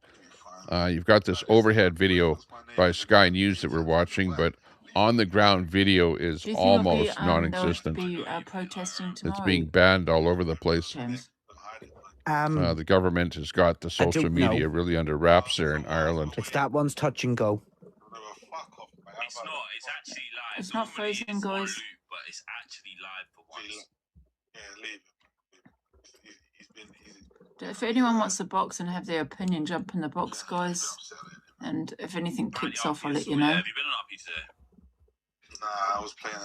Speaker 2: You've got this overhead video by Sky News that we're watching, but on-the-ground video is almost non-existent. It's being banned all over the place. The government has got the social media really under wraps there in Ireland.
Speaker 21: It's that one's touch and go.
Speaker 11: It's not. It's actually live.
Speaker 20: It's not frozen, guys.
Speaker 11: But it's actually live for once.
Speaker 20: If anyone wants a box and have their opinion, jump in the box, guys. And if anything kicks off, I'll let you know.
Speaker 11: Have you been on RP today?
Speaker 7: Nah, I was playing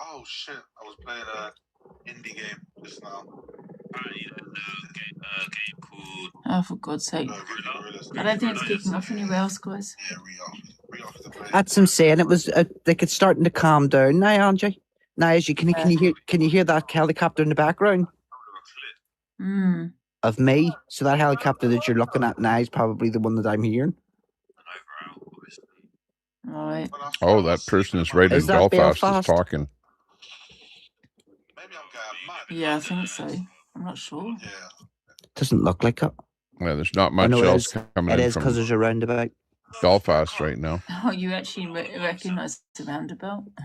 Speaker 7: oh shit, I was playing a indie game just now.
Speaker 11: Game called...
Speaker 20: Oh, for God's sake. I don't think it's kicking off anywhere else, guys.
Speaker 21: That's him saying it was like it's starting to calm down now, Angie. Now, as you can you hear that helicopter in the background? Of me. So that helicopter that you're looking at now is probably the one that I'm hearing.
Speaker 20: Right.
Speaker 2: Oh, that person is right in Belfast is talking.
Speaker 20: Yeah, I think so. I'm not sure.
Speaker 21: Doesn't look like it.
Speaker 2: Yeah, there's not much else coming in.
Speaker 21: It is because there's a roundabout.
Speaker 2: Belfast right now.
Speaker 20: Oh, you actually recognise the roundabout?
Speaker 11: Oh,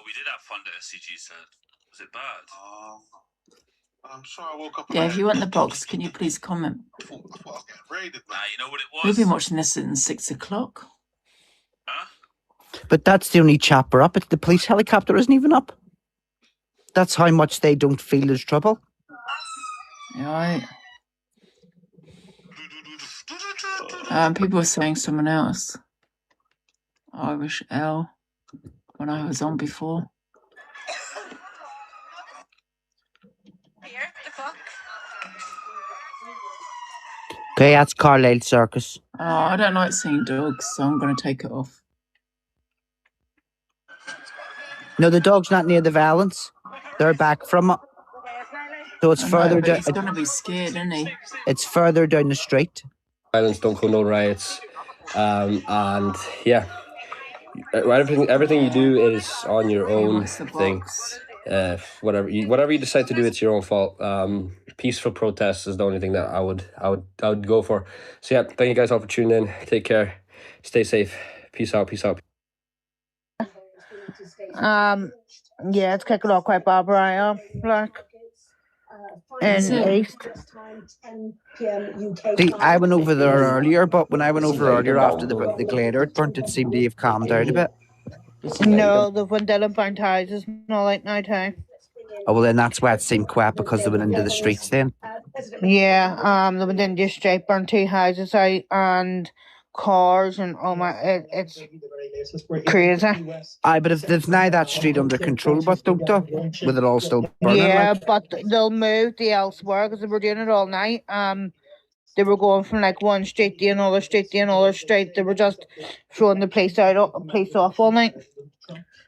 Speaker 11: we did have fun at SCG set. Was it bad?
Speaker 7: I'm sure I woke up.
Speaker 20: Yeah, if you want the box, can you please comment?
Speaker 7: I thought I was getting raided.
Speaker 11: Nah, you know what it was?
Speaker 20: We've been watching this since 6 o'clock.
Speaker 11: Huh?
Speaker 21: But that's the only chapter up. The police helicopter isn't even up. That's how much they don't feel there's trouble.
Speaker 20: Right. People were saying someone else. Irish L. When I was on before.
Speaker 21: Okay, that's Carlisle Circus.
Speaker 20: Oh, I don't like seeing dogs, so I'm going to take it off.
Speaker 21: No, the dog's not near the violence. They're back from it. So it's further down.
Speaker 20: He's going to be scared, isn't he?
Speaker 21: It's further down the street.
Speaker 1: Violence don't condone riots. And yeah, everything you do is on your own thing. Whatever you decide to do, it's your own fault. Peaceful protests is the only thing that I would go for. So yeah, thank you guys all for tuning in. Take care, stay safe. Peace out.
Speaker 4: Yeah, it's kicking off quite bad right now. Like in East.
Speaker 21: See, I went over there earlier, but when I went over earlier after the glider burnt, it seemed to have calmed down a bit.
Speaker 4: No, the one Dylan found houses not like night time.
Speaker 21: Oh well, then that's why it seemed quiet, because they went into the streets then.
Speaker 4: Yeah, they went into the street, burnt 2 houses out and cars and oh my, it's crazy.
Speaker 21: Aye, but if they've now that street under control, but don't they? With it all still burning.
Speaker 4: Yeah,
Speaker 21: like?
Speaker 4: but they'll move to elsewhere because they were doing it all night. They were going from like one street to another street to another street. They were just throwing the place off all night.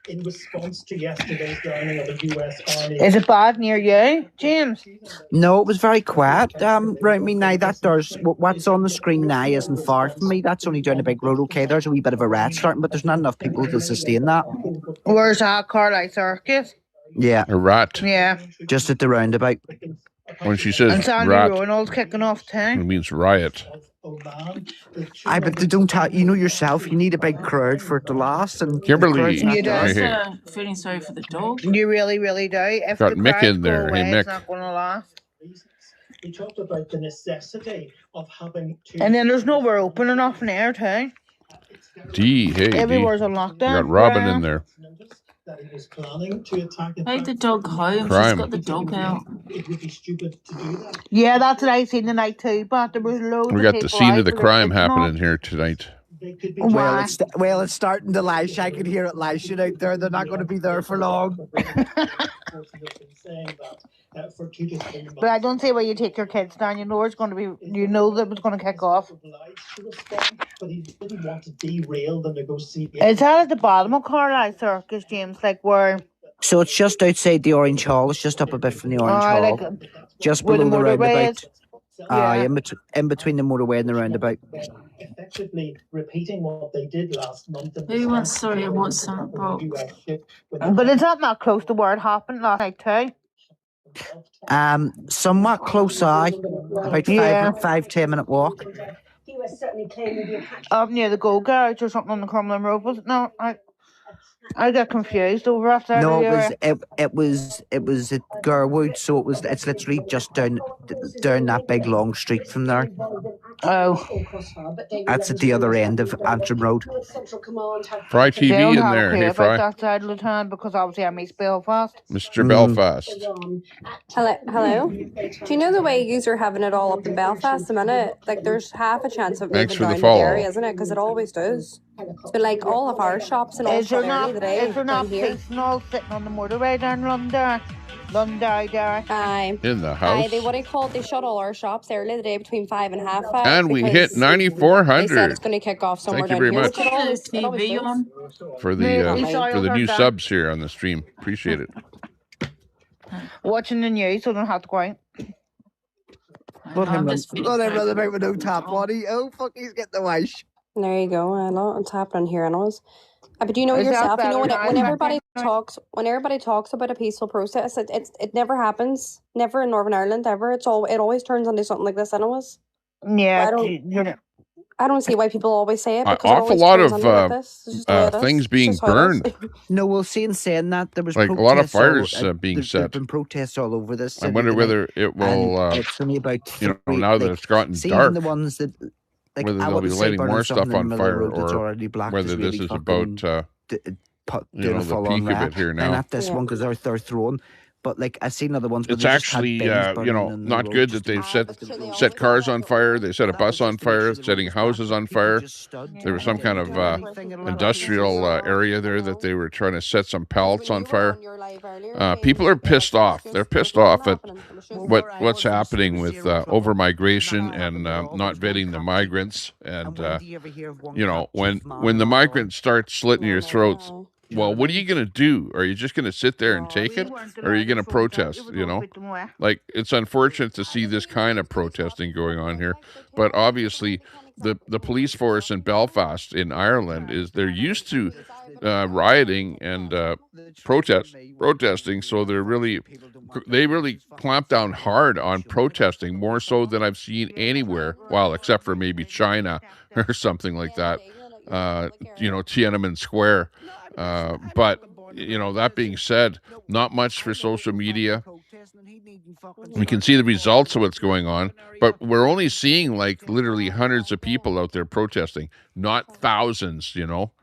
Speaker 4: In response to yesterday's downing of the US Army. Is it bad near you, James?
Speaker 21: No, it was very quiet. Right me now, that there's what's on the screen now isn't far from me. That's only down a big road. Okay, there's a wee bit of a rat starting, but there's not enough people to sustain that.
Speaker 4: Where's that Carlisle Circus?
Speaker 21: Yeah.
Speaker 2: A rat.
Speaker 4: Yeah.
Speaker 21: Just at the roundabout.
Speaker 2: When she says
Speaker 4: and Sandy
Speaker 2: rat,
Speaker 4: Ronald's kicking off too.
Speaker 2: it means riot.
Speaker 21: But they don't have, you know yourself, you need a big crowd for it to last. And
Speaker 2: Kimberly,
Speaker 4: You do.
Speaker 20: Feeling sorry for the dog.
Speaker 4: You really, really do. If
Speaker 2: got
Speaker 4: the
Speaker 2: Mick
Speaker 4: crowds
Speaker 2: in there.
Speaker 4: go away,
Speaker 2: Hey, Mick.
Speaker 4: it's not going to last.
Speaker 8: We talked about the necessity of having to.
Speaker 4: And then there's nowhere open enough in there too.
Speaker 2: D, hey,
Speaker 4: everywhere's
Speaker 2: D.
Speaker 4: on lockdown.
Speaker 2: We got Robin in there.
Speaker 8: That he was planning to attack.
Speaker 20: Take the dog home.
Speaker 2: Crime.
Speaker 20: She's got the dog out.
Speaker 8: It would be stupid to do that.
Speaker 4: Yeah, that's what I seen tonight too. But there was loads.
Speaker 2: We
Speaker 4: of
Speaker 2: got the
Speaker 4: people
Speaker 2: scene
Speaker 4: out
Speaker 2: of the
Speaker 4: with
Speaker 2: crime
Speaker 4: their kids
Speaker 2: happening here tonight.
Speaker 21: Well, it's starting to lash. I can hear it lashing out there. They're not going to be there for long.
Speaker 4: But I don't see why you take your kids down. You know it's going to be. You know that it's going to kick off.
Speaker 8: But he didn't want to derail the negotiation.
Speaker 4: Is that at the bottom of Carlisle Circus, James? Like where?
Speaker 21: So it's just outside the Orange Hall. It's just up a bit from the Orange Hall.
Speaker 4: Like,
Speaker 21: just
Speaker 4: where
Speaker 21: below the roundabout.
Speaker 4: Yeah.
Speaker 21: In between the motorway and the roundabout.
Speaker 8: Effectively repeating what they did last month.
Speaker 20: Who wants, sorry, I want some box.
Speaker 4: But is that not close to where it happened last night too?
Speaker 21: Somewhat close, about 5-10 minute walk.
Speaker 8: He was certainly claiming
Speaker 4: Up near the Go Garage or something on the Crumlin Road, was it? No, I got confused over after.
Speaker 21: No, it was at Garwood, so it's literally just down that big long street from there.
Speaker 4: Oh,
Speaker 21: that's at the other end of Antrim Road.
Speaker 2: Fry TV in there. Hey, Fry.
Speaker 4: That side of the town because obviously I'm East Belfast.
Speaker 2: Mr. Belfast.
Speaker 22: Hello. Do you know the way yous are having it all up in Belfast a minute? Like there's half a chance of
Speaker 2: Thanks
Speaker 22: moving
Speaker 2: for
Speaker 22: down
Speaker 2: the
Speaker 22: to
Speaker 2: follow.
Speaker 22: Derry, isn't it? Because it always does. It's been like all of our shops and all
Speaker 4: Is there
Speaker 22: early
Speaker 4: not
Speaker 22: today.
Speaker 4: is there not police and all sitting on the motorway down London?
Speaker 22: Aye.
Speaker 2: In the house.
Speaker 22: Aye, they shut all our shops early today between 5 and half 5.
Speaker 2: And we hit
Speaker 22: because
Speaker 2: 9,400.
Speaker 22: They said it's going to kick off somewhere
Speaker 2: Thank you
Speaker 22: down
Speaker 2: very
Speaker 22: here.
Speaker 2: much.
Speaker 22: Which it always does.
Speaker 2: For the new subs here on the stream. Appreciate it.
Speaker 4: Watching the news, so I don't have to go out.
Speaker 21: Let him run about with no tap on. Oh, fuck, he's getting the wash.
Speaker 22: There you go. I know it's happening here. I know. But you know
Speaker 4: Is that
Speaker 22: yourself, you know
Speaker 4: better
Speaker 22: when
Speaker 4: now?
Speaker 22: when everybody talks about a peaceful process, it never happens. Never in Northern Ireland ever. It always turns into something like this anyways.
Speaker 4: Yeah,
Speaker 22: I don't see why people always say it.
Speaker 2: An
Speaker 22: Because
Speaker 2: awful lot of things being burned.
Speaker 21: No, we'll see in saying that there was
Speaker 2: like a lot of fires being set.
Speaker 21: There's been protests all over this.
Speaker 2: I wonder whether it will.
Speaker 21: It's only about
Speaker 2: now that it's gotten
Speaker 21: dark.
Speaker 2: The
Speaker 21: ones that
Speaker 2: whether they'll be lighting more stuff on fire or whether this is about the peak of it here now.
Speaker 21: And not this one because they're thrown. But like I've seen other ones.
Speaker 2: It's actually not good that they've set cars on fire. They set a bus on fire, setting houses on fire. There was some kind of industrial area there that they were trying to set some pallets on fire. People are pissed off. They're pissed off at what's happening with over-migration and not vetting the migrants. And when the migrants start slitting your throats. Well, what are you going to do? Are you just going to sit there and take it? Or are you going to protest, Like, it's unfortunate to see this kind of protesting going on here. But obviously, the police force in Belfast in Ireland they're used to rioting and protesting. So they really clamp down hard on protesting, more so than I've seen anywhere. Well, except for maybe China or something like that. Tiananmen Square. But that being said, not much for social media. We can see the results of what's going on, but we're only seeing like literally hundreds of people out there protesting, not thousands,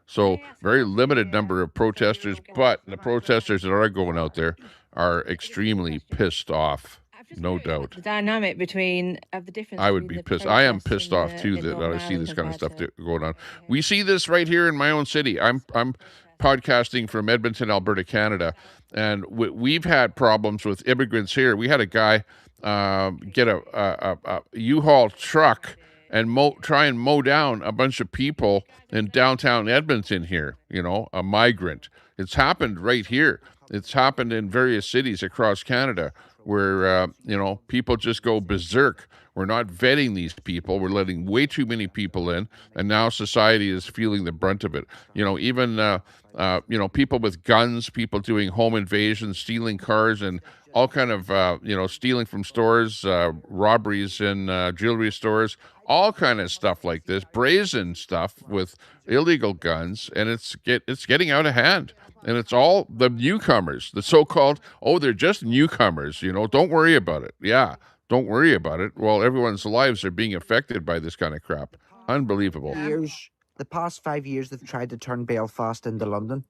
Speaker 2: So very limited number of protesters, but the protesters that are going out there are extremely pissed off. No doubt.
Speaker 23: The dynamic between the difference.
Speaker 2: I would be pissed. I am pissed off too that I see this kind of stuff going on. We see this right here in my own city. I'm podcasting from Edmonton, Alberta, Canada, and we've had problems with immigrants here. We had a guy get a U-Haul truck and try and mow down a bunch of people in downtown Edmonton here, you know, a migrant. It's happened right here. It's happened in various cities across Canada where, you know, people just go berserk. We're not vetting these people. We're letting way too many people in, and now society is feeling the brunt of it. You know, even, you know, people with guns, people doing home invasions, stealing cars, and all kind of, you know, stealing from stores, robberies in jewelry stores, all kind of stuff like this, brazen stuff with illegal guns, and it's getting out of hand. And it's all the newcomers, the so-called, oh, they're just newcomers, you know, don't worry about it. Yeah, don't worry about it. Well, everyone's lives are being affected by this kind of crap. Unbelievable.
Speaker 21: The past 5 years, they've tried to turn Belfast into London.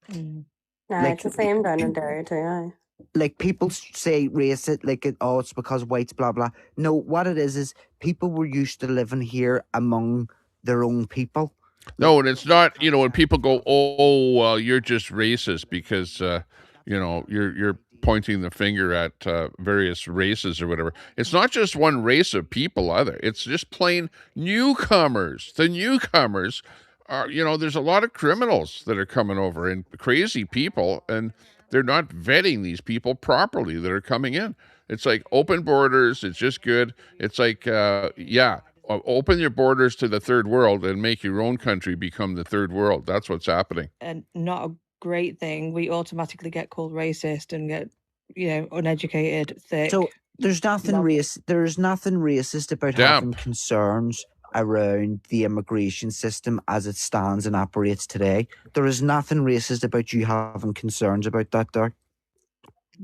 Speaker 22: It's the same down in Derry too, aye.
Speaker 21: Like, people say racist, like, oh, it's because whites, blah, blah. No, what it is people were used to living here among their own people.
Speaker 2: No, and it's not, you know, when people go, oh, well, you're just racist because, you know, you're pointing the finger at various races or whatever. It's not just one race of people either. It's just plain newcomers. The newcomers are, you know, there's a lot of criminals that are coming over and crazy people, and they're not vetting these people properly that are coming in. It's like open borders. It's just good. It's like, yeah. Open your borders to the third world and make your own country become the third world. That's what's happening.
Speaker 23: And not a great thing. We automatically get called racist and get, you know, uneducated, thick.
Speaker 21: So there's nothing racist about having concerns around the immigration system as it stands and operates today. There is nothing racist about you having concerns about that, Dirk.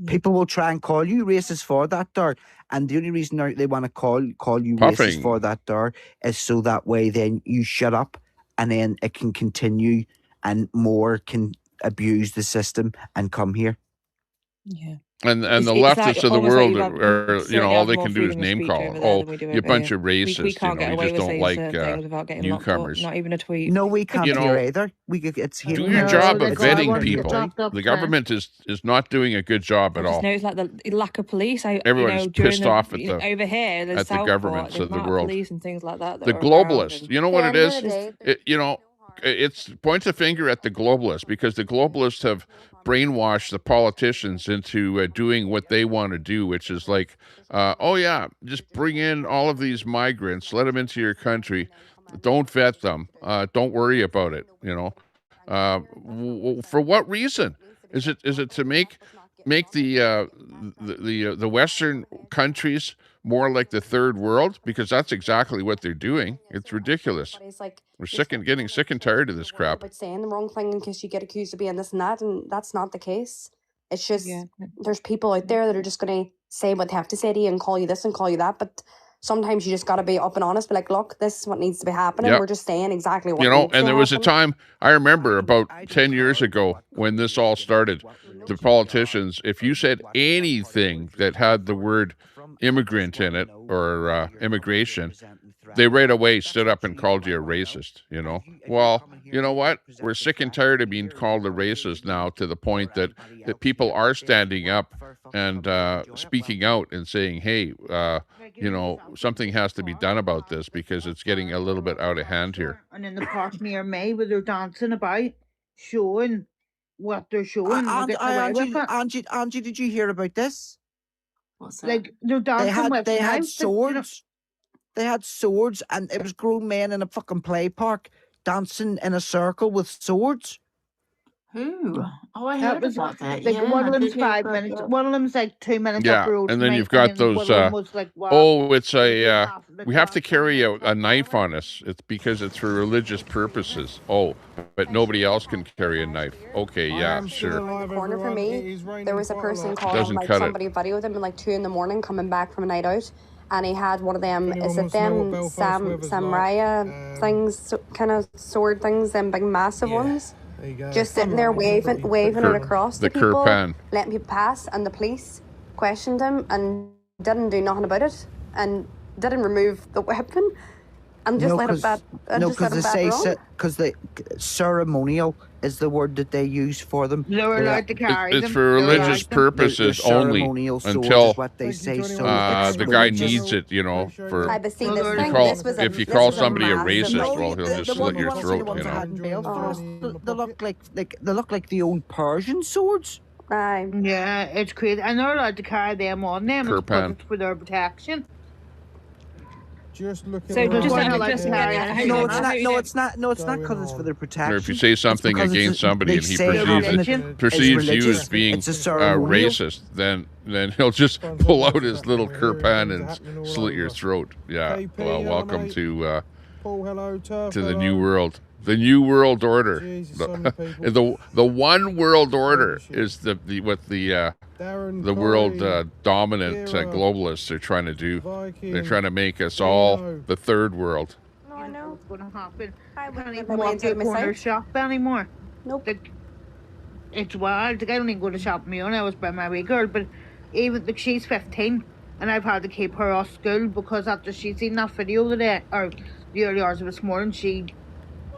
Speaker 21: People will try and call you racist for that, Dirk. And the only reason they want to call you racist for that, Dirk, is so that way then you shut up and then it can continue and more can abuse the system and come here.
Speaker 23: Yeah.
Speaker 2: And the leftists of the world are, you know, all they can do is name call. Oh, you're a bunch of racists.
Speaker 23: We can't get away
Speaker 2: you just
Speaker 23: with
Speaker 2: don't like
Speaker 23: without getting
Speaker 2: newcomers.
Speaker 23: not even a tweet.
Speaker 21: No, we can't hear either. It's
Speaker 2: do your job of vetting people. The government is not doing a good job at all.
Speaker 23: No, it's like the lack of police.
Speaker 2: Everyone's pissed off at
Speaker 23: over here
Speaker 2: at the governments of the world.
Speaker 23: Police and things like that.
Speaker 2: The globalists. You know what it is? You know, it's point the finger at the globalists, because the globalists have brainwashed the politicians into doing what they want to do, which is like, oh yeah, just bring in all of these migrants, let them into your country, don't vet them, don't worry about it. You know, for what reason? Is it to make the Western countries more like the third world? Because that's exactly what they're doing. It's ridiculous. We're getting sick and tired of this crap.
Speaker 22: About saying the wrong thing in case you get accused of being this and that, and that's not the case. It's just there's people out there that are just going to say what they have to say to you and call you this and call you that. But sometimes you just got to be up and honest. Be like, look, this is what needs to be happening. We're just saying exactly what. You know,
Speaker 2: and there was a time I remember about 10 years ago when this all started. The politicians, if you said anything that had the word immigrant in it or immigration, they right away stood up and called you a racist, you know. Well, you know what? We're sick and tired of being called a racist now, to the point that people are standing up and speaking out and saying, hey, you know, something has to be done about this because it's getting a little bit out of hand here.
Speaker 4: And in the park near me where they're dancing about, showing what they're showing.
Speaker 21: Angie, did you hear about this?
Speaker 20: What's that?
Speaker 4: Like, they're dancing
Speaker 21: they had swords. They had swords, and it was grown men in a fucking play park dancing in a circle with swords.
Speaker 20: Who? Oh, I heard about that.
Speaker 4: Like, one of them's 5 minutes. One of them's like 2 minutes up the road.
Speaker 2: And then you've got those. It's a. We have to carry a knife on us. It's because it's for religious purposes. Oh, but nobody else can carry a knife. Okay, yeah, sure.
Speaker 22: In the corner for me, there was a person calling, like somebody videoed him at like 2 a.m. coming back from a night out. And he had one of them, is it them samurai things, kind of sword things, them big massive ones? Just sitting there waving it across to people, letting people pass, and the police questioned him and didn't do nothing about it and didn't remove the weapon. And just let it back.
Speaker 21: Because they say because the ceremonial is the word that they use for them.
Speaker 4: They're allowed to carry them.
Speaker 2: It's for religious purposes only until
Speaker 21: what they say. So
Speaker 2: the guy needs it, you know. For if you call somebody a racist, well, he'll just slit your throat, you know.
Speaker 21: They look like the old Persian swords.
Speaker 4: Yeah, it's crazy. And they're allowed to carry them on them. It's because it's for their protection.
Speaker 21: Just look at
Speaker 4: So
Speaker 21: no,
Speaker 4: it's not
Speaker 21: because it's for their protection.
Speaker 2: Or if you say something against somebody and he perceives you as being racist, then he'll just pull out his little kirpan and slit your throat. Yeah. Well, welcome to the new world. The new world order. The one world order is the world dominant globalists are trying to do. They're trying to make us all the third world.
Speaker 4: No, I know what's going to happen. I can't even walk to the corner shop anymore.
Speaker 22: Nope.
Speaker 4: It's wild. I don't even go to shop on my own. I was by my wee girl, but even she's 15, and I've had to keep her off school because after she's seen that video today or the early hours of this morning, she.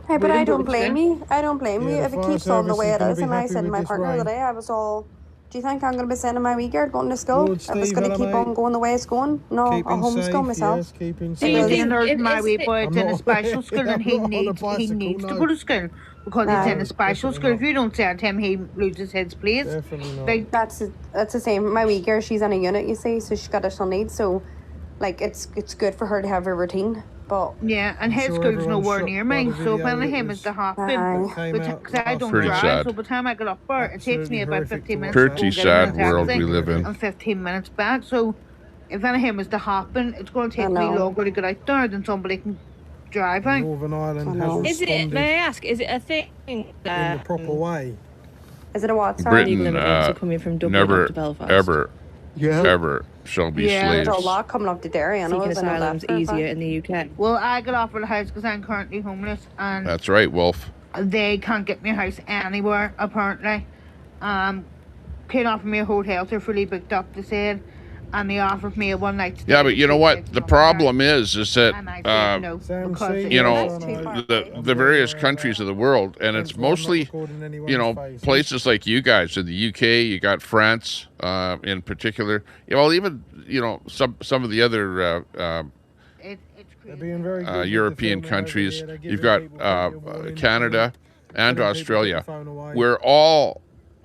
Speaker 22: Hey, but I don't blame you. I don't blame you if it keeps on the way it is. And I said to my partner the other day, I was all, do you think I'm going to be sending my wee girl going to school? If it's going to keep on going the way it's going? No, I'll homeschool myself.
Speaker 4: There's my wee boy in a special school and he needs to go to school because he's in a special school. If you don't send him, he loses his place.
Speaker 22: Like, that's the same. My wee girl, she's in a unit, you see, so she's got additional needs. So, like, it's good for her to have a routine. But
Speaker 4: yeah, and his school's nowhere near mine, so when him is to happen, because I don't drive, so by the time I get up there, it takes me about 15 minutes.
Speaker 2: Pretty sad world we live in.
Speaker 4: And 15 minutes back, so if anything was to happen, it's going to take me longer to get out there than somebody can drive out.
Speaker 21: Northern Ireland has
Speaker 23: Is it? May I ask? Is it a thing
Speaker 21: in the proper way?
Speaker 22: Is it a what?
Speaker 2: Britain
Speaker 23: coming from Dublin
Speaker 2: never,
Speaker 23: to Belfast?
Speaker 2: ever shall be slaves.
Speaker 22: There's a lot coming up to Derry. I know
Speaker 23: Seeking asylum's easier in the UK.
Speaker 4: Well, I got off of the house because I'm currently homeless, and
Speaker 2: That's right, Wolf.
Speaker 4: they can't get me a house anywhere apparently. Can't offer me a hotel, they're fully booked up, they said, and they offered me a one night stay.
Speaker 2: Yeah, but you know what? The problem is that the various countries of the world, and it's mostly places like you guys in the UK. You got France in particular. Well, even some of the other European countries. You've got Canada and Australia.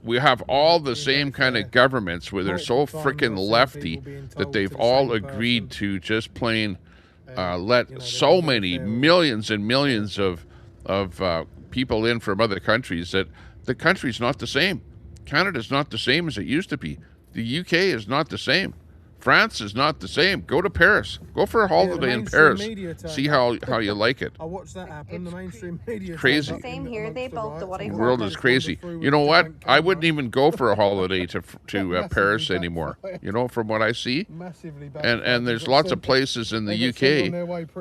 Speaker 2: We have all the same kind of governments where they're so freaking lefty that they've all agreed to just plain let so many millions and millions of people in from other countries that the country's not the same. Canada's not the same as it used to be. The UK is not the same. France is not the same. Go to Paris. Go for a holiday in Paris. See how you like it.
Speaker 21: I watched that happen. The mainstream media.
Speaker 2: Crazy.
Speaker 22: Same here. They built the
Speaker 2: The world is crazy. You know what? I wouldn't even go for a holiday to Paris anymore. From what I see. And there's lots of places in the UK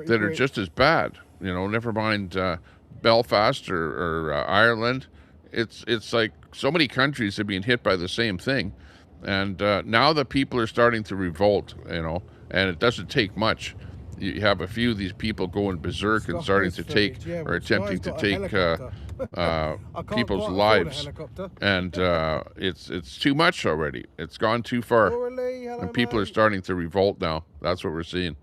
Speaker 2: that are just as bad. Never mind Belfast or Ireland. It's like so many countries are being hit by the same thing. And now the people are starting to revolt, and it doesn't take much. You have a few of these people going berserk and starting to take or attempting to take people's lives, and it's too much already. It's gone too far, and people are starting to revolt now. That's what we're seeing.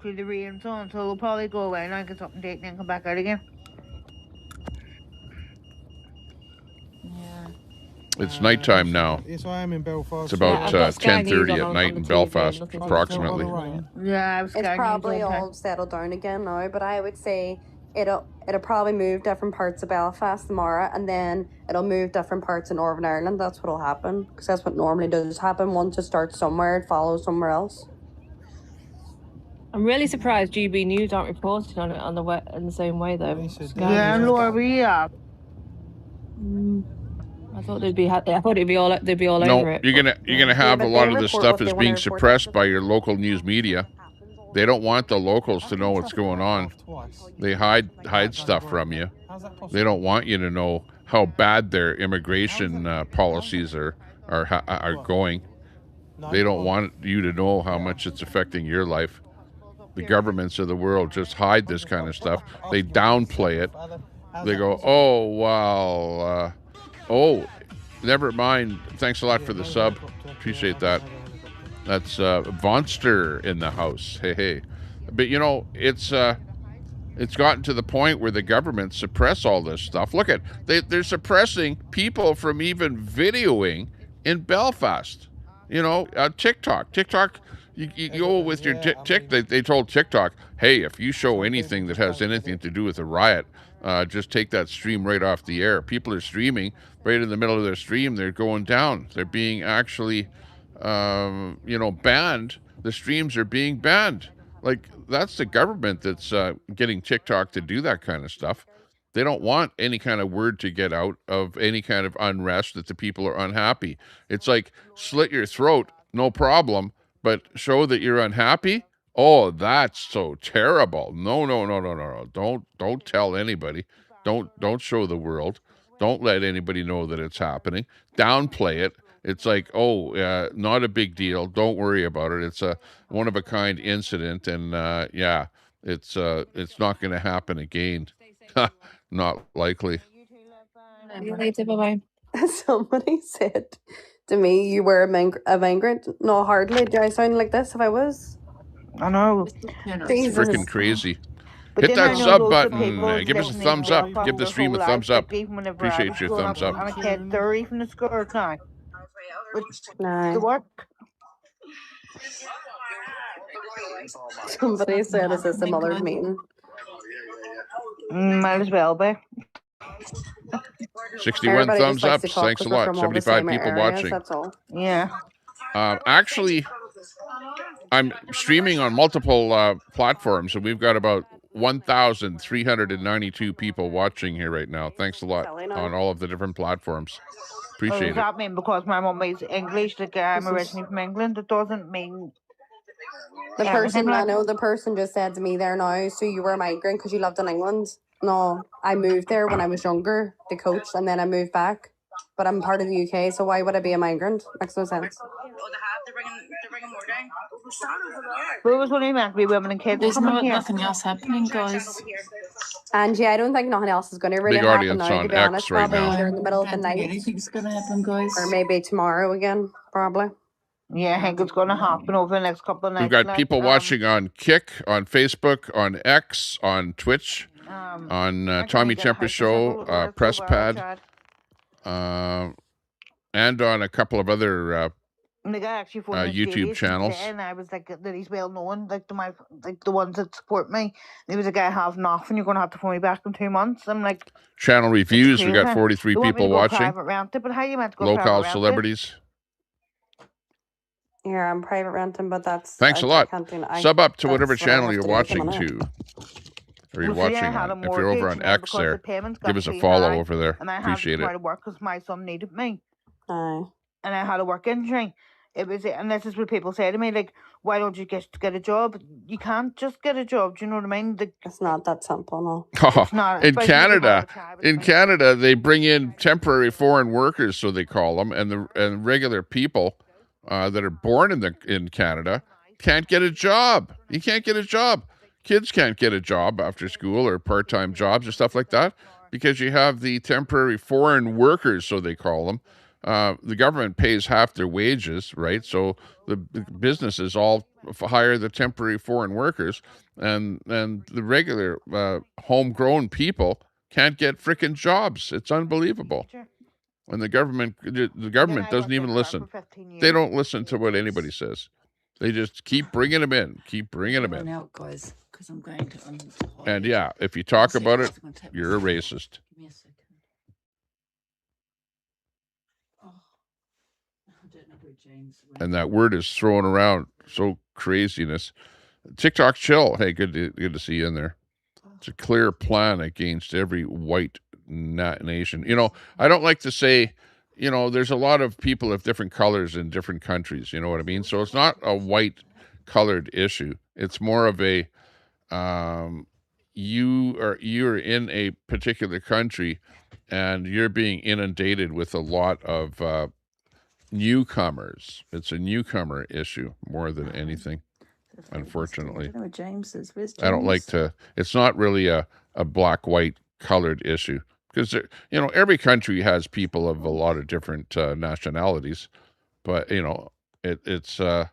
Speaker 4: Through the rain, so they'll probably go away and get something to eat and then come back out again.
Speaker 2: It's nighttime now.
Speaker 21: Yes, I am in Belfast.
Speaker 2: It's about 10:30 at night in Belfast, approximately.
Speaker 4: Yeah,
Speaker 22: it's probably all settled down again now, but I would say it'll probably move different parts of Belfast tomorrow, and then it'll move different parts of Northern Ireland. That's what'll happen, because that's what normally does happen. Once it starts somewhere, it follows somewhere else.
Speaker 23: I'm really surprised GB News aren't reporting on it in the same way though.
Speaker 4: Yeah, Laura, we are.
Speaker 23: I thought they'd be all over it.
Speaker 2: You're gonna have a lot of this stuff is being suppressed by your local news media. They don't want the locals to know what's going on. They hide stuff from you. They don't want you to know how bad their immigration policies are going. They don't want you to know how much it's affecting your life. the governments of the world just hide this kind of stuff. They downplay it. They go, oh, well, oh, never mind. Thanks a lot for the sub. Appreciate that. That's Vonster in the house. Hey, hey. But, you know, it's gotten to the point where the government suppress all this stuff. Look at, they're suppressing people from even videoing in Belfast. You know, TikTok. You go with your they told TikTok, hey, if you show anything that has anything to do with a riot, just take that stream right off the air. People are streaming right in the middle of their stream. They're going down. They're being actually, banned. The streams are being banned. Like, that's the government that's getting TikTok to do that kind of stuff. They don't want any kind of word to get out of any kind of unrest that the people are unhappy. It's like, slit your throat, no problem, but show that you're unhappy? Oh, that's so terrible. No. Don't tell anybody. Don't show the world. Don't let anybody know that it's happening. Downplay it. It's like, oh, not a big deal. Don't worry about it. It's a one-of-a-kind incident, and it's not going to happen again. Not likely.
Speaker 23: See you later. Bye-bye.
Speaker 22: Somebody said to me, you were a migrant. No, hardly. Do I sound like this if I was?
Speaker 4: I know.
Speaker 2: It's freaking crazy.
Speaker 4: But
Speaker 2: Hit
Speaker 4: then I
Speaker 2: that
Speaker 4: know
Speaker 2: sub
Speaker 4: loads of
Speaker 2: button.
Speaker 4: people
Speaker 2: Give us a
Speaker 4: listening
Speaker 2: thumbs
Speaker 4: to
Speaker 2: up.
Speaker 4: Belfast
Speaker 2: Give the
Speaker 4: their
Speaker 2: stream a
Speaker 4: whole
Speaker 2: thumbs
Speaker 4: lives,
Speaker 2: up.
Speaker 4: like even whenever I
Speaker 2: Appreciate
Speaker 4: was
Speaker 2: your
Speaker 4: growing
Speaker 2: thumbs
Speaker 4: up,
Speaker 2: up.
Speaker 4: and a kid, they're even in school now.
Speaker 22: No.
Speaker 4: The work.
Speaker 22: Somebody said, is this a mother's meeting?
Speaker 4: Might as well be.
Speaker 2: 61
Speaker 22: Everybody
Speaker 2: thumbs
Speaker 22: just likes
Speaker 2: up.
Speaker 22: to talk
Speaker 2: Thanks a
Speaker 22: 'cause we're
Speaker 2: lot.
Speaker 22: from all the
Speaker 2: 75
Speaker 22: same
Speaker 2: people
Speaker 22: areas,
Speaker 2: watching.
Speaker 22: that's all.
Speaker 4: Yeah.
Speaker 2: Actually, I'm streaming on multiple platforms, and we've got about 1,392 people watching here right now. Thanks a lot on all of the different platforms. Appreciate
Speaker 4: Does
Speaker 2: it.
Speaker 4: that mean because my mum is English, like I'm originally from England, it doesn't mean
Speaker 22: The person, I
Speaker 4: everything?
Speaker 22: know the person just said to me there now, so you were a migrant because you lived in England. No, I moved there when I was younger to coach, and then I moved back. But I'm part of the UK, so why would I be a migrant? Makes no sense.
Speaker 4: But it was only meant to be women and kids
Speaker 20: There's
Speaker 4: coming here.
Speaker 20: nothing else happening, guys.
Speaker 22: And yeah, I don't think nothing else is going to really
Speaker 2: Big
Speaker 22: happen
Speaker 2: audience
Speaker 22: now,
Speaker 2: on
Speaker 22: to be
Speaker 2: X
Speaker 22: honest.
Speaker 2: right
Speaker 22: Probably
Speaker 2: now.
Speaker 22: either in the middle of the
Speaker 20: I don't think
Speaker 22: night,
Speaker 20: anything's going to happen, guys.
Speaker 22: or maybe tomorrow again, probably.
Speaker 4: Yeah, I think it's going to happen over the next couple of nights.
Speaker 2: We've got people watching on Kick, on Facebook, on X, on Twitch, on Tommy Temper Show, Press Pad, and on a couple of other
Speaker 4: And the guy actually phoned
Speaker 2: YouTube channels.
Speaker 4: and I was like, that he's well known, like the ones that support me. There was a guy having off, and you're going to have to phone me back in 2 months. I'm like,
Speaker 2: channel reviews. We got 43
Speaker 4: they want me
Speaker 2: people
Speaker 4: to go
Speaker 2: watching.
Speaker 4: private rented, but how you meant to go
Speaker 2: Local
Speaker 4: private rented?
Speaker 2: celebrities.
Speaker 22: Yeah, I'm private renting, but that's...
Speaker 2: Thanks a lot. Sub up to whatever
Speaker 22: that's what I
Speaker 2: channel
Speaker 22: have
Speaker 2: you're
Speaker 22: to do at the
Speaker 2: watching
Speaker 22: minute.
Speaker 2: to. Or you're
Speaker 4: Well, see, I
Speaker 2: watching
Speaker 4: had a
Speaker 2: on. If you're over
Speaker 4: mortgage,
Speaker 2: on
Speaker 4: and then
Speaker 2: X
Speaker 4: because
Speaker 2: there,
Speaker 4: the payments got
Speaker 2: give us a
Speaker 4: too
Speaker 2: follow
Speaker 4: high,
Speaker 2: over there.
Speaker 4: and I
Speaker 2: Appreciate
Speaker 4: had to try
Speaker 2: it.
Speaker 4: to work because my son needed me.
Speaker 22: Aye.
Speaker 4: And I had a work injury. And this is what people say to me, like, why don't you get a job? You can't just get a job. Do you know what I mean?
Speaker 22: It's not that simple, no.
Speaker 4: It's not,
Speaker 2: in
Speaker 4: especially if you have a
Speaker 2: Canada,
Speaker 4: child.
Speaker 2: they bring in temporary foreign workers, so they call them, and regular people that are born in Canada can't get a job. You can't get a job. Kids can't get a job after school or part-time jobs or stuff like that because you have the temporary foreign workers, so they call them. The government pays half their wages, right? So the businesses all hire the temporary foreign workers, and the regular homegrown people can't get frickin' jobs. It's unbelievable. And the government doesn't even listen. They don't listen to what anybody says. They just keep bringing them in,
Speaker 20: Out, guys, because I'm going to.
Speaker 2: And yeah, if you talk about it, you're a racist.
Speaker 20: Give me a second. Oh, I don't know who James went.
Speaker 2: And that word is thrown around so craziness. TikTok chill. Hey, good to see you in there. It's a clear plan against every white nation. You know, I don't like to say, you know, there's a lot of people of different colors in different countries. You know what I mean? So it's not a white colored issue. It's more of a you're in a particular country and you're being inundated with a lot of newcomers. It's a newcomer issue more than anything. unfortunately.
Speaker 20: I don't know where James is. Where's James?
Speaker 2: I don't like to, it's not really a black-white colored issue, because, you know, every country has people of a lot of different nationalities, but, you know, it's a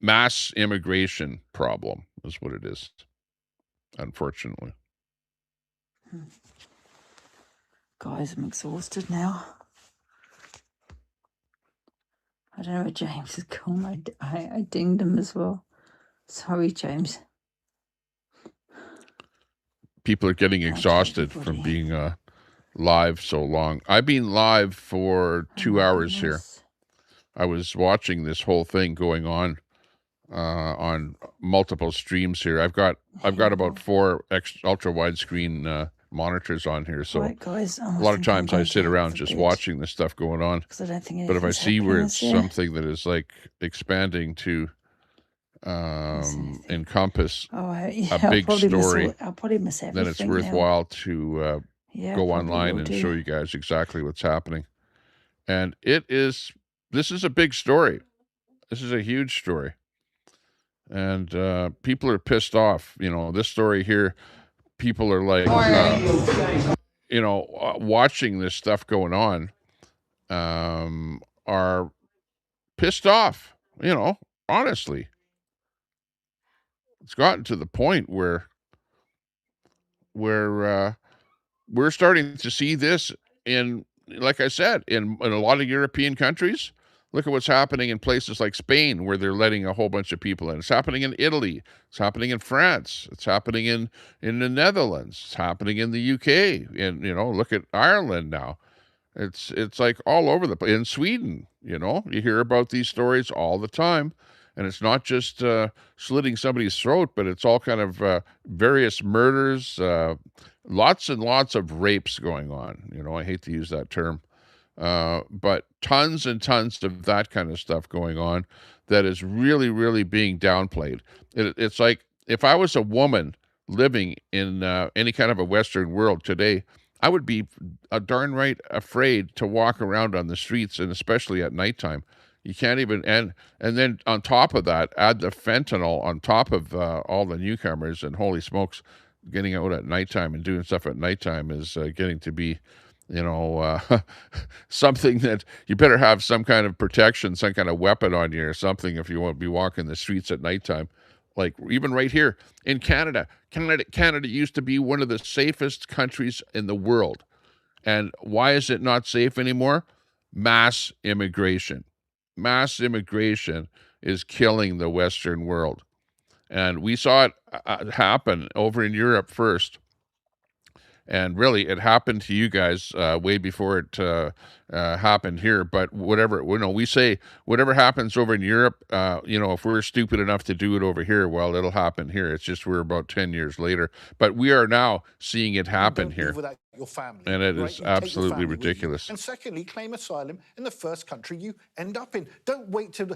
Speaker 2: mass immigration problem is what it is, unfortunately.
Speaker 20: Guys, I'm exhausted now. I don't know where James is gone. I dinged him as well. Sorry, James.
Speaker 2: People are getting exhausted from being live so long. I've been live for 2 hours here. I was watching this whole thing going on multiple streams here. I've got about 4 ultra widescreen monitors on here, so
Speaker 20: right, guys,
Speaker 2: a lot of times I sit around just watching this stuff going on.
Speaker 20: I don't think
Speaker 2: but if I see where it's
Speaker 20: here.
Speaker 2: something that is like expanding to encompass a big story,
Speaker 20: I'll probably miss everything.
Speaker 2: then it's worthwhile to go online and show you guys exactly what's happening. And this is a big story. This is a huge story. And people are pissed off. You know, this story here, people are like, you know, watching this stuff going on, are pissed off, you know, honestly. It's gotten to the point where we're starting to see this in, like I said, in a lot of European countries. Look at what's happening in places like Spain, where they're letting a whole bunch of people in. It's happening in Italy. It's happening in France. It's happening in the Netherlands. It's happening in the UK. And, you know, look at Ireland now. It's like all over the place. In Sweden, you know, you hear about these stories all the time. And it's not just slitting somebody's throat, but it's all kind of various murders, lots and lots of rapes going on. You know, I hate to use that term. But tons and tons of that kind of stuff going on that is really, really being downplayed. It's like if I was a woman living in any kind of a Western world today, I would be darn right afraid to walk around on the streets, and especially at nighttime. You can't even, and then on top of that, add the fentanyl on top of all the newcomers, and holy smokes, getting out at nighttime and doing stuff at nighttime is getting to be, you know, something that you better have some kind of protection, some kind of weapon on you or something if you won't be walking the streets at nighttime. Like even right here in Canada. Canada used to be one of the safest countries in the world. And why is it not safe anymore? Mass immigration. Mass immigration is killing the Western world. And we saw it happen over in Europe first. And really, it happened to you guys way before it happened here. But whatever, you know, we say whatever happens over in Europe, you know, if we're stupid enough to do it over here, well, it'll happen here. It's just we're about 10 years later. But we are now seeing it happen here.
Speaker 5: Your family,
Speaker 2: and it is absolutely ridiculous.
Speaker 5: And secondly, claim asylum in the first country you end up in. Don't wait to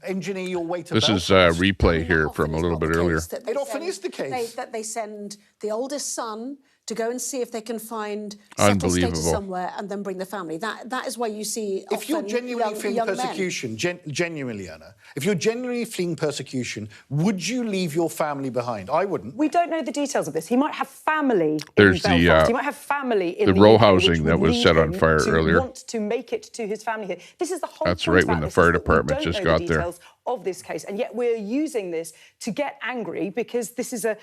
Speaker 5: engineer your way to
Speaker 2: This
Speaker 5: Belfast.
Speaker 2: Is a replay here from a little bit earlier.
Speaker 5: It often is the case.
Speaker 9: That they send the oldest son to go and see if they can find settled status somewhere and then bring the family. That is why you see
Speaker 5: if you're genuinely fleeing persecution, genuinely, Anna, if you're genuinely fleeing persecution, would you leave your family behind? I wouldn't.
Speaker 12: We don't know the details of this. He might have family
Speaker 2: There's
Speaker 12: in Belfast. He might have family in
Speaker 2: the row housing that was set on fire earlier.
Speaker 12: Want to make it to his family here. This is the whole
Speaker 2: That's right when the fire department just got there.
Speaker 12: Of this case, and yet we're using this to get angry because this is a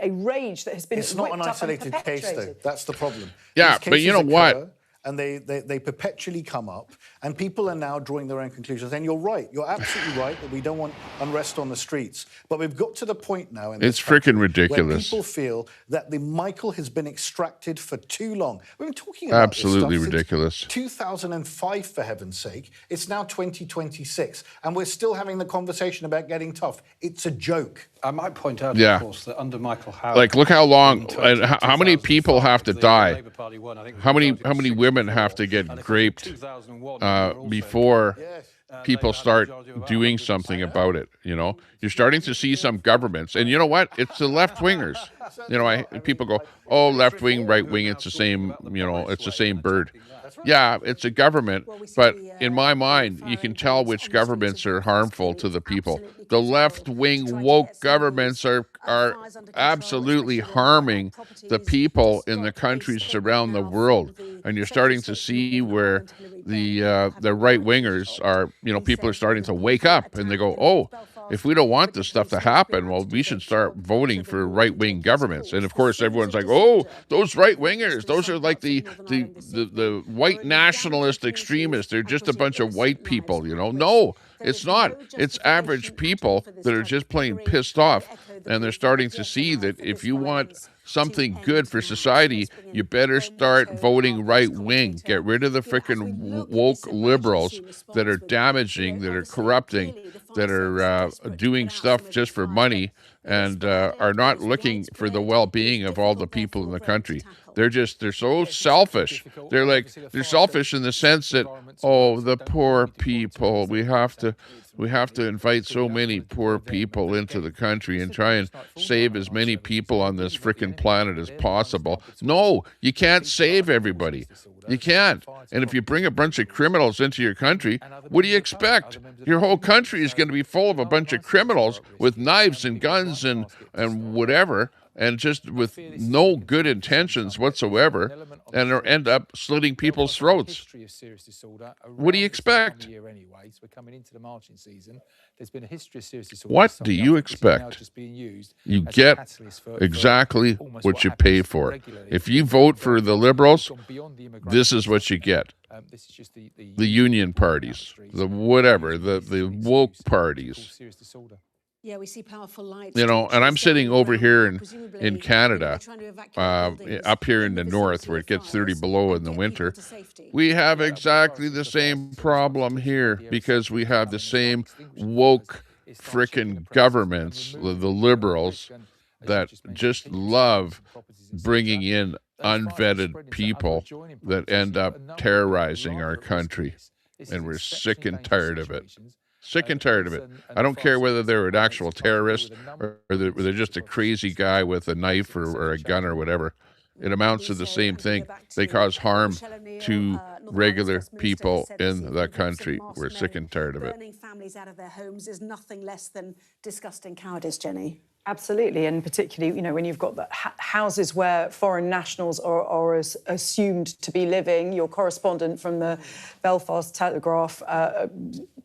Speaker 12: rage that has been.
Speaker 5: It's not an isolated case, though. That's the problem.
Speaker 2: Yeah, but you know what?
Speaker 5: And they perpetually come up, and people are now drawing their own conclusions. And you're right. You're absolutely right that we don't want unrest on the streets. But we've got to the point now in this
Speaker 2: freaking ridiculous.
Speaker 5: Where people feel that the Michael has been extracted for too long. We've been talking about
Speaker 2: absolutely
Speaker 5: this stuff
Speaker 2: ridiculous.
Speaker 5: Since 2005, for heaven's sake. It's now 2026, and we're still having the conversation about getting tough. It's a joke.
Speaker 24: I might point out, of course, that under Michael Howard,
Speaker 2: like, look how long and how many people have to die. How many women have to get raped before people start doing something about it. You know, you're starting to see some governments, and you know what? It's the left wingers. You know, people go, "Oh, left wing, right wing, it's the same. You know, it's the same bird." Yeah, it's a government, but in my mind, you can tell which governments are harmful to the people. The left-wing woke governments are absolutely harming the people in the countries around the world, and you're starting to see where the right wingers are. You know, people are starting to wake up, and they go, "Oh, if we don't want this stuff to happen, well, we should start voting for right-wing governments." And of course, everyone's like, "Oh, those right-wingers, those are like the white nationalist extremists. They're just a bunch of white people." You know, no, it's not. It's average people that are just plain pissed off, and they're starting to see that if you want something good for society, you better start voting right wing. Get rid of the frickin' woke liberals that are damaging, that are corrupting, that are doing stuff just for money, and are not looking for the well-being of all the people in the country. They're so selfish. They're selfish in the sense that, oh, the poor people, we have to invite so many poor people into the country and try and save as many people on this frickin' planet as possible. No, you can't save everybody. You can't. And if you bring a bunch of criminals into your country, what do you expect? Your whole country is going to be full of a bunch of criminals with knives and guns and whatever, and just with no good intentions whatsoever, and end up slitting people's throats. What do you expect? What do you expect? You get exactly what you pay for. If you vote for the Liberals, this is what you get. The union parties, the whatever, the woke parties.
Speaker 9: Yeah, we see powerful lights.
Speaker 2: You know, and I'm sitting over here in Canada, up here in the north where it gets 30 below in the winter. We have exactly the same problem here because we have the same woke frickin' governments, the liberals, that just love bringing in unvetted people that end up terrorizing our country. And we're sick and tired of it. Sick and tired of it. I don't care whether they're an actual terrorist or they're just a crazy guy with a knife or a gun or whatever. It amounts to the same thing. They cause harm to regular people in the country. We're sick and tired of it.
Speaker 9: Burning families out of their homes is nothing less than disgusting cowardice, Jenny.
Speaker 12: Absolutely, and particularly, you know, when you've got the houses where foreign nationals are assumed to be living. Your correspondent from the Belfast Telegraph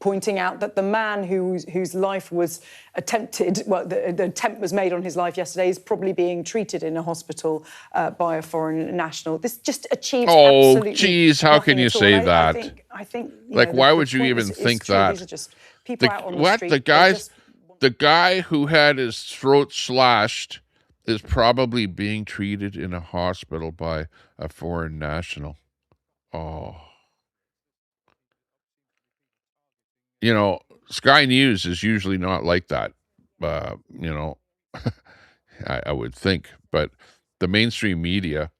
Speaker 12: pointing out that the man whose life was attempted, well, the attempt was made on his life yesterday, is probably being treated in a hospital by a foreign national. This just achieves absolutely.
Speaker 2: Oh, geez, how can you say that?
Speaker 12: I think
Speaker 2: like, why would you even think that?
Speaker 12: These are just people out on the street.
Speaker 2: The guy who had his throat slashed is probably being treated in a hospital by a foreign national. Oh. You know, Sky News is usually not like that. You know, I would think. But the mainstream media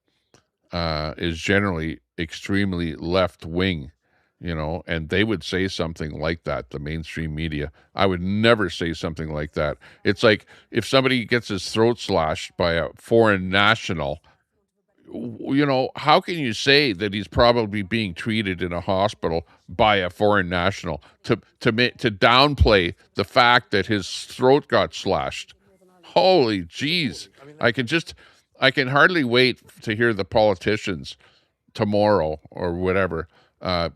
Speaker 2: is generally extremely left-wing. You know, and they would say something like that, the mainstream media. I would never say something like that. It's like if somebody gets his throat slashed by a foreign national, you know, how can you say that he's probably being treated in a hospital by a foreign national to downplay the fact that his throat got slashed? Holy jeez. I can hardly wait to hear the politicians tomorrow or whatever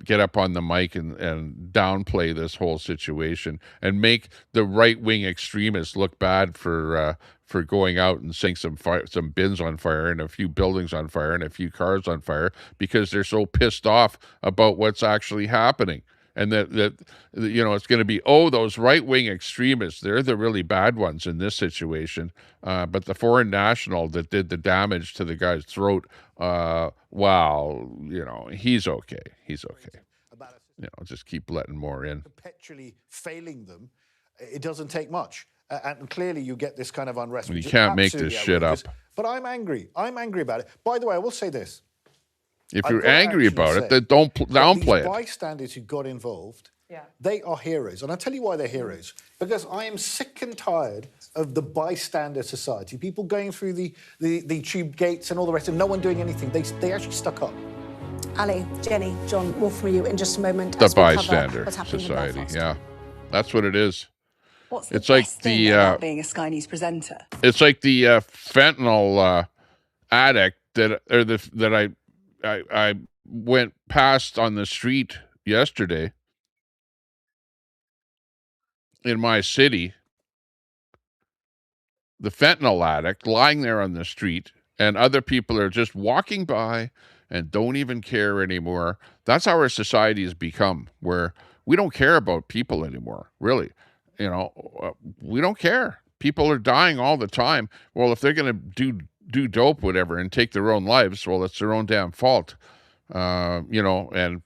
Speaker 2: get up on the mic and downplay this whole situation and make the right-wing extremists look bad for going out and setting some bins on fire and a few buildings on fire and a few cars on fire because they're so pissed off about what's actually happening. And that you know, it's going to be, oh, those right-wing extremists, they're the really bad ones in this situation. But the foreign national that did the damage to the guy's throat, wow, you know, he's okay. He's okay. You know, just keep letting more in.
Speaker 5: Perpetually failing them, it doesn't take much. And clearly you get this kind of unrest.
Speaker 2: You can't make this shit up.
Speaker 5: But I'm angry. I'm angry about it. By the way, I will say this.
Speaker 2: If you're angry about it, then don't downplay it.
Speaker 5: Bystanders who got involved
Speaker 12: Yeah.
Speaker 5: They are heroes. And I'll tell you why they're heroes. Because I am sick and tired of the bystander society. People going through the tube gates and all the rest, and no one doing anything. They actually stuck up.
Speaker 9: Ali, Jenny, John, more from you in just a moment.
Speaker 2: The
Speaker 9: as we cover
Speaker 2: bystander
Speaker 9: what's happening in
Speaker 2: society.
Speaker 9: Belfast.
Speaker 2: Yeah, that's what it is.
Speaker 6: What's the best thing about being a Sky News presenter?
Speaker 2: It's like the fentanyl addict that I went past on the street yesterday in my city. The fentanyl addict lying there on the street, and other people are just walking by and don't even care anymore. That's how our society has become, where we don't care about people anymore, really. You know, we don't care. People are dying all the time. Well, if they're going to do dope, whatever, and take their own lives, well, it's their own damn fault. You know, and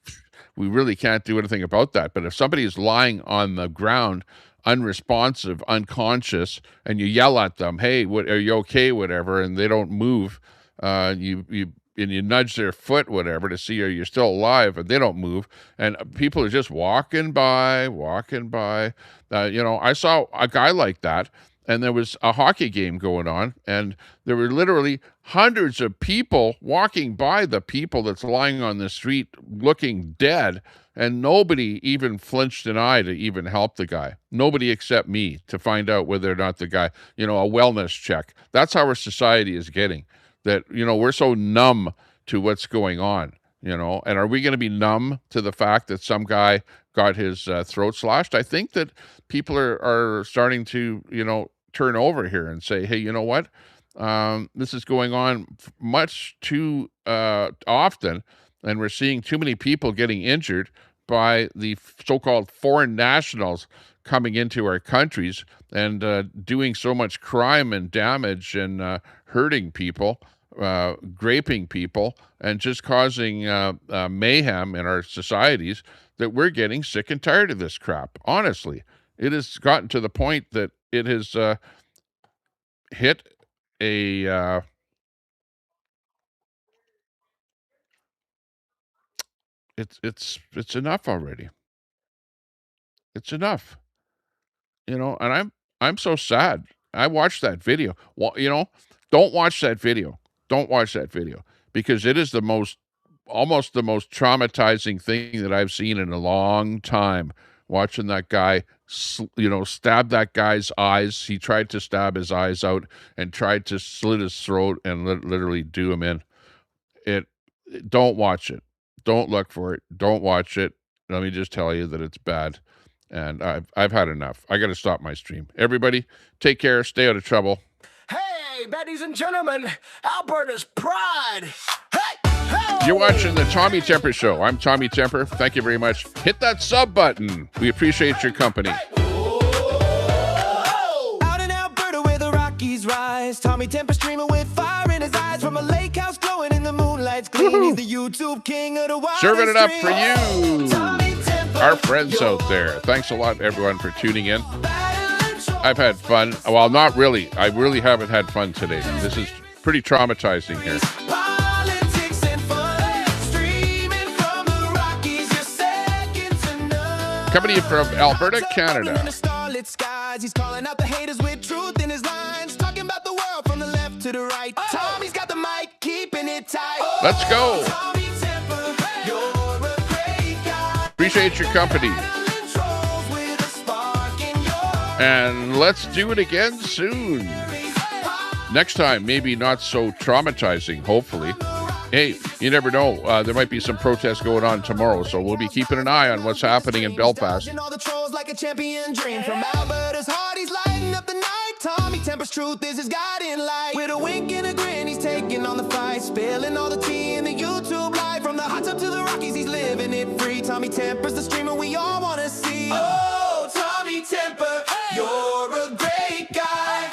Speaker 2: we really can't do anything about that. But if somebody is lying on the ground, unresponsive, unconscious, and you yell at them, "Hey, what, are you okay?" Whatever, and they don't move, you nudge their foot, whatever, to see are you still alive, and they don't move, and people are just walking by. You know, I saw a guy like that, and there was a hockey game going on, and there were literally hundreds of people walking by the people that's lying on the street looking dead, and nobody even flinched an eye to even help the guy. Nobody except me to find out whether or not the guy, you know, a wellness check. That's how our society is getting. That, you know, we're so numb to what's going on, you know, and are we going to be numb to the fact that some guy got his throat slashed? I think that people are starting to, you know, turn over here and say, hey, you know what? This is going on much too often, and we're seeing too many people getting injured by the so-called foreign nationals coming into our countries and doing so much crime and damage and hurting people, graping people, and just causing mayhem in our societies, that we're getting sick and tired of this crap. Honestly, it has gotten to the point that it has hit a it's enough already. It's enough, you know. And I'm so sad. I watched that video. Well, you know, don't watch that video. Don't watch that video, because it is almost the most traumatizing thing that I've seen in a long time. Watching that guy, you know, stab that guy's eyes. He tried to stab his eyes out and tried to slit his throat and literally do him in. Don't watch it. Don't look for it. Don't watch it. Let me just tell you that it's bad. And I've had enough. I got to stop my stream. Everybody, take care. Stay out of trouble.
Speaker 13: Hey, ladies and gentlemen, Alberta's pride.
Speaker 2: You're watching the Tommy Temper Show. I'm Tommy Temper. Thank you very much. Hit that sub button. We appreciate your company.
Speaker 13: Out in Alberta where the Rockies rise, Tommy Temper streaming with fire in his eyes from a lake house glowing in the moonlight's gleam. He's the YouTube king of the wild.
Speaker 2: Serving it up for you, our friends out there. Thanks a lot, everyone, for tuning in. I've had fun. Well, not really. I really haven't had fun today. This is pretty traumatizing here. Coming to you from Alberta, Canada.
Speaker 13: He's calling out the haters with truth in his lines, talking about the world from the left to the right. Tommy's got the mic, keeping it tight.
Speaker 2: Let's go. Appreciate your company. And let's do it again soon. Next time, maybe not so traumatizing, hopefully. Hey, you never know. There might be some protests going on tomorrow, so we'll be keeping an eye on what's happening in Belfast.
Speaker 13: All the trolls like a champion dream. From Alberta's heart, he's lighting up the night. Tommy Temper's truth is his guiding light. With a wink and a grin, he's taking on the fight, spilling all the tea in the YouTube live. From the hot tub to the Rockies, he's living it free. Tommy Temper's the streamer we all want to see. Oh, Tommy Temper, you're a great guy.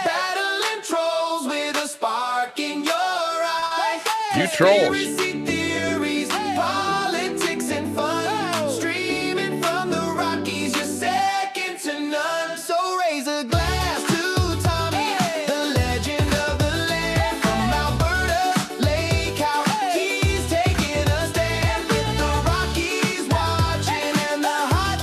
Speaker 13: Battling trolls with a spark in your eye.
Speaker 2: You trolls.
Speaker 13: Theories, politics, and fun. Streaming from the Rockies, you're second to none. So raise a glass to Tommy, the legend of the land. From Alberta, Lake House, he's taking a stand with the Rockies watching and the hot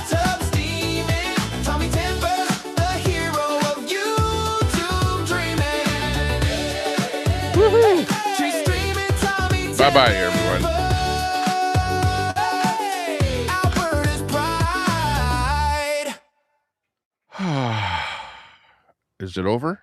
Speaker 2: Bye-bye, everyone. Is it over?